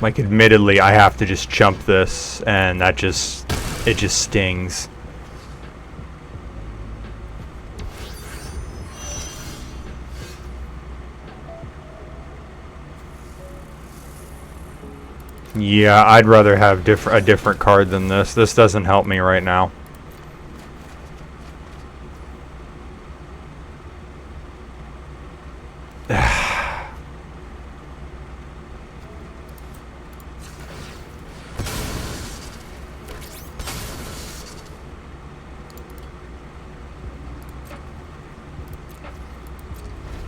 Like, admittedly, I have to just chump this, and that just... it just stings. Yeah, I'd rather have a different card than this. This doesn't help me right now.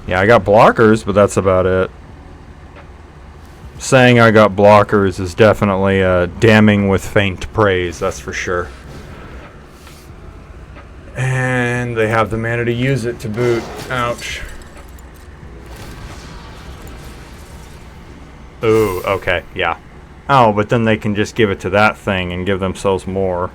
Yeah, I got blockers, but that's about it. Saying I got blockers is definitely damning with faint praise, that's for sure. And they have the mana to use it to boot. Ouch. Ooh, okay, yeah. Oh, but then they can just give it to that thing and give themselves more.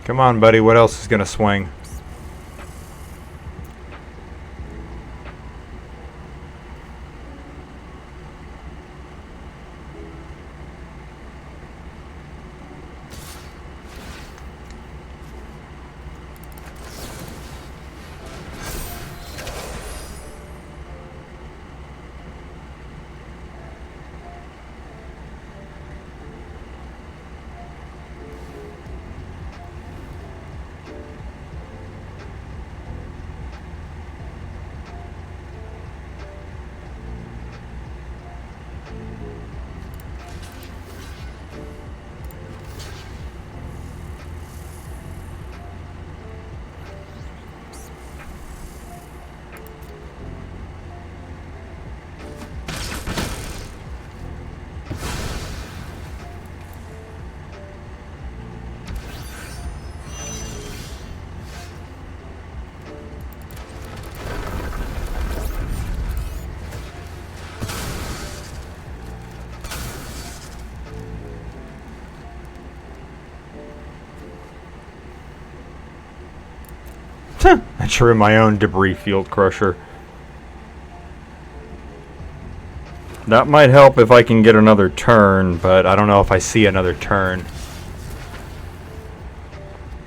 Come on, buddy. What else is going to swing? I drew my own debris field crusher. That might help if I can get another turn, but I don't know if I see another turn.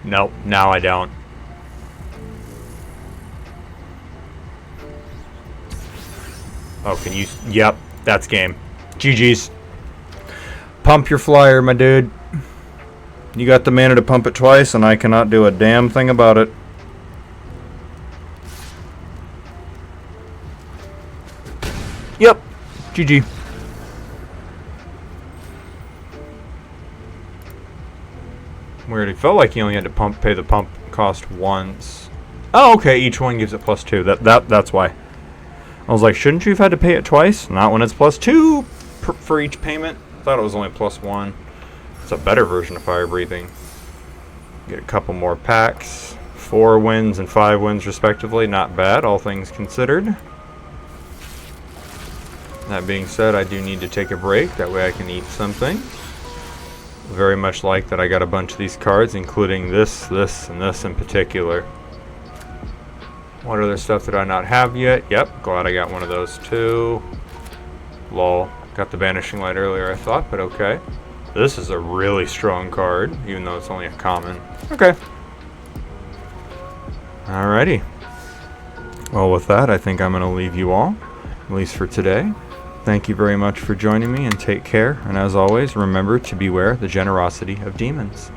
Nope, now I don't. Oh, can you... Yep, that's game. GG's. Pump your flyer, my dude. You got the mana to pump it twice, and I cannot do a damn thing about it. Yep. GG. Weird. It felt like he only had to pay the pump cost once. Oh, okay. Each one gives it +2. That's why. I was like, shouldn't you have had to pay it twice? Not when it's +2 for each payment. I thought it was only +1. It's a better version of fire breathing. Get a couple more packs. 4 wins and 5 wins respectively. Not bad, all things considered. That being said, I do need to take a break. That way I can eat something. Very much like that I got a bunch of these cards, including this, and this in particular. What other stuff did I not have yet? Yep, glad I got one of those too. Lol. Got the Banishing Light earlier, I thought, but okay. This is a really strong card, even though it's only a common. Okay. Alrighty. Well, with that, I think I'm going to leave you all, at least for today. Thank you very much for joining me, and take care. And as always, remember to beware the generosity of demons.